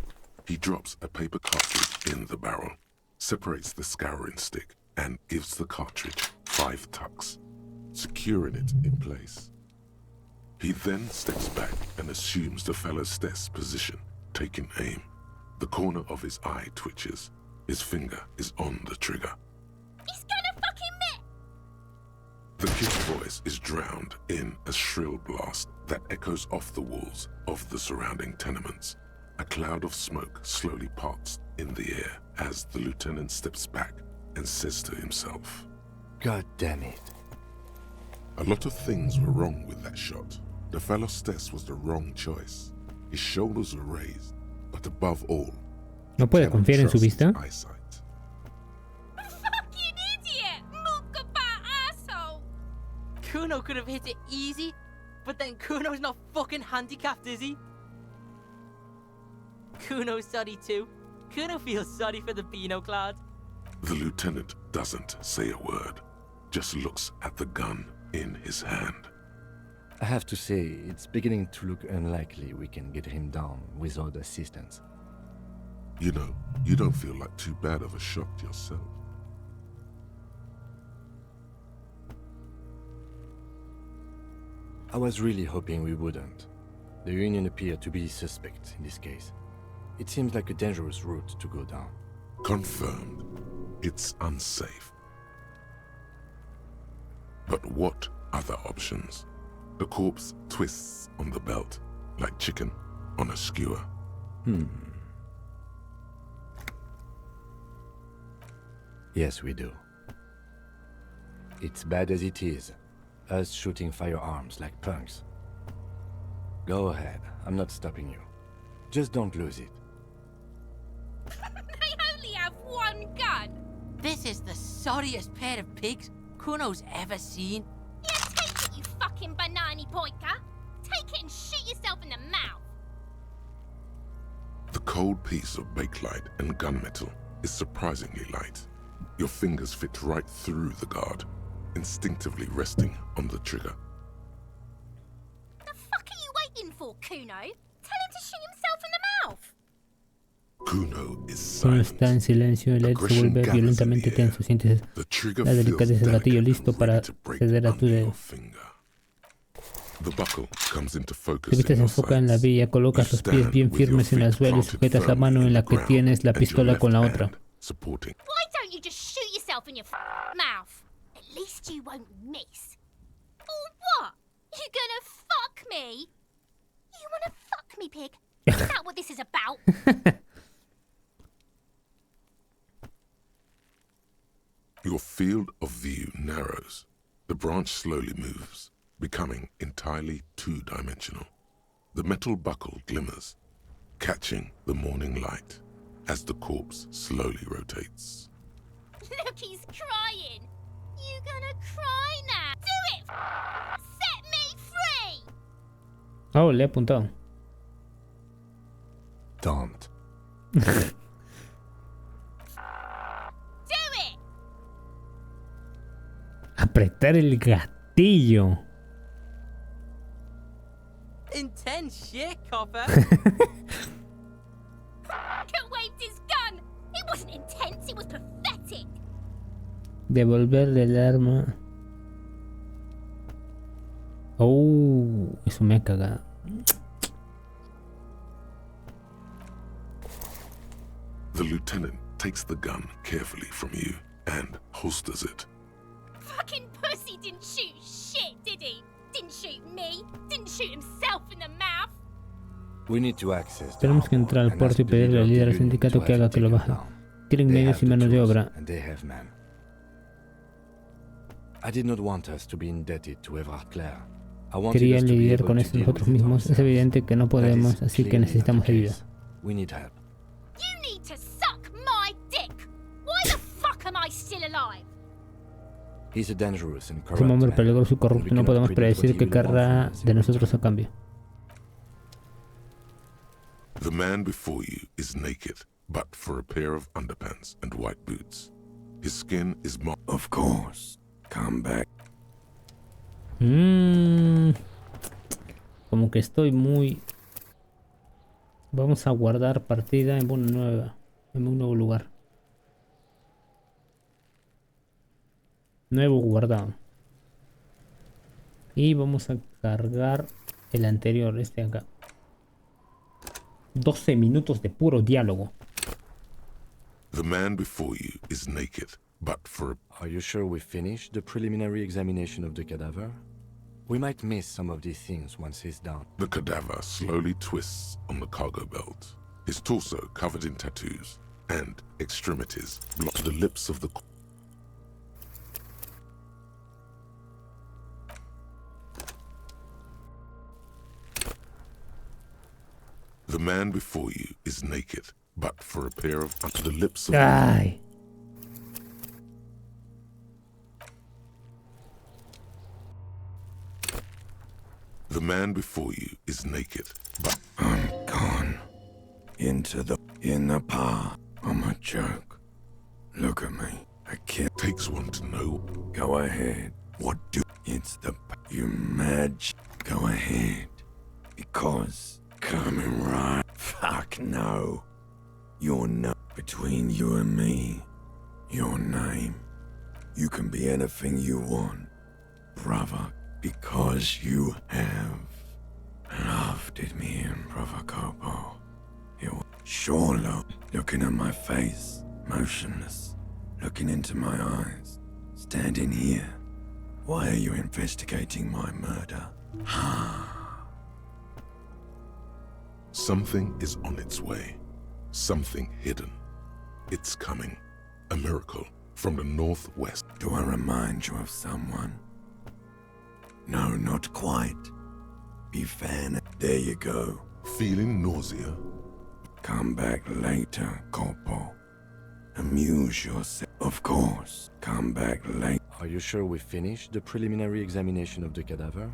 Speaker 3: He drops a paper cartridge in the barrel, separates the scouring stick, and gives the cartridge 5 tucks, securing it in place. He then steps back and assumes the fellow's desk position, taking aim. The corner of his eye twitches. His finger is on the trigger.
Speaker 21: He's gonna fucking miss!
Speaker 3: The kid's voice is drowned in a shrill blast that echoes off the walls of the surrounding tenements. A cloud of smoke slowly parts in the air as the lieutenant steps back and says to himself,
Speaker 4: God damn it.
Speaker 3: A lot of things were wrong with that shot. The fellow's test was the wrong choice. His shoulders were raised, but above all,
Speaker 1: ¿No puede confiar en su vista?
Speaker 21: Fucking idiot! Mookaba asshole!
Speaker 20: Kuno could have hit it easy, but then Kuno's not fucking handicapped, is he? Kuno's sorry too. Kuno feels sorry for the Beano Clad.
Speaker 3: The lieutenant doesn't say a word, just looks at the gun in his hand.
Speaker 4: I have to say, it's beginning to look unlikely we can get him down without assistance.
Speaker 3: You know, you don't feel like too bad of a shot yourself.
Speaker 4: I was really hoping we wouldn't. The Union appeared to be suspect in this case. It seems like a dangerous route to go down.
Speaker 3: Confirmed. It's unsafe. But what other options? The corpse twists on the belt, like chicken on a skewer.
Speaker 4: Yes, we do. It's bad as it is, us shooting firearms like punks. Go ahead, I'm not stopping you. Just don't lose it.
Speaker 21: They
Speaker 20: This is the sorriest pair of pigs Kuno's ever seen.
Speaker 21: Yeah, take it, you fucking banana poika. Take it and shoot yourself in the mouth.
Speaker 3: The cold piece of bakelite and gunmetal is surprisingly light. Your fingers fit right through the guard, instinctively resting on the trigger.
Speaker 21: The fuck are you waiting for, Kuno? Tell him to shoot himself in the mouth.
Speaker 3: Kuno is
Speaker 1: Kuno está en silencio, el aire se vuelve violentamente tenso. Sientes la delicadeza del gatillo listo para ceder a tu dedo. Tu vista se enfoca en la villa, colocas los pies bien firmes en el suelo y sujetas la mano en la que tienes la pistola con la otra.
Speaker 21: Why don't you just shoot yourself in your mouth? At least you won't miss. Or what? You gonna fuck me? You wanna fuck me, pig? Is that what this is about?
Speaker 3: Your field of view narrows. The branch slowly moves, becoming entirely two-dimensional. The metal buckle glimmers, catching the morning light as the corpse slowly rotates.
Speaker 21: Look, he's crying. You gonna cry now? Do it! Set me free!
Speaker 1: Oh, le he apuntado.
Speaker 4: Don't.
Speaker 21: Do it!
Speaker 1: Apretar el gatillo.
Speaker 20: Intense shit, copper.
Speaker 21: Fucker waved his gun. It wasn't intense, it was pathetic.
Speaker 1: Devolverle el arma. Oh, eso me ha cagado.
Speaker 3: The lieutenant takes the gun carefully from you and holsters it.
Speaker 21: Fucking pussy didn't shoot shit, did he? Didn't shoot me. Didn't shoot himself in the mouth.
Speaker 4: We need to access.
Speaker 1: Tenemos que entrar al puerto y pedirle al líder del sindicato que haga que lo baje. Tienen medios y mano de obra.
Speaker 4: I did not want us to be indebted to Everard Clare.
Speaker 1: Querían lidiar con esto nosotros mismos. Es evidente que no podemos, así que necesitamos ayuda.
Speaker 4: We need help.
Speaker 21: You need to suck my dick. Why the fuck am I still alive?
Speaker 4: He's a dangerous and
Speaker 1: Es
Speaker 4: corrupt
Speaker 1: un hombre
Speaker 4: man.
Speaker 1: peligroso y corrupto. No podemos predecir qué querrá de nosotros a cambio.
Speaker 3: The man before you is naked, but for a pair of underpants and white boots. His skin is marked.
Speaker 10: Of course. Come back.
Speaker 1: Como que estoy muy... Vamos a guardar partida en una nueva, en un nuevo lugar. Nuevo guardado. Y vamos a cargar el anterior, este acá. 12 minutos de puro diálogo.
Speaker 3: The man before you is naked, but for a...
Speaker 4: Are you sure we finished the preliminary examination of the cadaver? We might miss some of these things once he's done.
Speaker 3: The cadaver slowly twists on the cargo belt. His torso covered in tattoos and extremities block the lips of the... The man before you is naked, but for a pair of... under the lips of...
Speaker 1: Ay.
Speaker 3: The man before you is naked, but...
Speaker 10: I'm gone. In the park. I'm a joke. Look at me. A kid.
Speaker 3: Takes one to know.
Speaker 10: Go ahead. What do... It's the... You mad... Go ahead. Because... Coming right. Fuck no. You're not between you and me. Your name. You can be anything you want, brother, because you have loved it me in Brother Copo. You sure looking at my face, motionless, looking into my eyes, standing here. Why are you investigating my murder?
Speaker 3: Something is on its way. Something hidden. It's coming. A miracle from the northwest.
Speaker 10: Do I remind you of someone? No, not quite. Be fair. There you go.
Speaker 3: Feeling nausea?
Speaker 10: Come back later, Corpo. Amuse yourself. Of Of course. Come back late.
Speaker 4: Are you sure we finished the preliminary examination of the cadaver?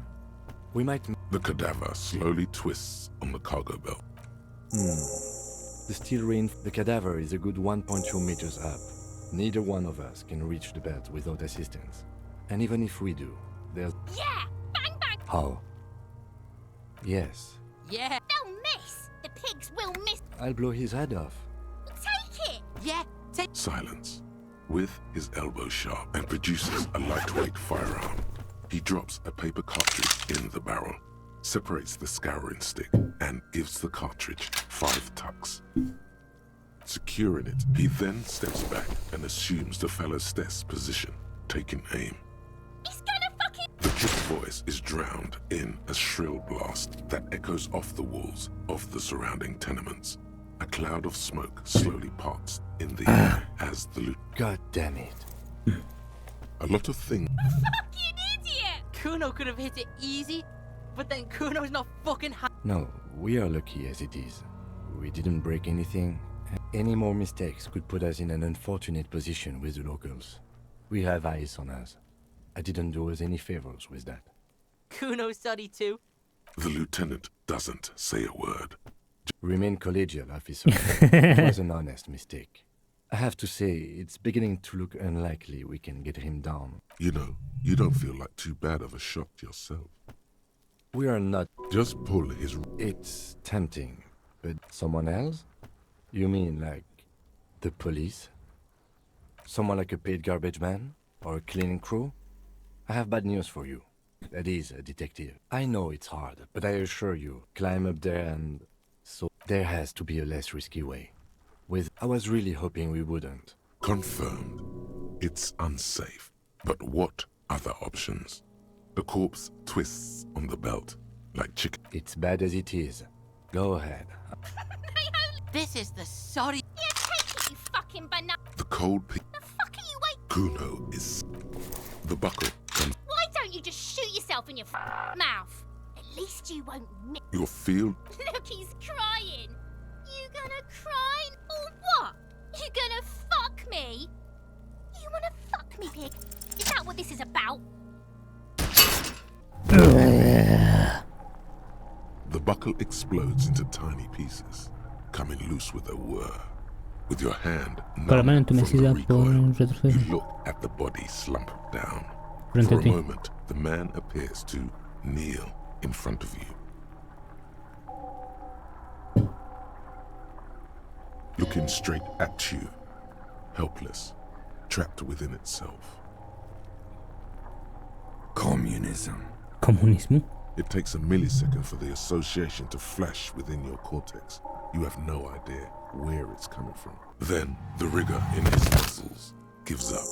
Speaker 4: We might...
Speaker 3: The cadaver slowly twists on the cargo belt.
Speaker 4: The steel ring... The cadaver is a good 1.2 meters up. Neither one of us can reach the belt without assistance. And even if we do, there's...
Speaker 21: Yeah! Bang bang!
Speaker 4: How? Yes.
Speaker 21: Yeah! They'll miss! The pigs will miss!
Speaker 4: I'll blow his head off.
Speaker 21: Take it! Yeah! Take...
Speaker 3: Silence. With his elbow sharp and produces a lightweight firearm. He drops a paper cartridge in the barrel, separates the scouring stick, and gives the cartridge 5 tucks. Securing it, he then steps back and assumes the fellow's desk position, taking aim.
Speaker 21: He's gonna fucking...
Speaker 3: The triple voice is drowned in a shrill blast that echoes off the walls of the surrounding tenements. A cloud of smoke slowly parts in the air as the
Speaker 4: God damn it.
Speaker 3: A lot of things...
Speaker 20: Fucking idiot! Kuno could have hit it easy, but then Kuno's not fucking...
Speaker 4: No, we are lucky as it is. We didn't break anything. Any more mistakes could put us in an unfortunate position with the locals. We have eyes on us. I didn't do us any favors with that.
Speaker 20: Kuno's sorry too.
Speaker 3: The lieutenant doesn't say a word.
Speaker 4: Remain collegial, officer. It was an honest mistake. I have to say, it's beginning to look unlikely we can get him down.
Speaker 3: You know, you don't feel like too bad of a shot yourself.
Speaker 4: We are not...
Speaker 3: Just pull his...
Speaker 4: It's tempting, but someone else? You mean like the police? Someone like a paid garbage man? Or a cleaning crew? I have bad news for you. That is a detective. I know it's hard, but I assure you, climb up there and... So there has to be a less risky way. I was really hoping we wouldn't.
Speaker 3: Confirmed. It's unsafe. But what other options? The corpse twists on the belt, like chicken.
Speaker 4: It's bad as it is. Go ahead.
Speaker 20: This is the sorry...
Speaker 21: Yeah, take it, you fucking banana...
Speaker 3: The cold pig...
Speaker 21: The fuck are you waiting...
Speaker 3: Kuno is... The buckle comes...
Speaker 21: Why don't you just shoot yourself in your mouth? At least you won't miss...
Speaker 3: Your field...
Speaker 21: Look, he's crying. You gonna cry or what? You gonna fuck me? You wanna fuck me, pig? Is that what this is about?
Speaker 3: The buckle explodes into tiny pieces, coming loose with a whir. With your hand numb from the recoil, you look at the body slump down. For a moment, the man appears to kneel in front of you. Looking straight at you, helpless, trapped within itself.
Speaker 10: Communism.
Speaker 1: Comunismo.
Speaker 3: It takes a millisecond for the association to flash within your cortex. You have no idea where it's coming from. Then, the rigor in his muscles gives up,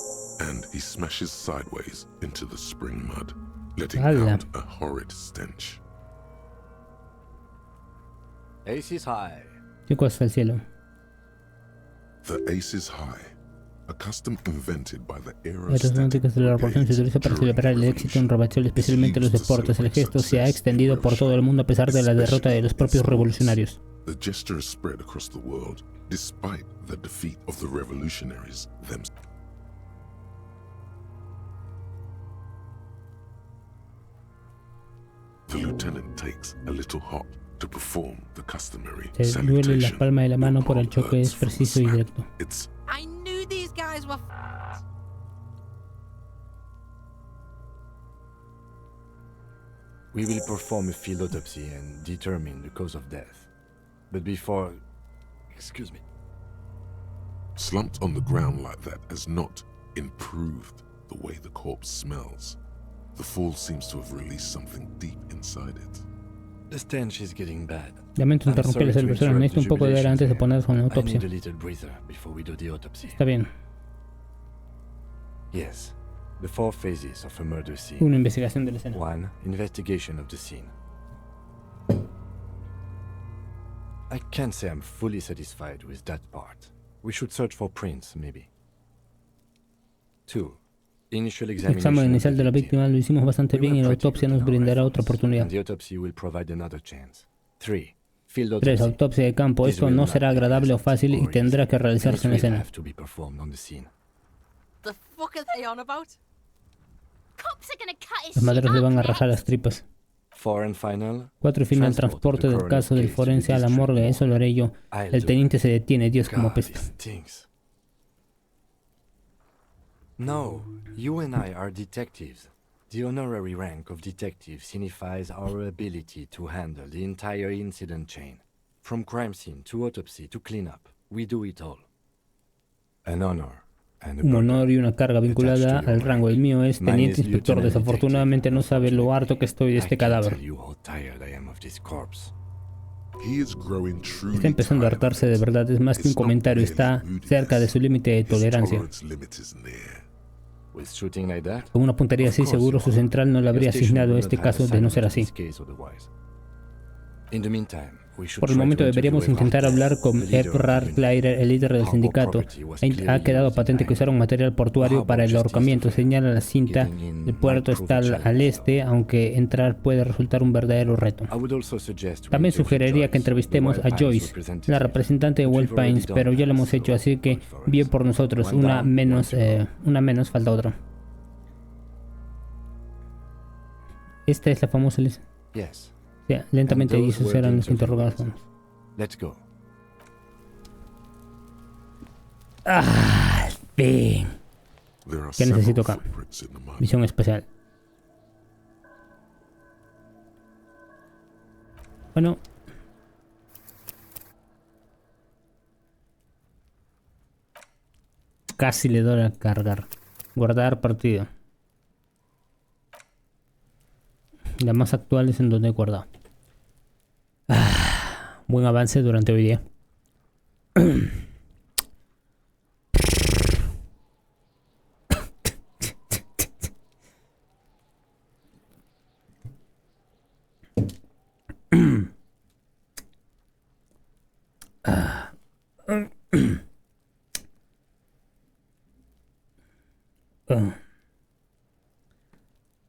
Speaker 3: and he smashes sideways into the spring mud, letting out a horrid stench.
Speaker 4: Ace is high.
Speaker 1: ¿Qué cosa el cielo?
Speaker 3: The ace is high, a custom invented by the
Speaker 1: Aerostáticas de la revolución se utiliza para celebrar el éxito en Robachel, especialmente en los deportes. El gesto se ha extendido por todo el mundo a pesar de la derrota de los propios revolucionarios.
Speaker 3: The gesture is spread across the world, despite the defeat of the revolutionaries themselves. The lieutenant takes a little hop to perform the customary
Speaker 1: Se duele la palma de la mano por el choque, es preciso y directo.
Speaker 20: I knew these guys were...
Speaker 4: We will perform a field autopsy and determine the cause of death. But before... Excuse me.
Speaker 3: Slumped on the ground like that has not improved the way the corpse smells. The fall seems to have released something deep inside it.
Speaker 4: The stench is getting bad.
Speaker 1: Lamento interrumpir la celebración. Necesito un poco de aire antes de ponernos con la autopsia.
Speaker 4: I need a little breather before we do the autopsy.
Speaker 1: Está bien.
Speaker 4: Yes. The 4 phases of a murder scene.
Speaker 1: Una investigación de la escena.
Speaker 4: 1. Investigation of the scene. I can't say I'm fully satisfied with that part. We should search for prints, maybe. 2. Initial
Speaker 1: El examen inicial de la víctima lo hicimos bastante bien y la autopsia nos brindará otra oportunidad. 3. Autopsia de campo. Esto no será agradable o fácil y tendrá que realizarse en la escena.
Speaker 20: The fuck are they on about?
Speaker 21: Cops are gonna cut his
Speaker 1: Los
Speaker 21: shit
Speaker 1: maderos le
Speaker 21: up
Speaker 1: van a
Speaker 21: next.
Speaker 1: rajar las tripas.
Speaker 4: 4 and final.
Speaker 1: 4 y final, transporte del caso del forense a la morgue. Eso lo haré yo. El teniente se detiene. Dios, como apesta.
Speaker 4: No, you and I are detectives. The honorary rank of detective signifies our ability to handle the entire incident chain. From crime scene to autopsy to cleanup, we do it all. An honor.
Speaker 1: Un honor y una carga vinculada al rango. El mío es teniente inspector. Desafortunadamente no sabe lo harto que estoy de este cadáver. Está empezando a hartarse de verdad. Es más que un comentario. Está cerca de su límite de tolerancia. Con una puntería así, seguro su central no le habría asignado este caso de no ser así. Por el momento deberíamos intentar hablar con Ebrard Kleider, el líder del sindicato. Ha quedado patente que usaron material portuario para el ahorcamiento. Señala la cinta. El puerto está al este, aunque entrar puede resultar un verdadero reto. También sugeriría que entrevistemos a Joyce, la representante de Wild Pines, pero ya lo hemos hecho, así que bien por nosotros. Una menos, falta otra. Esta es la famosa lista. Ya, lentamente, y esos eran los interrogados.
Speaker 4: Let's go.
Speaker 1: ¡Ah! Fin. ¿Qué necesito acá? Misión especial. Bueno. Casi le doy a cargar. Guardar partida. La más actual es en donde he guardado. Buen avance durante hoy día.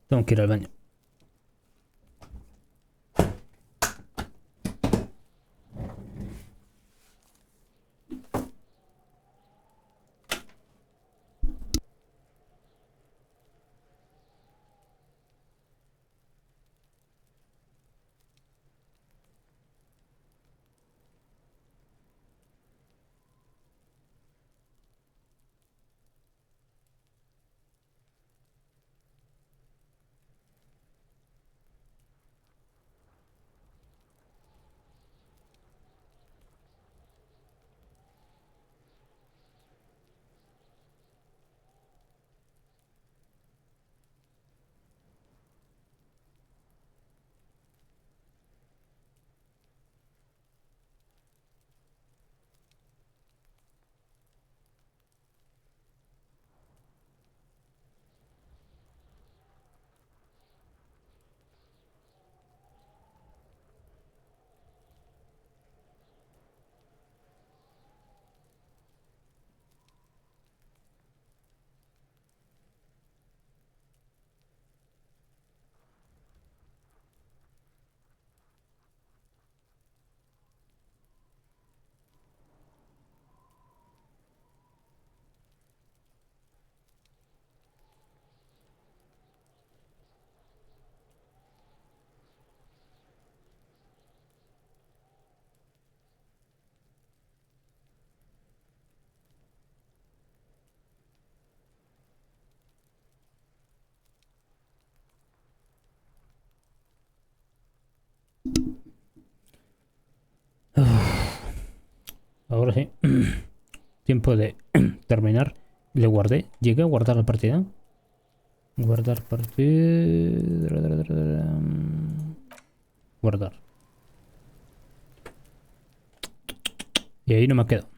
Speaker 1: Tengo que ir al baño. Ahora sí. Tiempo de terminar. Le guardé. Llegué a guardar la partida. Guardar partida. Guardar. Y ahí no me quedo.